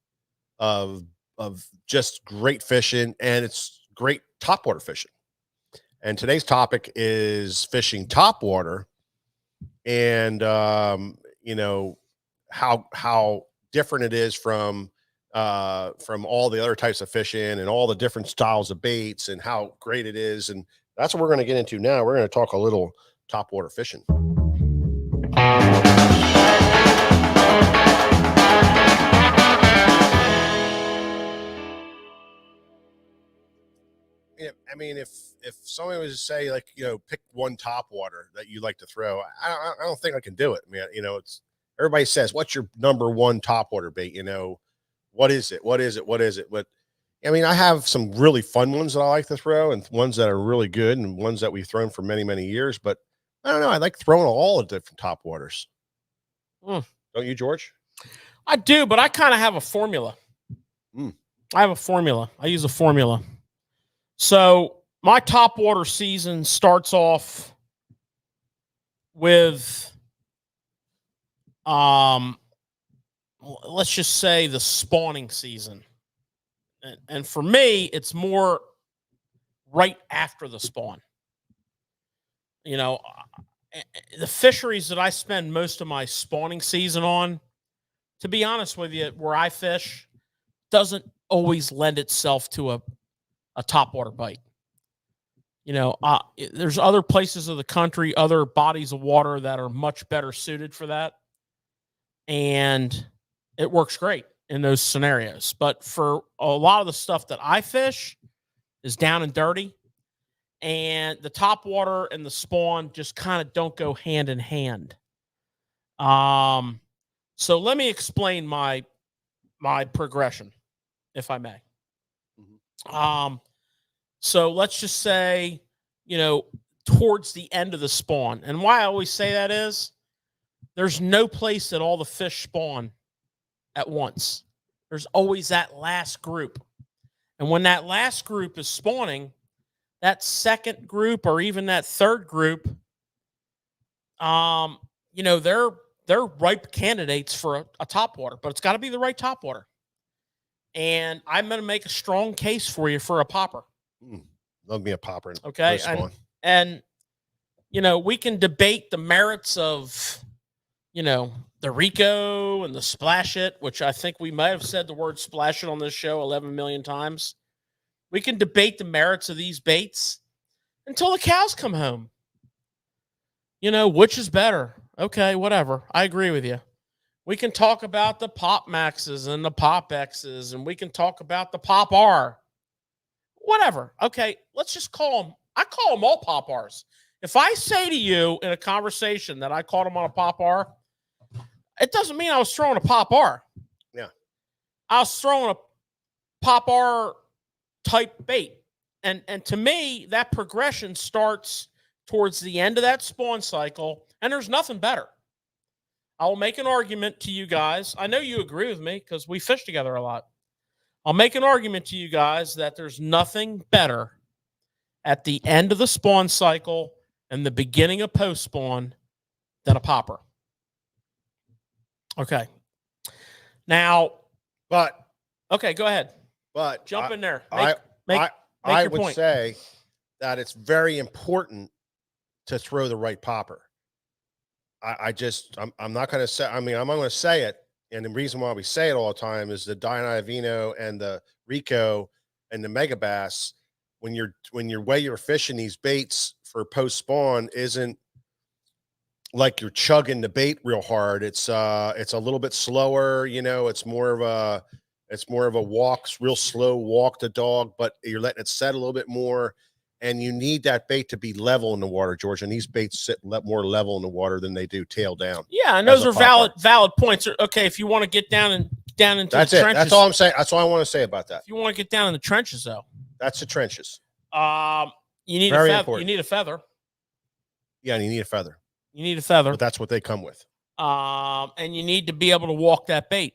Speaker 1: just great fishing, and it's great topwater fishing. And today's topic is fishing topwater, and you know how different it is from all the other types of fishing and all the different styles of baits and how great it is. And that's what we're going to get into now. We're going to talk a little topwater fishing. Yeah, I mean, if somebody was to say, like, you know, pick one topwater that you like to throw, I don't think I can do it, man. You know, it's everybody says, what's your number one topwater bait? You know, what is it? But I mean, I have some really fun ones that I like to throw and ones that are really good and ones that we've thrown for many, many years. But I don't know. I like throwing all the different topwaters. Don't you, George?
Speaker 4: I do, but I kind of have a formula. I have a formula. I use a formula. So my topwater season starts off with, let's just say the spawning season. And for me, it's more right after the spawn. You know, the fisheries that I spend most of my spawning season on, to be honest with you, where I fish doesn't always lend itself to a topwater bite. You know, there's other places of the country, other bodies of water that are much better suited for that. And it works great in those scenarios. But for a lot of the stuff that I fish is down and dirty. And the topwater and the spawn just kind of don't go hand in hand. So let me explain my progression, if I may. So let's just say, you know, towards the end of the spawn. And why I always say that is there's no place that all the fish spawn at once. There's always that last group. And when that last group is spawning, that second group or even that third group, you know, they're ripe candidates for a topwater, but it's got to be the right topwater. And I'm going to make a strong case for you for a popper.
Speaker 1: Love me a popper.
Speaker 4: Okay. And, you know, we can debate the merits of, you know, the Rico and the Splash It, which I think we might have said the word splash it on this show 11 million times. We can debate the merits of these baits until the cows come home. You know, which is better? Okay, whatever. I agree with you. We can talk about the Pop Maxes and the Pop X's, and we can talk about the Pop R. Whatever. Okay, let's just call them. I call them all Pop R's. If I say to you in a conversation that I caught them on a Pop R, it doesn't mean I was throwing a Pop R.
Speaker 1: Yeah.
Speaker 4: I was throwing a Pop R type bait. And to me, that progression starts towards the end of that spawn cycle, and there's nothing better. I'll make an argument to you guys. I know you agree with me because we fish together a lot. I'll make an argument to you guys that there's nothing better at the end of the spawn cycle and the beginning of post-spawn than a popper. Okay. Now, okay, go ahead.
Speaker 1: But
Speaker 4: jump in there.
Speaker 1: I
Speaker 4: your
Speaker 1: would
Speaker 4: point.
Speaker 1: say that it's very important to throw the right popper. I'm not going to say, I'm not going to say it. And the reason why we say it all the time is the Diana and the Rico and the Mega Bass, when you're fishing these baits for post spawn isn't like you're chugging the bait real hard. It's a little bit slower, you know, it's more of a walk, real slow walk the dog, but you're letting it set a little bit more. And you need that bait to be level in the water, George. And these baits sit more level in the water than they do tail down.
Speaker 4: Yeah, and those are valid points. Okay, if you want to get down into
Speaker 1: that's
Speaker 4: the trenches.
Speaker 1: That's all I'm saying. That's all I want to say about that.
Speaker 4: If you want to get down in the trenches, though.
Speaker 1: That's the trenches.
Speaker 4: You need
Speaker 1: Very
Speaker 4: a feather.
Speaker 1: important.
Speaker 4: You need a feather.
Speaker 1: Yeah, and you need a feather.
Speaker 4: You need a feather.
Speaker 1: But that's what they come with.
Speaker 4: And you need to be able to walk that bait.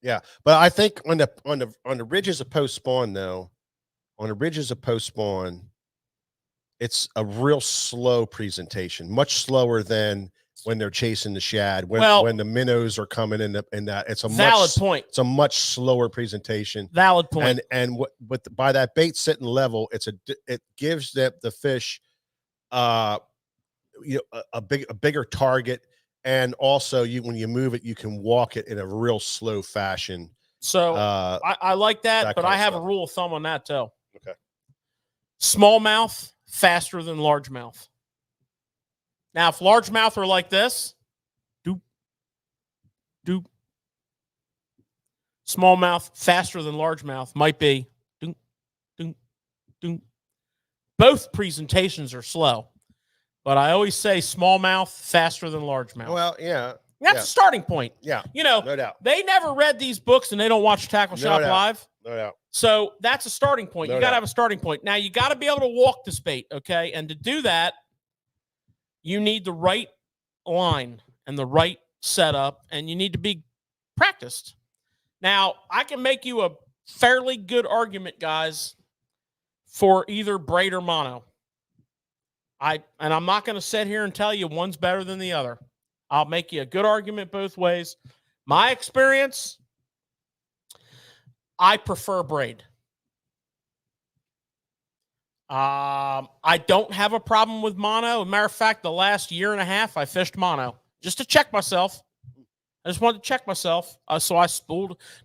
Speaker 1: Yeah, but I think on the ridges of post spawn though, on the ridges of post spawn, it's a real slow presentation, much slower than when they're chasing the shad. When the minnows are coming in that it's a
Speaker 4: valid point.
Speaker 1: It's a much slower presentation.
Speaker 4: Valid point.
Speaker 1: And by that bait sitting level, it gives the fish, a bigger target. And also, when you move it, you can walk it in a real slow fashion.
Speaker 4: So I like that, but I have a rule of thumb on that too.
Speaker 1: Okay.
Speaker 4: Smallmouth faster than largemouth. Now, if largemouth are like this, doop, doop. Smallmouth faster than largemouth might be doop, doop, doop. Both presentations are slow. But I always say smallmouth faster than largemouth.
Speaker 1: Well, yeah.
Speaker 4: That's a starting point.
Speaker 1: Yeah.
Speaker 4: You know,
Speaker 1: no doubt.
Speaker 4: They never read these books and they don't watch Tackle Shop Live.
Speaker 1: No doubt.
Speaker 4: So that's a starting point. You got to have a starting point. Now, you got to be able to walk this bait, okay? And to do that, you need the right line and the right setup, and you need to be practiced. Now, I can make you a fairly good argument, guys, for either braid or mono. And I'm not going to sit here and tell you one's better than the other. I'll make you a good argument both ways. My experience, I prefer braid. I don't have a problem with mono. As a matter of fact, the last year and a half, I fished mono just to check myself. I just wanted to check myself. So I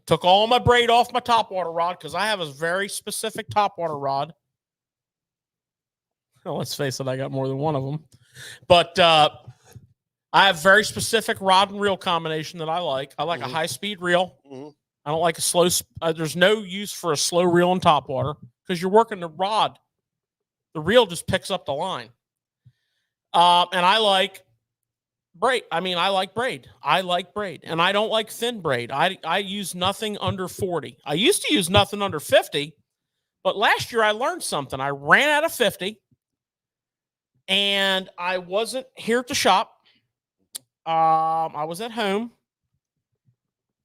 Speaker 4: took all my braid off my topwater rod because I have a very specific topwater rod. Well, let's face it, I got more than one of them. But I have very specific rod and reel combination that I like. I like a high-speed reel. I don't like a slow. There's no use for a slow reel in topwater because you're working the rod. The reel just picks up the line. And I like braid. I like braid. I like braid. And I don't like thin braid. I use nothing under 40. I used to use nothing under 50. But last year I learned something. I ran out of 50. And I wasn't here at the shop. I was at home.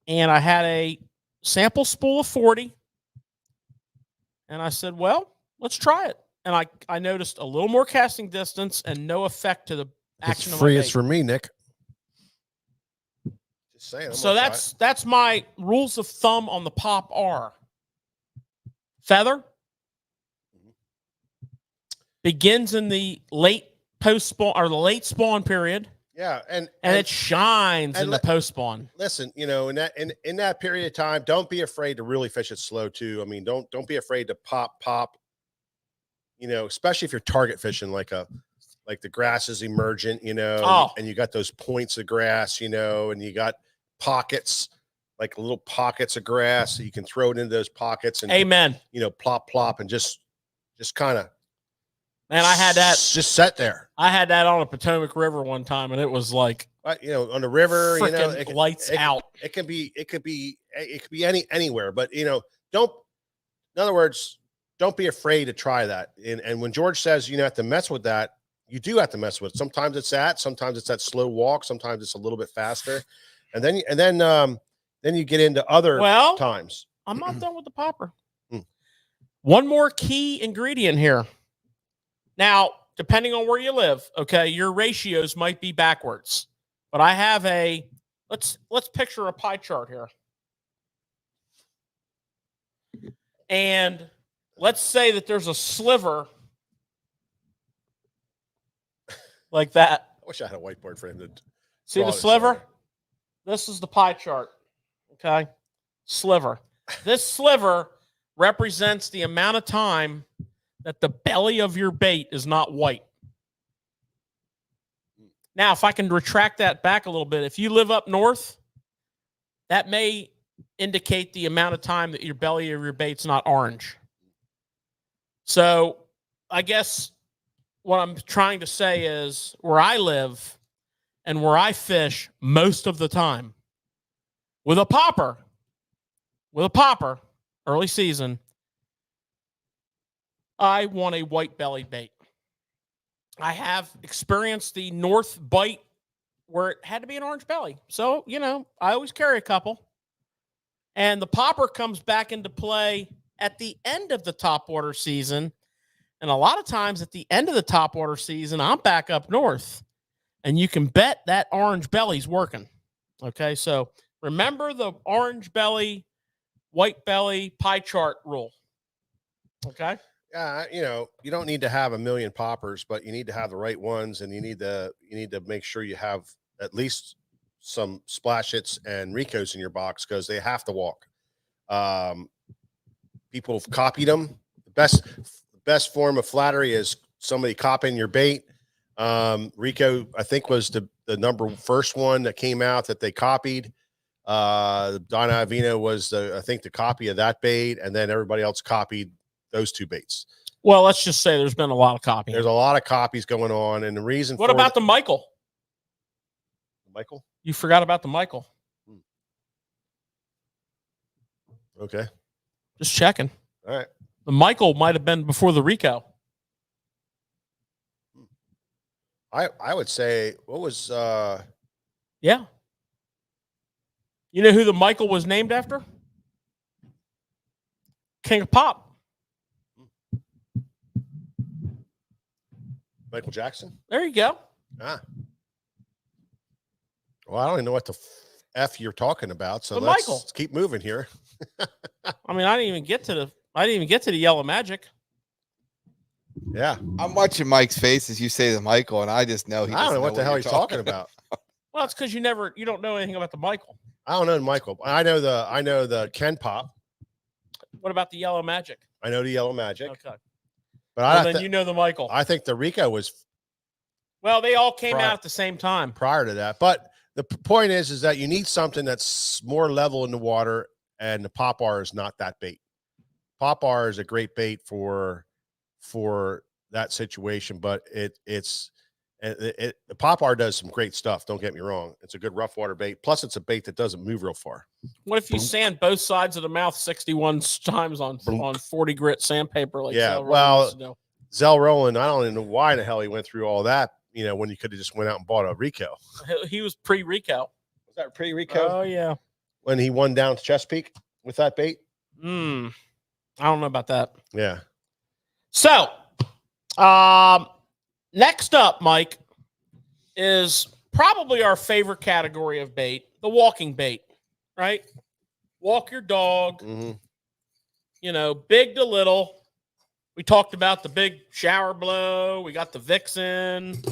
Speaker 4: And I had a sample spool of 40. And I said, well, let's try it. And I noticed a little more casting distance and no effect to the action of my bait.
Speaker 1: It's for me, Nick. Just saying.
Speaker 4: So that's my rules of thumb on the pop are feather begins in the late post spawn or the late spawn period.
Speaker 1: Yeah, and
Speaker 4: it shines in the post spawn.
Speaker 1: Listen, you know, in that period of time, don't be afraid to really fish it slow too. I mean, don't be afraid to pop. You know, especially if you're target fishing like the grass is emergent, you know, and you got those points of grass, you know, and you got pockets, like little pockets of grass that you can throw it into those pockets and
Speaker 4: amen.
Speaker 1: You know, plop and just kind of.
Speaker 4: Man, I had that
Speaker 1: just set there.
Speaker 4: I had that on a Potomac River one time, and it was like,
Speaker 1: you know, on the river, you know,
Speaker 4: lights out.
Speaker 1: It could be anywhere, but you know, in other words, don't be afraid to try that. And when George says you have to mess with that, you do have to mess with it. Sometimes it's that slow walk, sometimes it's a little bit faster, and then you get into other times.
Speaker 4: I'm not done with the popper. One more key ingredient here. Now, depending on where you live, okay, your ratios might be backwards. But I have let's picture a pie chart here. And let's say that there's a sliver like that.
Speaker 1: I wish I had a whiteboard for him to
Speaker 4: see the sliver. This is the pie chart. Okay. Sliver. This sliver represents the amount of time that the belly of your bait is not white. Now, if I can retract that back a little bit, if you live up north, that may indicate the amount of time that your belly of your bait's not orange. So I guess what I'm trying to say is where I live and where I fish most of the time with a popper, early season, I want a white belly bait. I have experienced the north bite where it had to be an orange belly. So, you know, I always carry a couple. And the popper comes back into play at the end of the topwater season. And a lot of times at the end of the topwater season, I'm back up north. And you can bet that orange belly's working. Okay, so remember the orange belly, white belly pie chart rule. Okay?
Speaker 1: You know, you don't need to have a million poppers, but you need to have the right ones, and you need to make sure you have at least some splash hits and Ricos in your box because they have to walk. People have copied them. The best form of flattery is somebody copying your bait. Rico, I think, was the first one that came out that they copied. Donna Avina was I think the copy of that bait, and then everybody else copied those two baits.
Speaker 4: Well, let's just say there's been a lot of copying.
Speaker 1: There's a lot of copies going on, and the reason.
Speaker 4: What about the Michael?
Speaker 1: Michael?
Speaker 4: You forgot about the Michael.
Speaker 1: Okay.
Speaker 4: Just checking.
Speaker 1: All right.
Speaker 4: The Michael might have been before the Rico.
Speaker 1: I would say what was
Speaker 4: yeah. You know who the Michael was named after? King of Pop.
Speaker 1: Michael Jackson?
Speaker 4: There you go.
Speaker 1: Well, I don't even know what the F you're talking about. So
Speaker 4: let's
Speaker 1: keep moving here.
Speaker 4: I mean, I didn't even get to the Yellow Magic.
Speaker 1: Yeah.
Speaker 3: I'm watching Mike's face as you say the Michael, and I just know
Speaker 1: I don't know what the hell he's talking about.
Speaker 4: Well, it's because you don't know anything about the Michael.
Speaker 1: I don't know the Michael. I know the Ken Pop.
Speaker 4: What about the Yellow Magic?
Speaker 1: I know the Yellow Magic.
Speaker 4: Okay.
Speaker 1: But
Speaker 4: then you know the Michael.
Speaker 1: I think the Rico was.
Speaker 4: Well, they all came out at the same time.
Speaker 1: Prior to that. But the point is that you need something that's more level in the water, and the Pop-R is not that bait. Pop-R is a great bait for that situation, but the Pop-R does some great stuff. Don't get me wrong. It's a good rough water bait. Plus, it's a bait that doesn't move real far.
Speaker 4: What if you sand both sides of the mouth 61 times on 40 grit sandpaper? Like
Speaker 1: Zell Rowland, I don't even know why the hell he went through all that. You know, when you could have just went out and bought a Rico.
Speaker 4: He was pre-Rico.
Speaker 1: Was that pre-Rico?
Speaker 4: Oh yeah.
Speaker 1: When he won down to Chesapeake with that bait.
Speaker 4: I don't know about that.
Speaker 1: Yeah.
Speaker 4: So, next up, Mike, is probably our favorite category of bait, the walking bait, right? Walk your dog, you know, big to little. We talked about the big shower blow. We got the Vixen.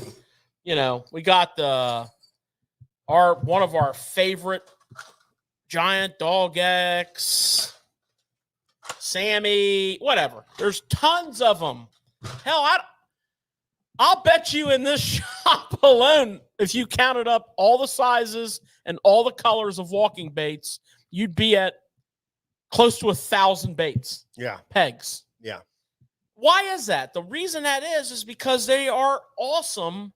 Speaker 4: You know, we got one of our favorite giant dog X, Sammy, whatever. There's tons of them. Hell, I'll bet you in this shop alone, if you counted up all the sizes and all the colors of walking baits, you'd be at close to 1,000 baits.
Speaker 1: Yeah.
Speaker 4: Pegs.
Speaker 1: Yeah.
Speaker 4: Why is that? The reason that is because they are awesome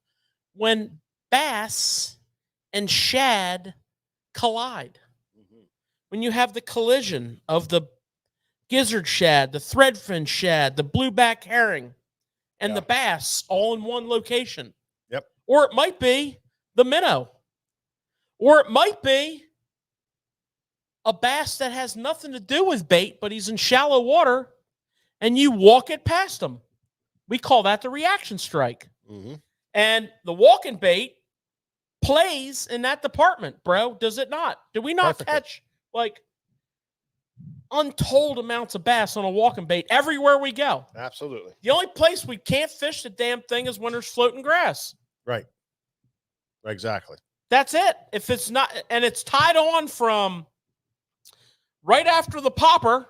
Speaker 4: when bass and shad collide. When you have the collision of the gizzard shad, the threadfin shad, the blueback herring, and the bass all in one location.
Speaker 1: Yep.
Speaker 4: Or it might be the minnow. Or it might be a bass that has nothing to do with bait, but he's in shallow water, and you walk it past him. We call that the reaction strike. And the walking bait plays in that department, bro. Does it not? Do we not catch like untold amounts of bass on a walking bait everywhere we go?
Speaker 1: Absolutely.
Speaker 4: The only place we can't fish the damn thing is when there's floating grass.
Speaker 1: Right. Exactly.
Speaker 4: That's it. If it's not, and it's tied on from right after the popper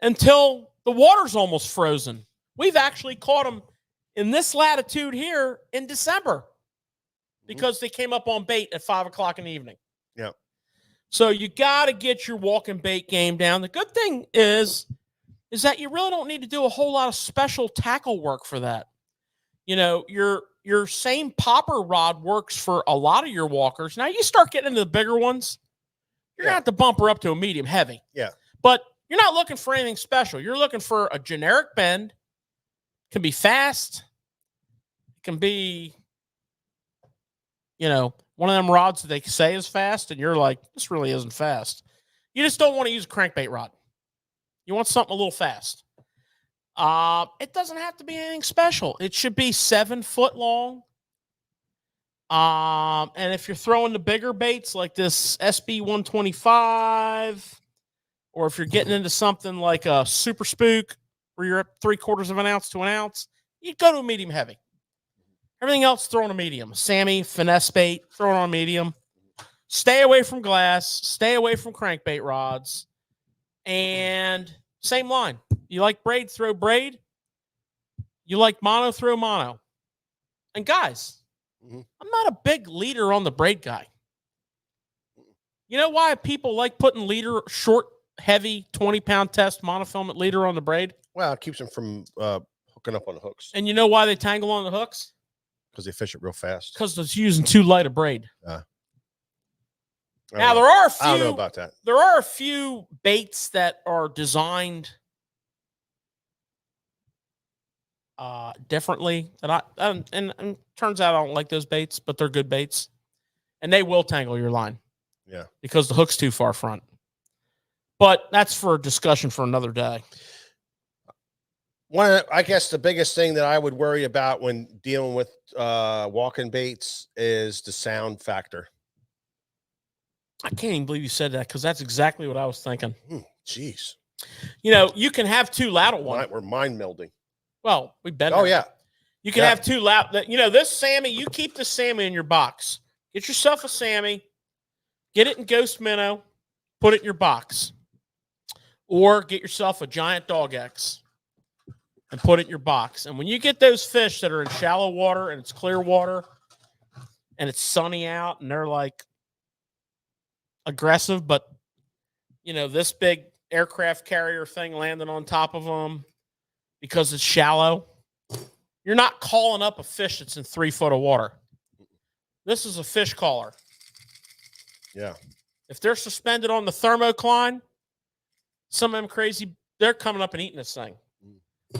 Speaker 4: until the water's almost frozen. We've actually caught them in this latitude here in December because they came up on bait at 5 o'clock in the evening.
Speaker 1: Yeah.
Speaker 4: So you got to get your walking bait game down. The good thing is that you really don't need to do a whole lot of special tackle work for that. You know, your same popper rod works for a lot of your walkers. Now you start getting into the bigger ones, you're going to have to bump her up to a medium heavy.
Speaker 1: Yeah.
Speaker 4: But you're not looking for anything special. You're looking for a generic bend. It can be fast. It can be, you know, one of them rods that they say is fast, and you're like, this really isn't fast. You just don't want to use a crankbait rod. You want something a little fast. It doesn't have to be anything special. It should be 7 foot long. And if you're throwing the bigger baits like this SB 125, or if you're getting into something like a super spook where you're at 3/4 of an ounce to an ounce, you go to a medium heavy. Everything else, throw on a medium. Sammy, finesse bait, throw it on a medium. Stay away from glass. Stay away from crankbait rods. And same line. You like braid, throw braid. You like mono, throw mono. And guys, I'm not a big leader on the braid guy. You know why people like putting leader, short, heavy, 20-pound test monofilament leader on the braid?
Speaker 1: Well, it keeps them from hooking up on the hooks.
Speaker 4: And you know why they tangle on the hooks?
Speaker 1: Because they fish it real fast.
Speaker 4: Because it's using too light a braid.
Speaker 1: Now
Speaker 4: there are a few.
Speaker 1: I don't know about that.
Speaker 4: There are a few baits that are designed differently. And turns out I don't like those baits, but they're good baits, and they will tangle your line.
Speaker 1: Yeah,
Speaker 4: because the hook's too far front. But that's for discussion for another day.
Speaker 1: I guess the biggest thing that I would worry about when dealing with walking baits is the sound factor.
Speaker 4: I can't even believe you said that because that's exactly what I was thinking.
Speaker 1: Jeez.
Speaker 4: You know, you can have too loud a one.
Speaker 1: We're mind melding.
Speaker 4: Well, we better.
Speaker 1: Oh, yeah.
Speaker 4: You can have too loud. You know, this Sammy, you keep the Sammy in your box. Get yourself a Sammy. Get it in Ghost Minnow. Put it in your box. Or get yourself a giant dog X and put it in your box. And when you get those fish that are in shallow water and it's clear water and it's sunny out and they're like aggressive, but you know, this big aircraft carrier thing landing on top of them because it's shallow, you're not calling up a fish that's in 3 foot of water. This is a fish caller.
Speaker 1: Yeah.
Speaker 4: If they're suspended on the thermocline, some of them crazy, they're coming up and eating this thing.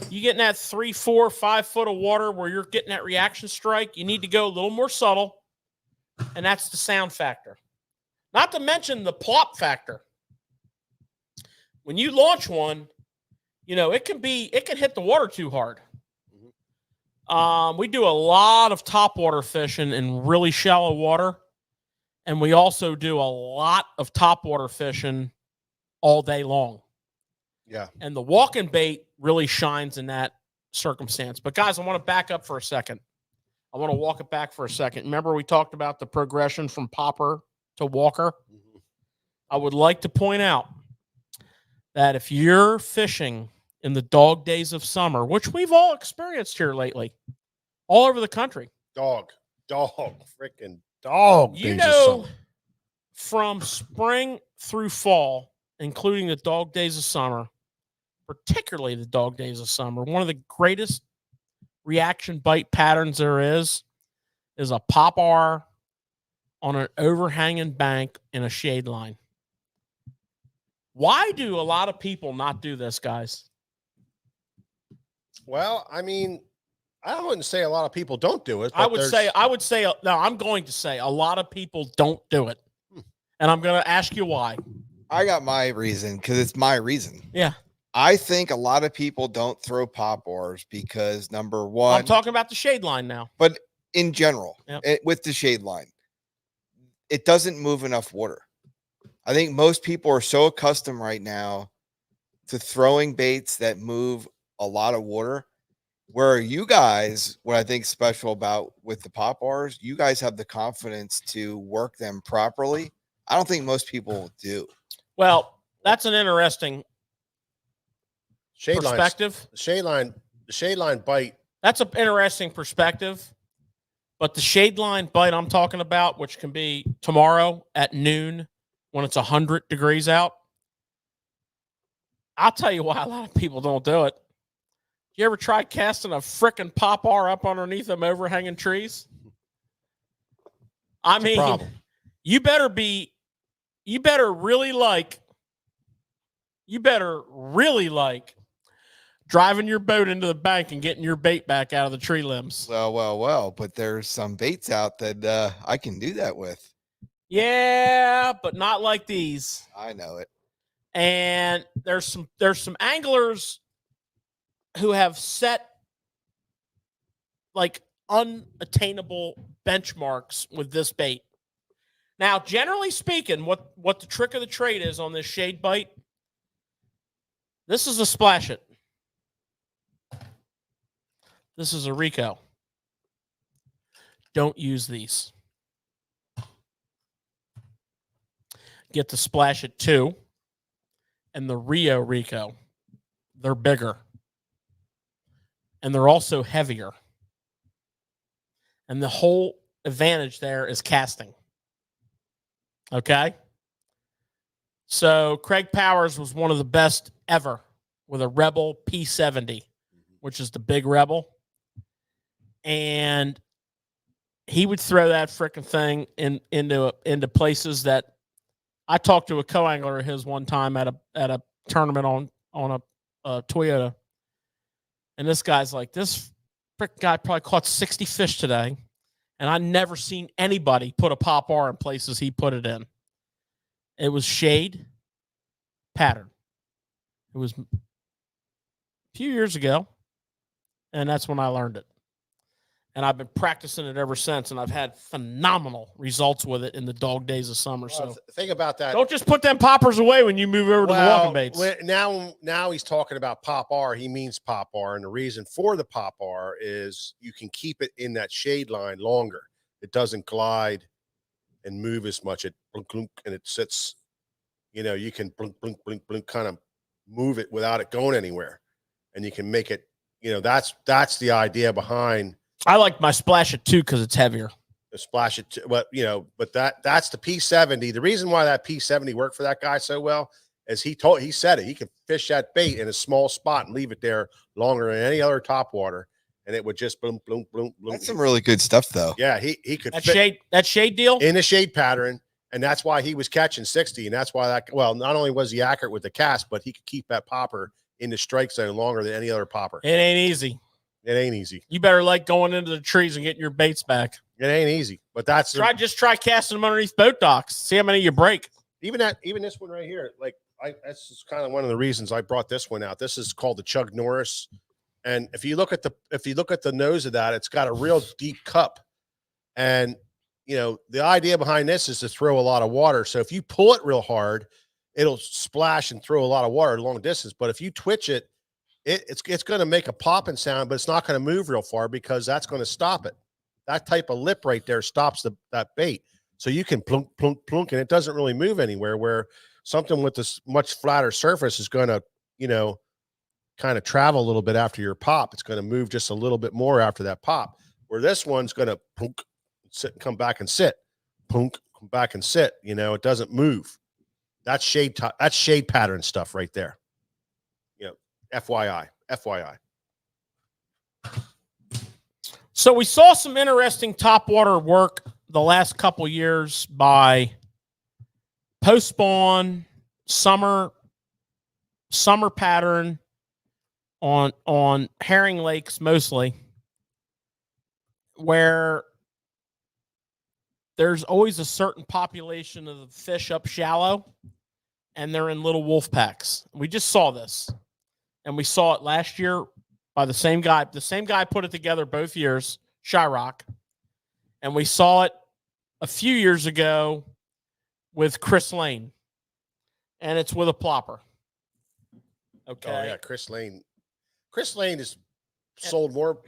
Speaker 4: You get in that 3, 4, 5 foot of water where you're getting that reaction strike, you need to go a little more subtle, and that's the sound factor. Not to mention the plop factor. When you launch one, you know, it can hit the water too hard. We do a lot of topwater fishing in really shallow water, And we also do a lot of topwater fishing all day long.
Speaker 1: Yeah.
Speaker 4: And the walking bait really shines in that circumstance. But guys, I want to back up for a second. I want to walk it back for a second. Remember we talked about the progression from popper to walker?
Speaker 1: Mm-hmm.
Speaker 4: I would like to point out that if you're fishing in the dog days of summer, which we've all experienced here lately, all over the country.
Speaker 1: Freaking dog.
Speaker 4: You
Speaker 1: days of
Speaker 4: know,
Speaker 1: summer.
Speaker 4: from spring through fall, including the dog days of summer, particularly the dog days of summer, one of the greatest reaction bite patterns there is a popper on an overhanging bank in a shade line. Why do a lot of people not do this, guys?
Speaker 1: Well, I mean, I wouldn't say a lot of people don't do it.
Speaker 4: I would say, no, I'm going to say a lot of people don't do it. And I'm going to ask you why.
Speaker 3: I got my reason because it's my reason.
Speaker 4: Yeah.
Speaker 3: I think a lot of people don't throw poppers because number one,
Speaker 4: I'm talking about the shade line now.
Speaker 3: but in general,
Speaker 4: Yep.
Speaker 3: with the shade line, it doesn't move enough water. I think most people are so accustomed right now to throwing baits that move a lot of water. Where you guys, what I think special about with the poppers, you guys have the confidence to work them properly. I don't think most people do.
Speaker 4: Well, that's an interesting
Speaker 1: shade
Speaker 4: perspective.
Speaker 1: The shade line bite.
Speaker 4: That's an interesting perspective. But the shade line bite I'm talking about, which can be tomorrow at noon when it's 100 degrees out, I'll tell you why a lot of people don't do it. You ever tried casting a frickin' popper up underneath them overhanging trees? I mean, you better really like driving your boat into the bank and getting your bait back out of the tree limbs.
Speaker 3: Well, but there's some baits out that I can do that with.
Speaker 4: Yeah, but not like these.
Speaker 3: I know it.
Speaker 4: And there's some anglers who have set like unattainable benchmarks with this bait. Now, generally speaking, what the trick of the trade is on this shade bite, this is a splash it. This is a Rico. Don't use these. Get the Splash It 2 and the Rio Rico. They're bigger. And they're also heavier. And the whole advantage there is casting. Okay? So Craig Powers was one of the best ever with a Rebel P70, which is the big Rebel. And he would throw that freaking thing into places that I talked to a co-angler of his one time at a tournament on a Toyota. And this guy's like, this frick guy probably caught 60 fish today. And I never seen anybody put a popper in places he put it in. It was shade pattern. It was a few years ago. And that's when I learned it. And I've been practicing it ever since. And I've had phenomenal results with it in the dog days of summer.
Speaker 1: Well,
Speaker 4: so
Speaker 1: think about that.
Speaker 4: don't just put them poppers away when you move over to the walking baits.
Speaker 1: Now he's talking about popper. He means popper. And the reason for the popper is you can keep it in that shade line longer. It doesn't glide and move as much. It blink, blink, and it sits, you can blink, blink, blink, blink, kind of move it without it going anywhere. And you can make it, that's the idea behind.
Speaker 4: I like my Splash It 2 because it's heavier.
Speaker 1: The Splash It 2, but that's the P70. The reason why that P70 worked for that guy so well is he said it. He could fish that bait in a small spot and leave it there longer than any other topwater, and it would just bloom, bloom, bloom, bloom.
Speaker 3: That's some really good stuff, though.
Speaker 1: Yeah, he could
Speaker 4: that shade deal
Speaker 1: in a shade pattern, and that's why he was catching 60, and that's why not only was he accurate with the cast, but he could keep that popper in the strike zone longer than any other popper.
Speaker 4: It ain't easy.
Speaker 1: It ain't easy.
Speaker 4: You better like going into the trees and getting your baits back.
Speaker 1: It ain't easy, but that's
Speaker 4: just try casting them underneath boat docks. See how many you break.
Speaker 1: Even this one right here, that's just kind of one of the reasons I brought this one out. This is called the Chug Norris, and if you look at the nose of that, it's got a real deep cup, and the idea behind this is to throw a lot of water. So if you pull it real hard, it'll splash and throw a lot of water long distance. But if you twitch it, it's going to make a popping sound, but it's not going to move real far because that's going to stop it. That type of lip right there stops that bait. So you can plunk, plunk, plunk, and it doesn't really move anywhere, where something with this much flatter surface is going to, kind of travel a little bit after your pop. It's going to move just a little bit more after that pop, where this one's going to plunk, sit, come back and sit, plunk, come back and sit. It doesn't move. That's shade pattern stuff right there. FYI.
Speaker 4: So we saw some interesting topwater work the last couple years by post-spawn, summer pattern on herring lakes mostly, where there's always a certain population of the fish up shallow, and they're in little wolf packs. We just saw this, and we saw it last year by the same guy. The same guy put it together both years, Shyrock, and we saw it a few years ago with Chris Lane, and it's with a plopper. Okay.
Speaker 1: Oh yeah, Chris Lane has sold more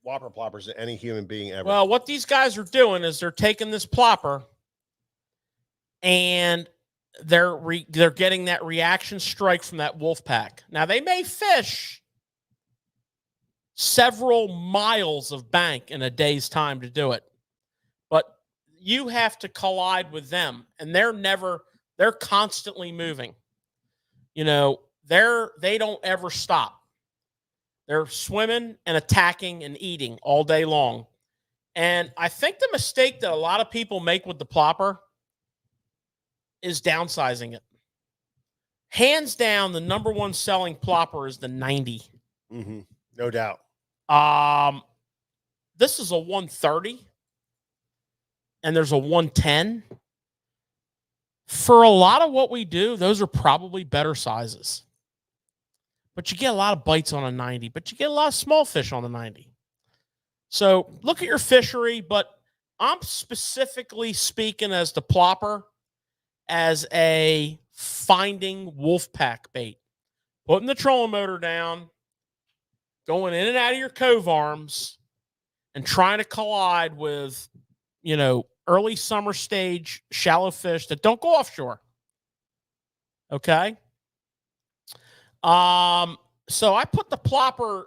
Speaker 1: Whopper Ploppers than any human being ever.
Speaker 4: Well, what these guys are doing is they're taking this plopper and they're getting that reaction strike from that wolf pack. Now, they may fish several miles of bank in a day's time to do it, but you have to collide with them, and they're constantly moving. They don't ever stop. They're swimming and attacking and eating all day long. And I think the mistake that a lot of people make with the plopper is downsizing it. Hands down, the number one selling plopper is the 90.
Speaker 1: Mm-hmm. No doubt.
Speaker 4: This is a 130, and there's a 110. For a lot of what we do, those are probably better sizes. But you get a lot of bites on a 90, but you get a lot of small fish on the 90. So look at your fishery, but I'm specifically speaking as the plopper as a finding wolf pack bait. Putting the trolling motor down, going in and out of your cove arms, and trying to collide with, early summer stage shallow fish that don't go offshore. Okay? So I put the plopper.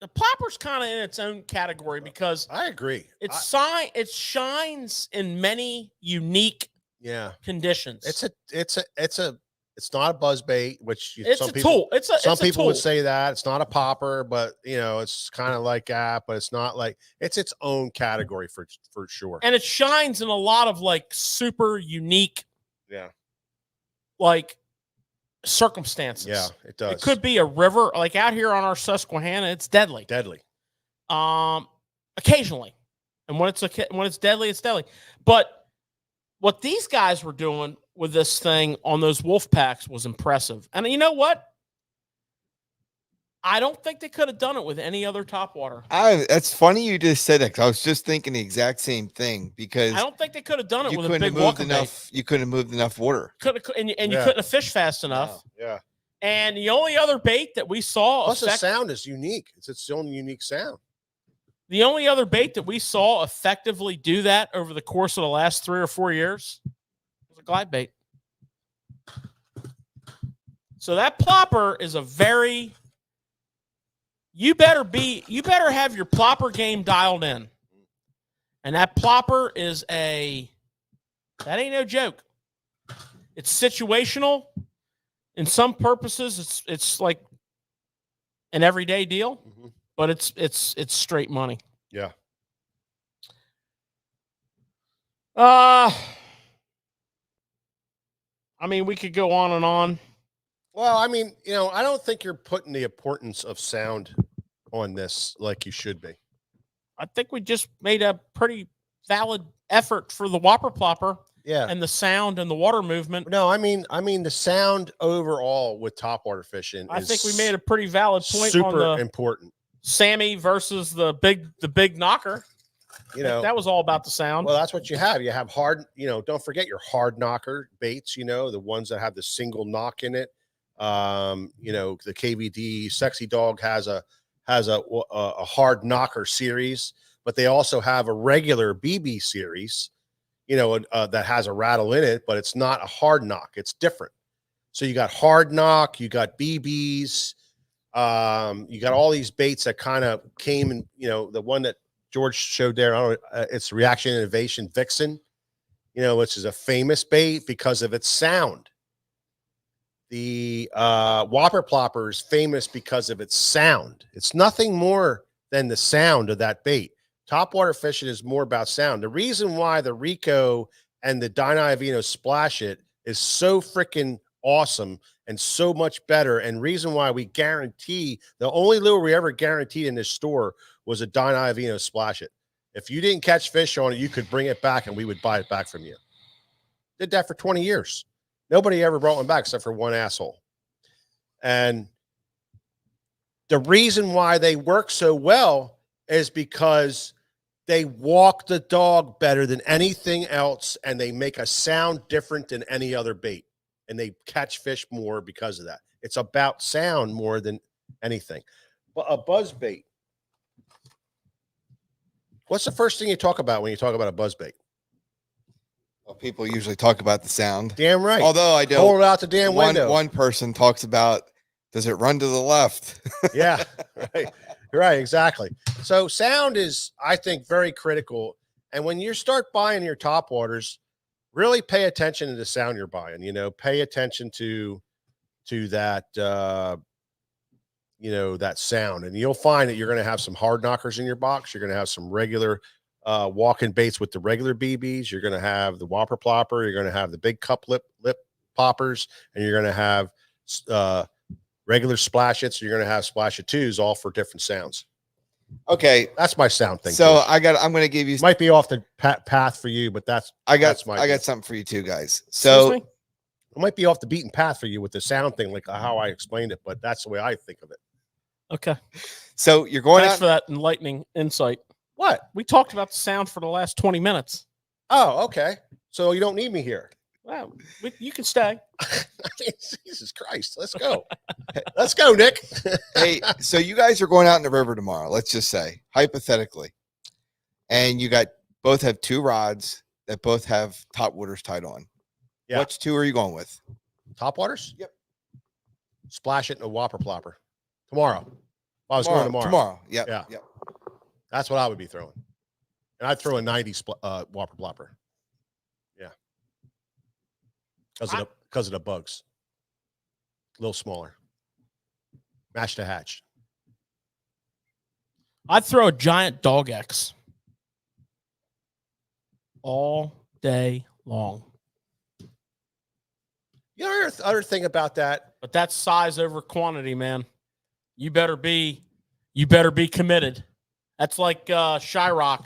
Speaker 4: The plopper's kind of in its own category because
Speaker 1: I agree.
Speaker 4: It shines in many unique conditions.
Speaker 1: It's not a buzz bait, which
Speaker 4: some people
Speaker 1: would say that it's not a popper, but it's kind of like that, but it's not like it's its own category for sure.
Speaker 4: And it shines in a lot of like super unique, like circumstances.
Speaker 1: Yeah, it does.
Speaker 4: It could be a river, like out here on our Susquehanna. It's deadly. Occasionally, and when it's deadly, it's deadly. But what these guys were doing with this thing on those wolf packs was impressive. And you know what? I don't think they could have done it with any other topwater.
Speaker 3: That's funny you just said that, 'cause I was just thinking the exact same thing, because
Speaker 4: I don't think they could have done it with a big walker bait.
Speaker 3: You couldn't have moved enough water.
Speaker 4: You couldn't have fished fast enough.
Speaker 1: Yeah.
Speaker 4: And the only other bait that we saw,
Speaker 1: plus the sound is unique. It's its own unique sound.
Speaker 4: The only other bait that we saw effectively do that over the course of the last 3 or 4 years was a glide bait. So that plopper is a very, you better have your plopper game dialed in. And that plopper that ain't no joke. It's situational. In some purposes, it's like an everyday deal. Mm-hmm. But it's straight money.
Speaker 1: Yeah.
Speaker 4: I mean, we could go on and on.
Speaker 1: Well, I mean, I don't think you're putting the importance of sound on this like you should be.
Speaker 4: I think we just made a pretty valid effort for the Whopper Plopper.
Speaker 1: Yeah.
Speaker 4: And the sound and the water movement.
Speaker 1: No, I mean the sound overall with topwater fishing.
Speaker 4: I think we made a pretty valid point.
Speaker 1: Super important.
Speaker 4: Sammy versus the big knocker.
Speaker 1: You know,
Speaker 4: that was all about the sound.
Speaker 1: well, that's what you have. You have hard, don't forget your hard knocker baits, the ones that have the single knock in it. The KVD Sexy Dog has a hard knocker series, but they also have a regular BB series, that has a rattle in it, but it's not a hard knock. It's different. So you got hard knock, you got BBs, you got all these baits that kind of came and, the one that George showed there, it's Reaction Innovation Vixen, which is a famous bait because of its sound. The Whopper Plopper is famous because of its sound. It's nothing more than the sound of that bait. Topwater fishing is more about sound. The reason why the Rico and the Dynavino Splash It is so freaking awesome and so much better, and reason why we guarantee, the only lure we ever guaranteed in this store was a Dynavino Splash It. If you didn't catch fish on it, you could bring it back and we would buy it back from you. Did that for 20 years. Nobody ever brought one back except for one asshole. And the reason why they work so well is because they walk the dog better than anything else, and they make a sound different than any other bait, and they catch fish more because of that. It's about sound more than anything. But a buzz bait. What's the first thing you talk about when you talk about a buzz bait?
Speaker 3: Well, people usually talk about the sound.
Speaker 1: Damn right.
Speaker 3: Although I don't.
Speaker 1: Hold it out the damn window.
Speaker 3: One person talks about, does it run to the left?
Speaker 1: Yeah, right, exactly. So sound is, I think, very critical. And when you start buying your top waters, really pay attention to the sound you're buying. Pay attention to that. That sound, and you'll find that you're going to have some hard knockers in your box. You're going to have some regular walking baits with the regular BBs. You're going to have the Whopper Plopper. You're going to have the big cup lip poppers, and you're going to have regular splash its. You're going to have splash it twos, all for different sounds.
Speaker 3: Okay,
Speaker 1: that's my sound thing.
Speaker 3: So I'm going to give you,
Speaker 1: might be off the path for you, but I got
Speaker 3: something for you too, guys. So
Speaker 1: it might be off the beaten path for you with the sound thing, like how I explained it, but that's the way I think of it.
Speaker 4: Okay.
Speaker 3: So you're going
Speaker 4: Thanks
Speaker 3: out
Speaker 4: for that enlightening insight.
Speaker 1: What?
Speaker 4: We talked about the sound for the last 20 minutes.
Speaker 1: Oh, okay. So you don't need me here.
Speaker 4: Well, you can stay.
Speaker 1: Jesus Christ. Let's go. Let's go, Nick.
Speaker 3: Hey, so you guys are going out in the river tomorrow, let's just say, hypothetically. And you both have two rods that both have top waters tied on.
Speaker 1: Yeah.
Speaker 3: Which two are you going with?
Speaker 1: Top waters?
Speaker 3: Yep.
Speaker 1: Splash it in a Whopper Plopper. Tomorrow. I was going tomorrow.
Speaker 3: Tomorrow. Yep.
Speaker 1: Yeah.
Speaker 3: Yep.
Speaker 1: That's what I would be throwing. And I'd throw a 90 Whopper Plopper. Yeah. Because of the bugs. A little smaller. Match to hatch.
Speaker 4: I'd throw a giant dog X all day long.
Speaker 1: You know, other thing about that,
Speaker 4: but that's size over quantity, man. You better be committed. That's like Shyrock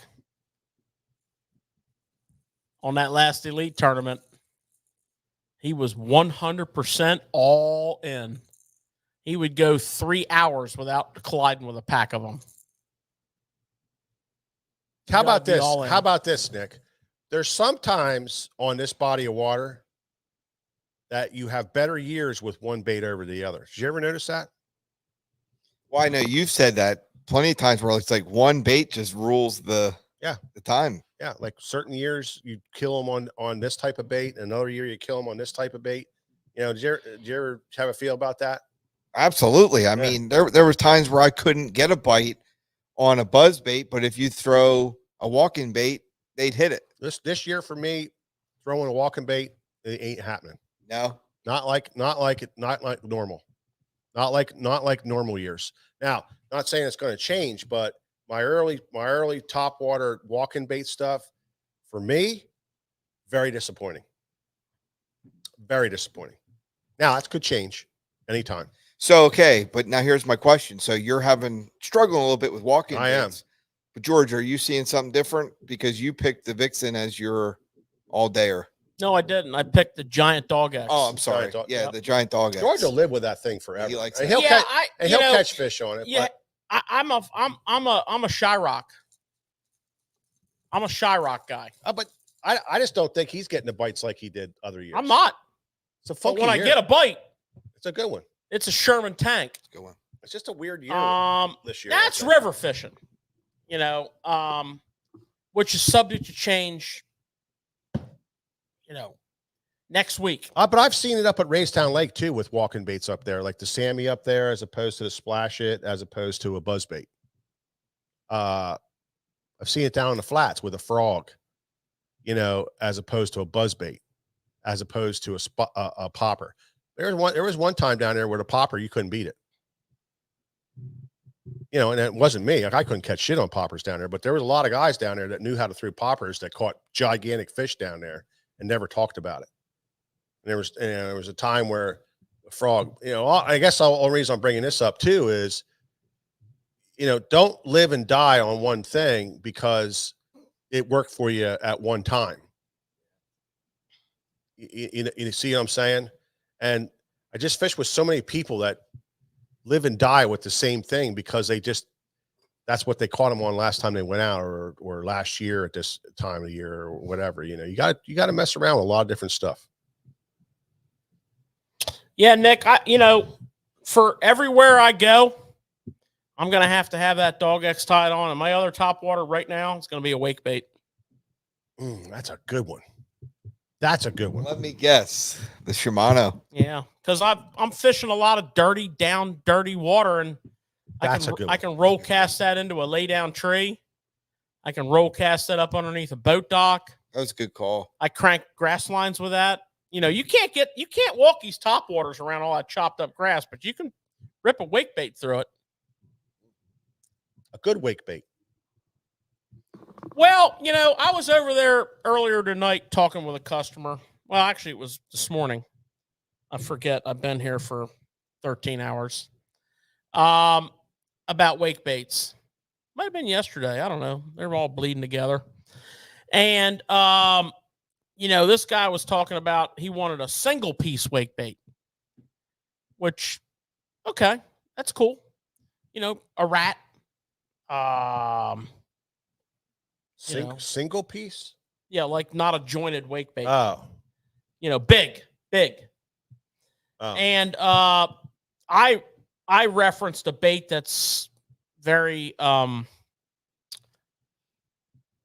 Speaker 4: on that last elite tournament. He was 100% all in. He would go 3 hours without colliding with a pack of them.
Speaker 1: How about this? How about this, Nick? There's sometimes on this body of water that you have better years with one bait over the other. Did you ever notice that?
Speaker 3: Well, I know you've said that plenty of times where it's like one bait just rules the time.
Speaker 1: Yeah, like certain years you kill them on this type of bait, another year you kill them on this type of bait. Did you ever have a feel about that?
Speaker 3: Absolutely. I mean, there was times where I couldn't get a bite on a buzz bait, but if you throw a walking bait, they'd hit it.
Speaker 1: This year for me, throwing a walking bait, it ain't happening.
Speaker 3: No,
Speaker 1: not like normal, not like normal years. Now, not saying it's going to change, but my early top water walking bait stuff, for me, very disappointing. Very disappointing. Now that could change anytime.
Speaker 3: So, okay, but now here's my question. So you're struggling a little bit with walking baits. But George, are you seeing something different because you picked the Vixen as your all-dayer?
Speaker 4: No, I didn't. I picked the giant dog X.
Speaker 3: Oh, I'm sorry. Yeah, the giant dog X.
Speaker 1: George will live with that thing forever.
Speaker 3: He likes
Speaker 1: and
Speaker 3: that.
Speaker 1: he'll catch fish on it.
Speaker 4: Yeah,
Speaker 1: but
Speaker 4: I'm a Shyrock. I'm a Shy Rock guy.
Speaker 1: But I just don't think he's getting the bites like he did other years.
Speaker 4: I'm not.
Speaker 1: It's a
Speaker 4: But
Speaker 1: funky
Speaker 4: when I
Speaker 1: year.
Speaker 4: get a bite,
Speaker 1: It's a good one.
Speaker 4: it's a Sherman tank.
Speaker 3: Good one.
Speaker 1: It's just a weird year this year.
Speaker 4: That's river fishing, you know, which is subject to change, you know, next week.
Speaker 1: But I've seen it up at Raystown Lake too with walking baits up there, like the Sammy up there, as opposed to the Splash It, as opposed to a buzzbait. I've seen it down in the flats with a frog, you know, as opposed to a buzzbait, as opposed to a popper. There was one time down there where the popper, you couldn't beat it. You know, and it wasn't me. Like, I couldn't catch shit on poppers down there, but there was a lot of guys down there that knew how to throw poppers that caught gigantic fish down there and never talked about it. And there was a time where a frog, you know, I guess the only reason I'm bringing this up too is, you know, don't live and die on one thing because it worked for you at one time. You see what I'm saying? And I just fish with so many people that live and die with the same thing because that's what they caught them on last time they went out, or last year at this time of the year, or whatever. You know, you got to mess around with a lot of different stuff.
Speaker 4: Yeah, Nick, you know, for everywhere I go, I'm going to have that dog X tied on. And my other top water right now is going to be a wake bait.
Speaker 1: That's a good one. That's a good one.
Speaker 3: Let me guess. The Shimano.
Speaker 4: Yeah, because I'm fishing a lot of dirty water, and I can roll cast that into a lay down tree. I can roll cast that up underneath a boat dock.
Speaker 3: That was a good call.
Speaker 4: I crank grass lines with that. You know, you can't walk these top waters around all that chopped up grass, but you can rip a wake bait through it.
Speaker 1: A good wake bait.
Speaker 4: Well, you know, I was over there earlier tonight talking with a customer. Well, actually, it was this morning. I forget. I've been here for 13 hours. About wake baits. Might have been yesterday. I don't know. They're all bleeding together. And, you know, this guy was talking about he wanted a single piece wake bait, which, okay, that's cool. You know, a rat.
Speaker 1: Single piece?
Speaker 4: Yeah, like not a jointed wake bait.
Speaker 1: Oh.
Speaker 4: You know, big.
Speaker 1: Oh.
Speaker 4: And I referenced a bait that's very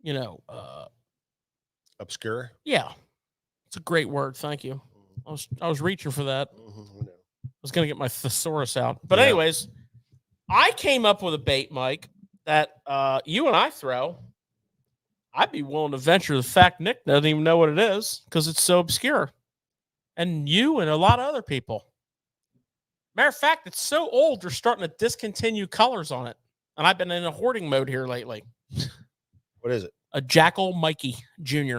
Speaker 4: you know,
Speaker 1: obscure.
Speaker 4: Yeah. It's a great word, thank you. I was reaching for that.
Speaker 1: Mm-hmm.
Speaker 4: I was going to get my thesaurus out. But anyways, I came up with a bait, Mike, that you and I throw. I'd be willing to venture the fact Nick doesn't even know what it is because it's so obscure. And you and a lot of other people. Matter of fact, it's so old, they're starting to discontinue colors on it. And I've been in a hoarding mode here lately.
Speaker 1: What is it?
Speaker 4: A Jackall Mikey Jr.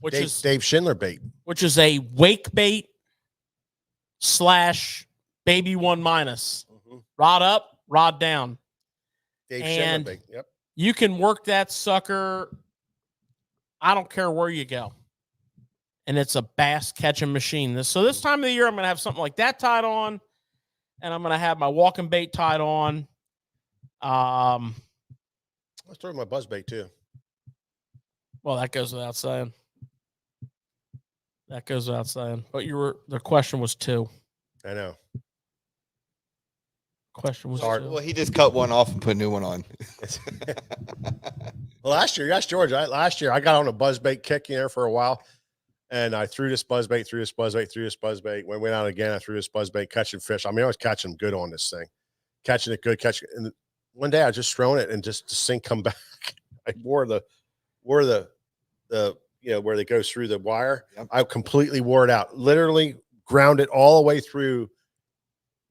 Speaker 4: Which is
Speaker 1: Dave Schindler bait.
Speaker 4: Which is a wake bait / baby 1-. Mm-hmm. Rod up, rod down.
Speaker 1: Dave Schindler bait. Yep.
Speaker 4: You can work that sucker. I don't care where you go. And it's a bass catching machine. So this time of the year, I'm going to have something like that tied on. And I'm going to have my walking bait tied on.
Speaker 1: Let's throw my buzz bait too.
Speaker 4: Well, that goes without saying. But the question was 2.
Speaker 1: I know.
Speaker 4: Question was
Speaker 1: hard.
Speaker 4: 2.
Speaker 3: Well, he just cut one off and put a new one on.
Speaker 1: Well, last year, yes, George. Last year I got on a buzzbait kick here for a while, and I threw this buzzbait, When we went out again, I threw this buzzbait, catching fish. I mean, I was catching them good on this thing, catching it good, And one day I was just throwing it, and just the sink come back. I wore the you know, where it goes through the wire. Yep. I completely wore it out. Literally ground it all the way through,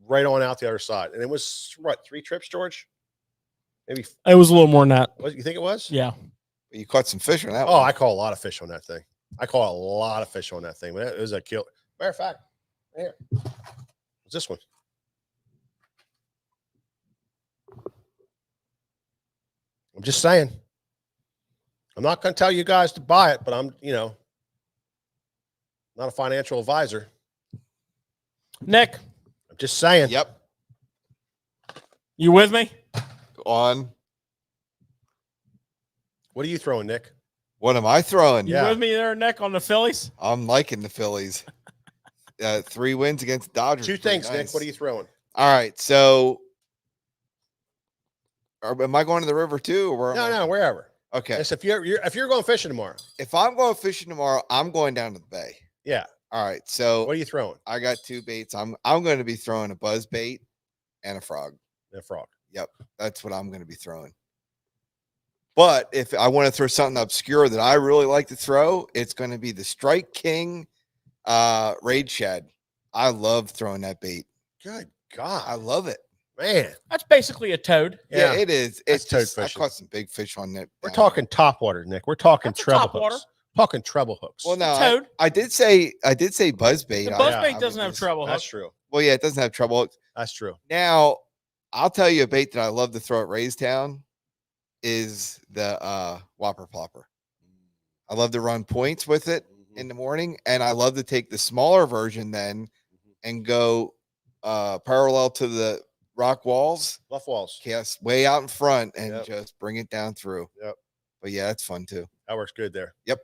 Speaker 1: right on out the other side. And it was what, 3 trips, George? Maybe
Speaker 4: it was a little more than that.
Speaker 1: What you think it was?
Speaker 4: Yeah.
Speaker 3: You caught some fish on that
Speaker 1: one.
Speaker 3: Oh,
Speaker 1: I caught a lot of fish on that thing. It was a kill. Matter of fact, here. What's this one? I'm just saying. I'm not going to tell you guys to buy it, but I'm, you know, not a financial advisor.
Speaker 4: Nick.
Speaker 1: I'm just saying.
Speaker 3: Yep.
Speaker 4: You with me?
Speaker 3: On.
Speaker 1: What are you throwing, Nick?
Speaker 3: What am I throwing?
Speaker 4: You with me there, Nick, on the Phillies?
Speaker 3: I'm liking the Phillies. 3 wins against the Dodgers.
Speaker 1: Two things, Nick. What are you throwing?
Speaker 3: All right. So am I going to the river too? Or
Speaker 1: No, wherever.
Speaker 3: Okay.
Speaker 1: Yes, if you're going fishing tomorrow.
Speaker 3: If I'm going fishing tomorrow, I'm going down to the bay.
Speaker 1: Yeah.
Speaker 3: All right. So
Speaker 1: What are you throwing?
Speaker 3: I got 2 baits. I'm going to be throwing a buzz bait and a frog.
Speaker 1: A frog.
Speaker 3: Yep. That's what I'm going to be throwing. But if I want to throw something obscure that I really like to throw, it's going to be the Strike King Raid Shad. I love throwing that bait.
Speaker 1: Good God.
Speaker 3: I love it.
Speaker 1: Man.
Speaker 4: That's basically a toad.
Speaker 3: Yeah, it is. It's
Speaker 1: toad
Speaker 3: just, I
Speaker 1: fishing.
Speaker 3: caught some big fish on that.
Speaker 1: We're talking topwater, Nick. We're talking
Speaker 4: That's a
Speaker 1: treble
Speaker 4: topwater.
Speaker 1: hooks. Talking treble hooks.
Speaker 3: Well, no,
Speaker 4: Toad.
Speaker 3: I did say buzz bait.
Speaker 4: The
Speaker 1: Yeah,
Speaker 4: buzz
Speaker 1: I
Speaker 4: bait doesn't have treble
Speaker 1: That's
Speaker 4: hooks.
Speaker 1: true.
Speaker 3: Well, yeah, it doesn't have trouble.
Speaker 1: That's true.
Speaker 3: Now, I'll tell you a bait that I love to throw at Raystown is the Whopper Plopper. I love to run points with it in the morning, and I love to take the smaller version then and go parallel to the rock walls,
Speaker 1: Bluff walls.
Speaker 3: cast way out in front, and
Speaker 1: Yep.
Speaker 3: just bring it down through.
Speaker 1: Yep.
Speaker 3: But yeah, it's fun too.
Speaker 1: That works good there.
Speaker 3: Yep.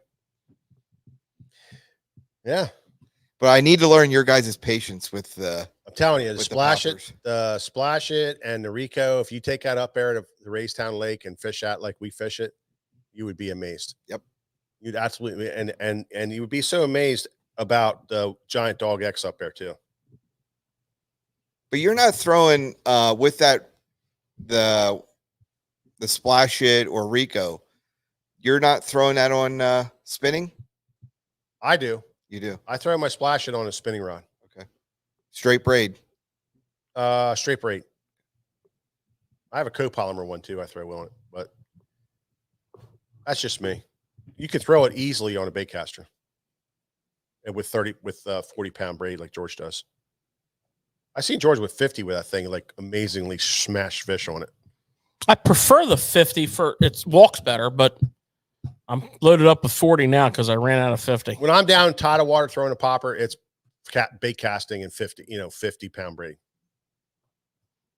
Speaker 1: Yeah.
Speaker 3: But I need to learn your guys' patience with the
Speaker 1: I'm telling you, the
Speaker 3: with the
Speaker 1: splash it, and the Rico. If you take that up there to the Raystown Lake and fish out like we fish it, you would be amazed.
Speaker 3: Yep.
Speaker 1: You'd absolutely and you would be so amazed about the giant dog X up there too.
Speaker 3: But you're not throwing with that the Splash It or Rico. You're not throwing that on spinning?
Speaker 1: I do.
Speaker 3: You do.
Speaker 1: I throw my splash it on a spinning rod.
Speaker 3: Okay. Straight braid.
Speaker 1: Straight braid. I have a copolymer one too. I throw on it, but that's just me. You could throw it easily on a bait caster, and with 40-pound braid like George does. I seen George with 50 with that thing, like amazingly smashed fish on it.
Speaker 4: I prefer the 50 for it walks better, but I'm loaded up with 40 now because I ran out of 50.
Speaker 1: When I'm down tidal water throwing a popper, it's bait casting and 50-pound braid.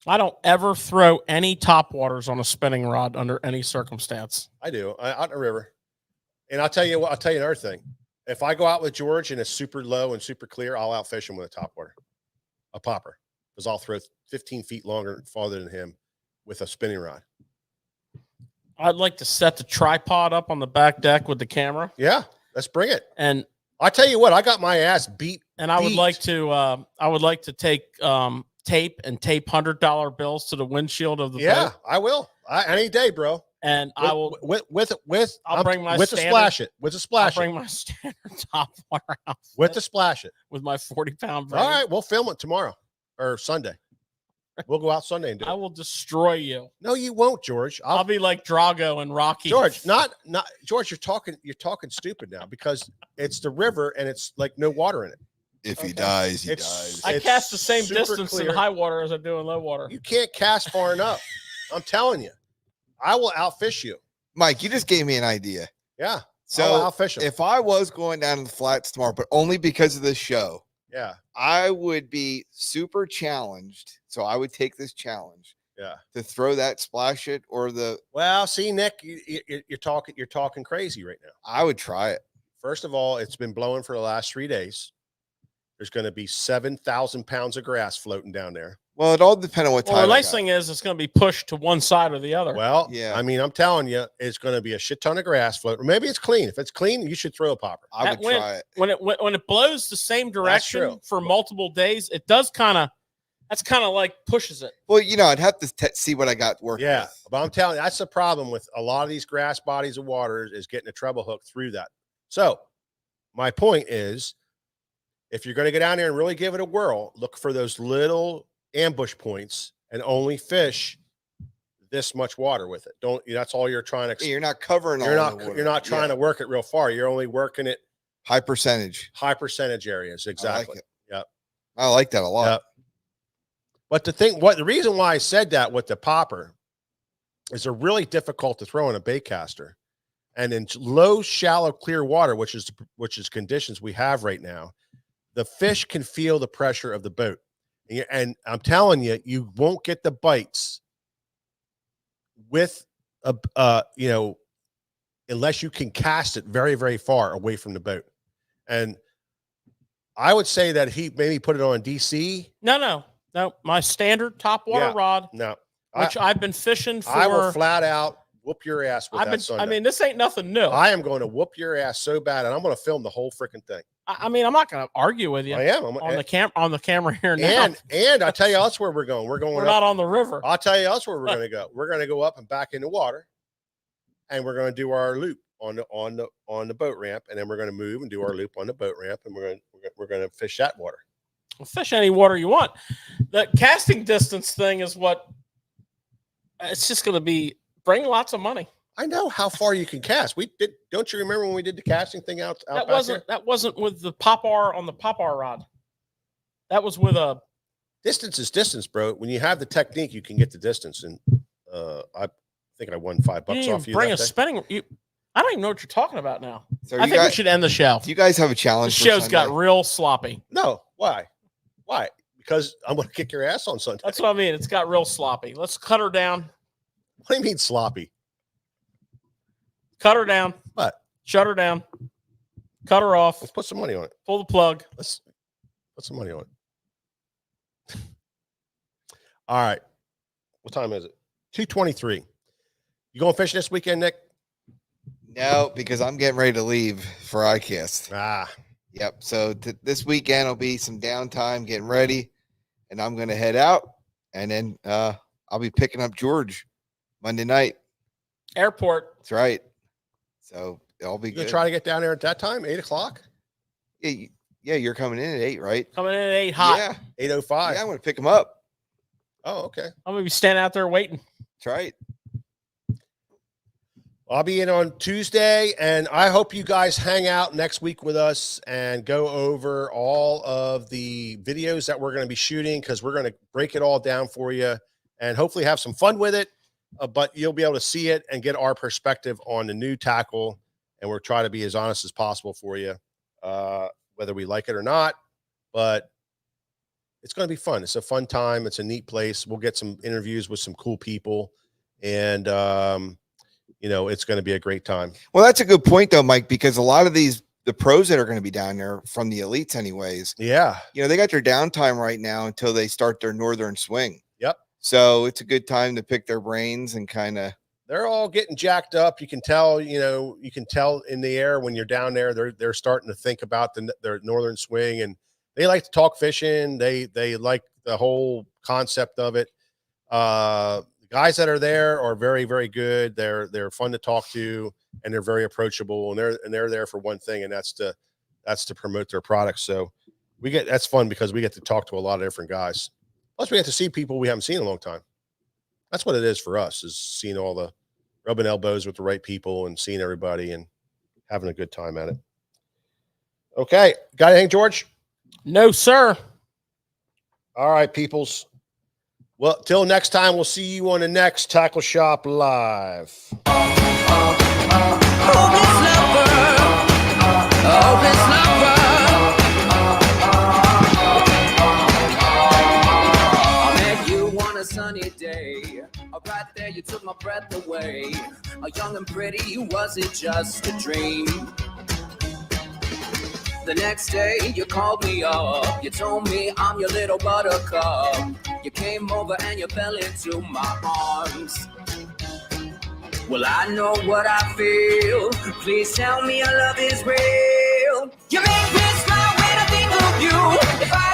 Speaker 4: I don't ever throw any top waters on a spinning rod under any circumstance.
Speaker 1: I do. Out in the river. And I'll tell you what, I'll tell you another thing. If I go out with George and it's super low and super clear, I'll outfish him with a top water, a popper, because I'll throw 15 feet longer and farther than him with a spinning rod.
Speaker 4: I'd like to set the tripod up on the back deck with the camera.
Speaker 1: Yeah, let's bring it.
Speaker 4: And
Speaker 1: I tell you what, I got my ass beat.
Speaker 4: and I would like to take tape and tape $100 bills to the windshield of the boat.
Speaker 1: I will. Any day, bro.
Speaker 4: And I will
Speaker 1: I'll
Speaker 4: bring my
Speaker 1: with the
Speaker 4: standard-
Speaker 1: splash it. With the
Speaker 4: I'll
Speaker 1: splash
Speaker 4: bring
Speaker 1: it.
Speaker 4: my standard top water out
Speaker 1: With the splash it.
Speaker 4: with my 40-pound braid.
Speaker 1: All right, we'll film it tomorrow or Sunday. We'll go out Sunday and do
Speaker 4: I
Speaker 1: it.
Speaker 4: will destroy you.
Speaker 1: No, you won't, George.
Speaker 4: I'll be like Drago and Rocky.
Speaker 1: George, not George. You're talking stupid now because it's the river and it's like no water in it.
Speaker 3: If he dies, he
Speaker 1: It's-
Speaker 3: dies.
Speaker 4: I
Speaker 1: it's
Speaker 4: cast the same
Speaker 1: super
Speaker 4: distance
Speaker 1: clear.
Speaker 4: in high water as I do in low water.
Speaker 1: You can't cast far enough. I'm telling you, I will outfish you.
Speaker 3: Mike, you just gave me an idea.
Speaker 1: Yeah.
Speaker 3: So
Speaker 1: I'll outfish him.
Speaker 3: if I was going down to the flats tomorrow, but only because of this show,
Speaker 1: Yeah.
Speaker 3: I would be super challenged. So I would take this challenge.
Speaker 1: Yeah.
Speaker 3: To throw that splash it or the
Speaker 1: Well, see, Nick, you're talking crazy right now.
Speaker 3: I would try it.
Speaker 1: First of all, it's been blowing for the last 3 days. There's going to be 7,000 pounds of grass floating down there.
Speaker 3: Well, it all depends on what
Speaker 4: Well,
Speaker 3: time.
Speaker 4: the nice thing is it's going to be pushed to one side or the other.
Speaker 1: Well,
Speaker 3: Yeah.
Speaker 1: I mean, I'm telling you, it's going to be a shit ton of grass floating. Maybe it's clean. If it's clean, you should throw a popper.
Speaker 3: I
Speaker 4: That
Speaker 3: would
Speaker 4: wind-
Speaker 3: try it.
Speaker 4: When it blows the same direction
Speaker 1: true.
Speaker 4: for multiple days, it does kind of like pushes it.
Speaker 3: Well, I'd have to see what I got working.
Speaker 1: Yeah,
Speaker 3: with.
Speaker 1: but I'm telling you, that's the problem with a lot of these grass bodies of water is getting a treble hook through that. So my point is, if you're going to get down there and really give it a whirl, look for those little ambush points and only fish this much water with it. That's all you're trying to.
Speaker 3: You're not covering.
Speaker 1: You're
Speaker 3: all the
Speaker 1: not.
Speaker 3: water.
Speaker 1: You're not trying to work it real far. You're only working it
Speaker 3: high percentage.
Speaker 1: high percentage areas. Exactly.
Speaker 3: it.
Speaker 1: Yep.
Speaker 3: I like that a lot.
Speaker 1: Yep. But the reason why I said that with the popper is they're really difficult to throw in a bait caster, and in low, shallow, clear water, which is conditions we have right now, the fish can feel the pressure of the boat, and I'm telling you, you won't get the bites with a unless you can cast it very, very far away from the boat. And I would say that he maybe put it on DC.
Speaker 4: No. My standard topwater rod,
Speaker 1: No,
Speaker 4: which I've been fishing for.
Speaker 1: I will flat out whoop your ass with that Sunday.
Speaker 4: I mean, this ain't nothing new.
Speaker 1: I am going to whoop your ass so bad, and I'm going to film the whole freaking thing.
Speaker 4: I mean, I'm not going to argue with you.
Speaker 1: I am.
Speaker 4: On the camera here now.
Speaker 1: And I tell you else where we're going. We're
Speaker 4: We're not on the river.
Speaker 1: I'll tell you else where we're going to go. We're going to go up and back in the water, and we're going to do our loop on the boat ramp, and then we're going to move and do our loop on the boat ramp, and we're going to fish that water.
Speaker 4: Well, fish any water you want. The casting distance thing is what it's just going to bring lots of money.
Speaker 1: I know how far you can cast. We did. Don't you remember when we did the casting thing out
Speaker 4: that
Speaker 1: back
Speaker 4: wasn't with the Popar on the Popar rod. That was with a
Speaker 1: distance is distance, bro. When you have the technique, you can get the distance. And I think I won $5 off you.
Speaker 4: Bring a spinning. I don't even know what you're talking about now.
Speaker 3: So
Speaker 4: I think we should end the show.
Speaker 3: Do you guys have a challenge?
Speaker 4: The show's got real sloppy.
Speaker 1: No, why? Why? Because I'm going to kick your ass on Sunday.
Speaker 4: That's what I mean. It's got real sloppy. Let's cut her down.
Speaker 1: What do you mean sloppy?
Speaker 4: Cut her down.
Speaker 1: What?
Speaker 4: Shut her down. Cut her off.
Speaker 1: Let's put some money on it.
Speaker 4: Pull the plug.
Speaker 1: Let's put some money on it. All right. What time is it? 2:23. You going fishing this weekend, Nick?
Speaker 3: No, because I'm getting ready to leave for ICAST. Yep. So this weekend will be some downtime, getting ready, and I'm going to head out, and then I'll be picking up George Monday night.
Speaker 4: Airport.
Speaker 3: That's right. So I'll be good.
Speaker 1: Try to get down there at that time, 8 o'clock.
Speaker 3: Yeah, you're coming in at 8, right?
Speaker 4: Coming in at 8 hot.
Speaker 3: Yeah,
Speaker 1: 8:05.
Speaker 3: Yeah, I'm going to pick him up.
Speaker 1: Oh, okay.
Speaker 4: I'm gonna be standing out there waiting.
Speaker 3: That's right.
Speaker 1: I'll be in on Tuesday, and I hope you guys hang out next week with us and go over all of the videos that we're going to be shooting, because we're going to break it all down for you and hopefully have some fun with it. But you'll be able to see it and get our perspective on the new tackle, and we'll try to be as honest as possible for you, whether we like it or not. But it's going to be fun. It's a fun time. It's a neat place. We'll get some interviews with some cool people, and it's going to be a great time.
Speaker 3: Well, that's a good point though, Mike, because a lot of the pros that are going to be down there from the elites anyways.
Speaker 1: Yeah.
Speaker 3: They got their downtime right now until they start their northern swing.
Speaker 1: Yep.
Speaker 3: So it's a good time to pick their brains and kind of.
Speaker 1: They're all getting jacked up. You can tell, you can tell in the air when you're down there, they're starting to think about their northern swing, and they like to talk fishing. They like the whole concept of it. Guys that are there are very, very good. They're fun to talk to, and they're very approachable, and they're there for one thing, and that's to promote their products. So that's fun because we get to talk to a lot of different guys. Plus we get to see people we haven't seen in a long time. That's what it is for us, is seeing all the rubbing elbows with the right people and seeing everybody and having a good time at it. Okay. Got anything, George?
Speaker 4: No, sir.
Speaker 1: All right, peoples. Well, till next time, we'll see you on the next Tackle Shop Live.
Speaker 2: I met you on a sunny day. Right there, you took my breath away. Young and pretty, was it just a dream? The next day you called me up, you told me I'm your little buttercup. You came over and you fell into my arms. Well, I know what I feel. Please tell me your love is real. You make me smile when I think of you. If I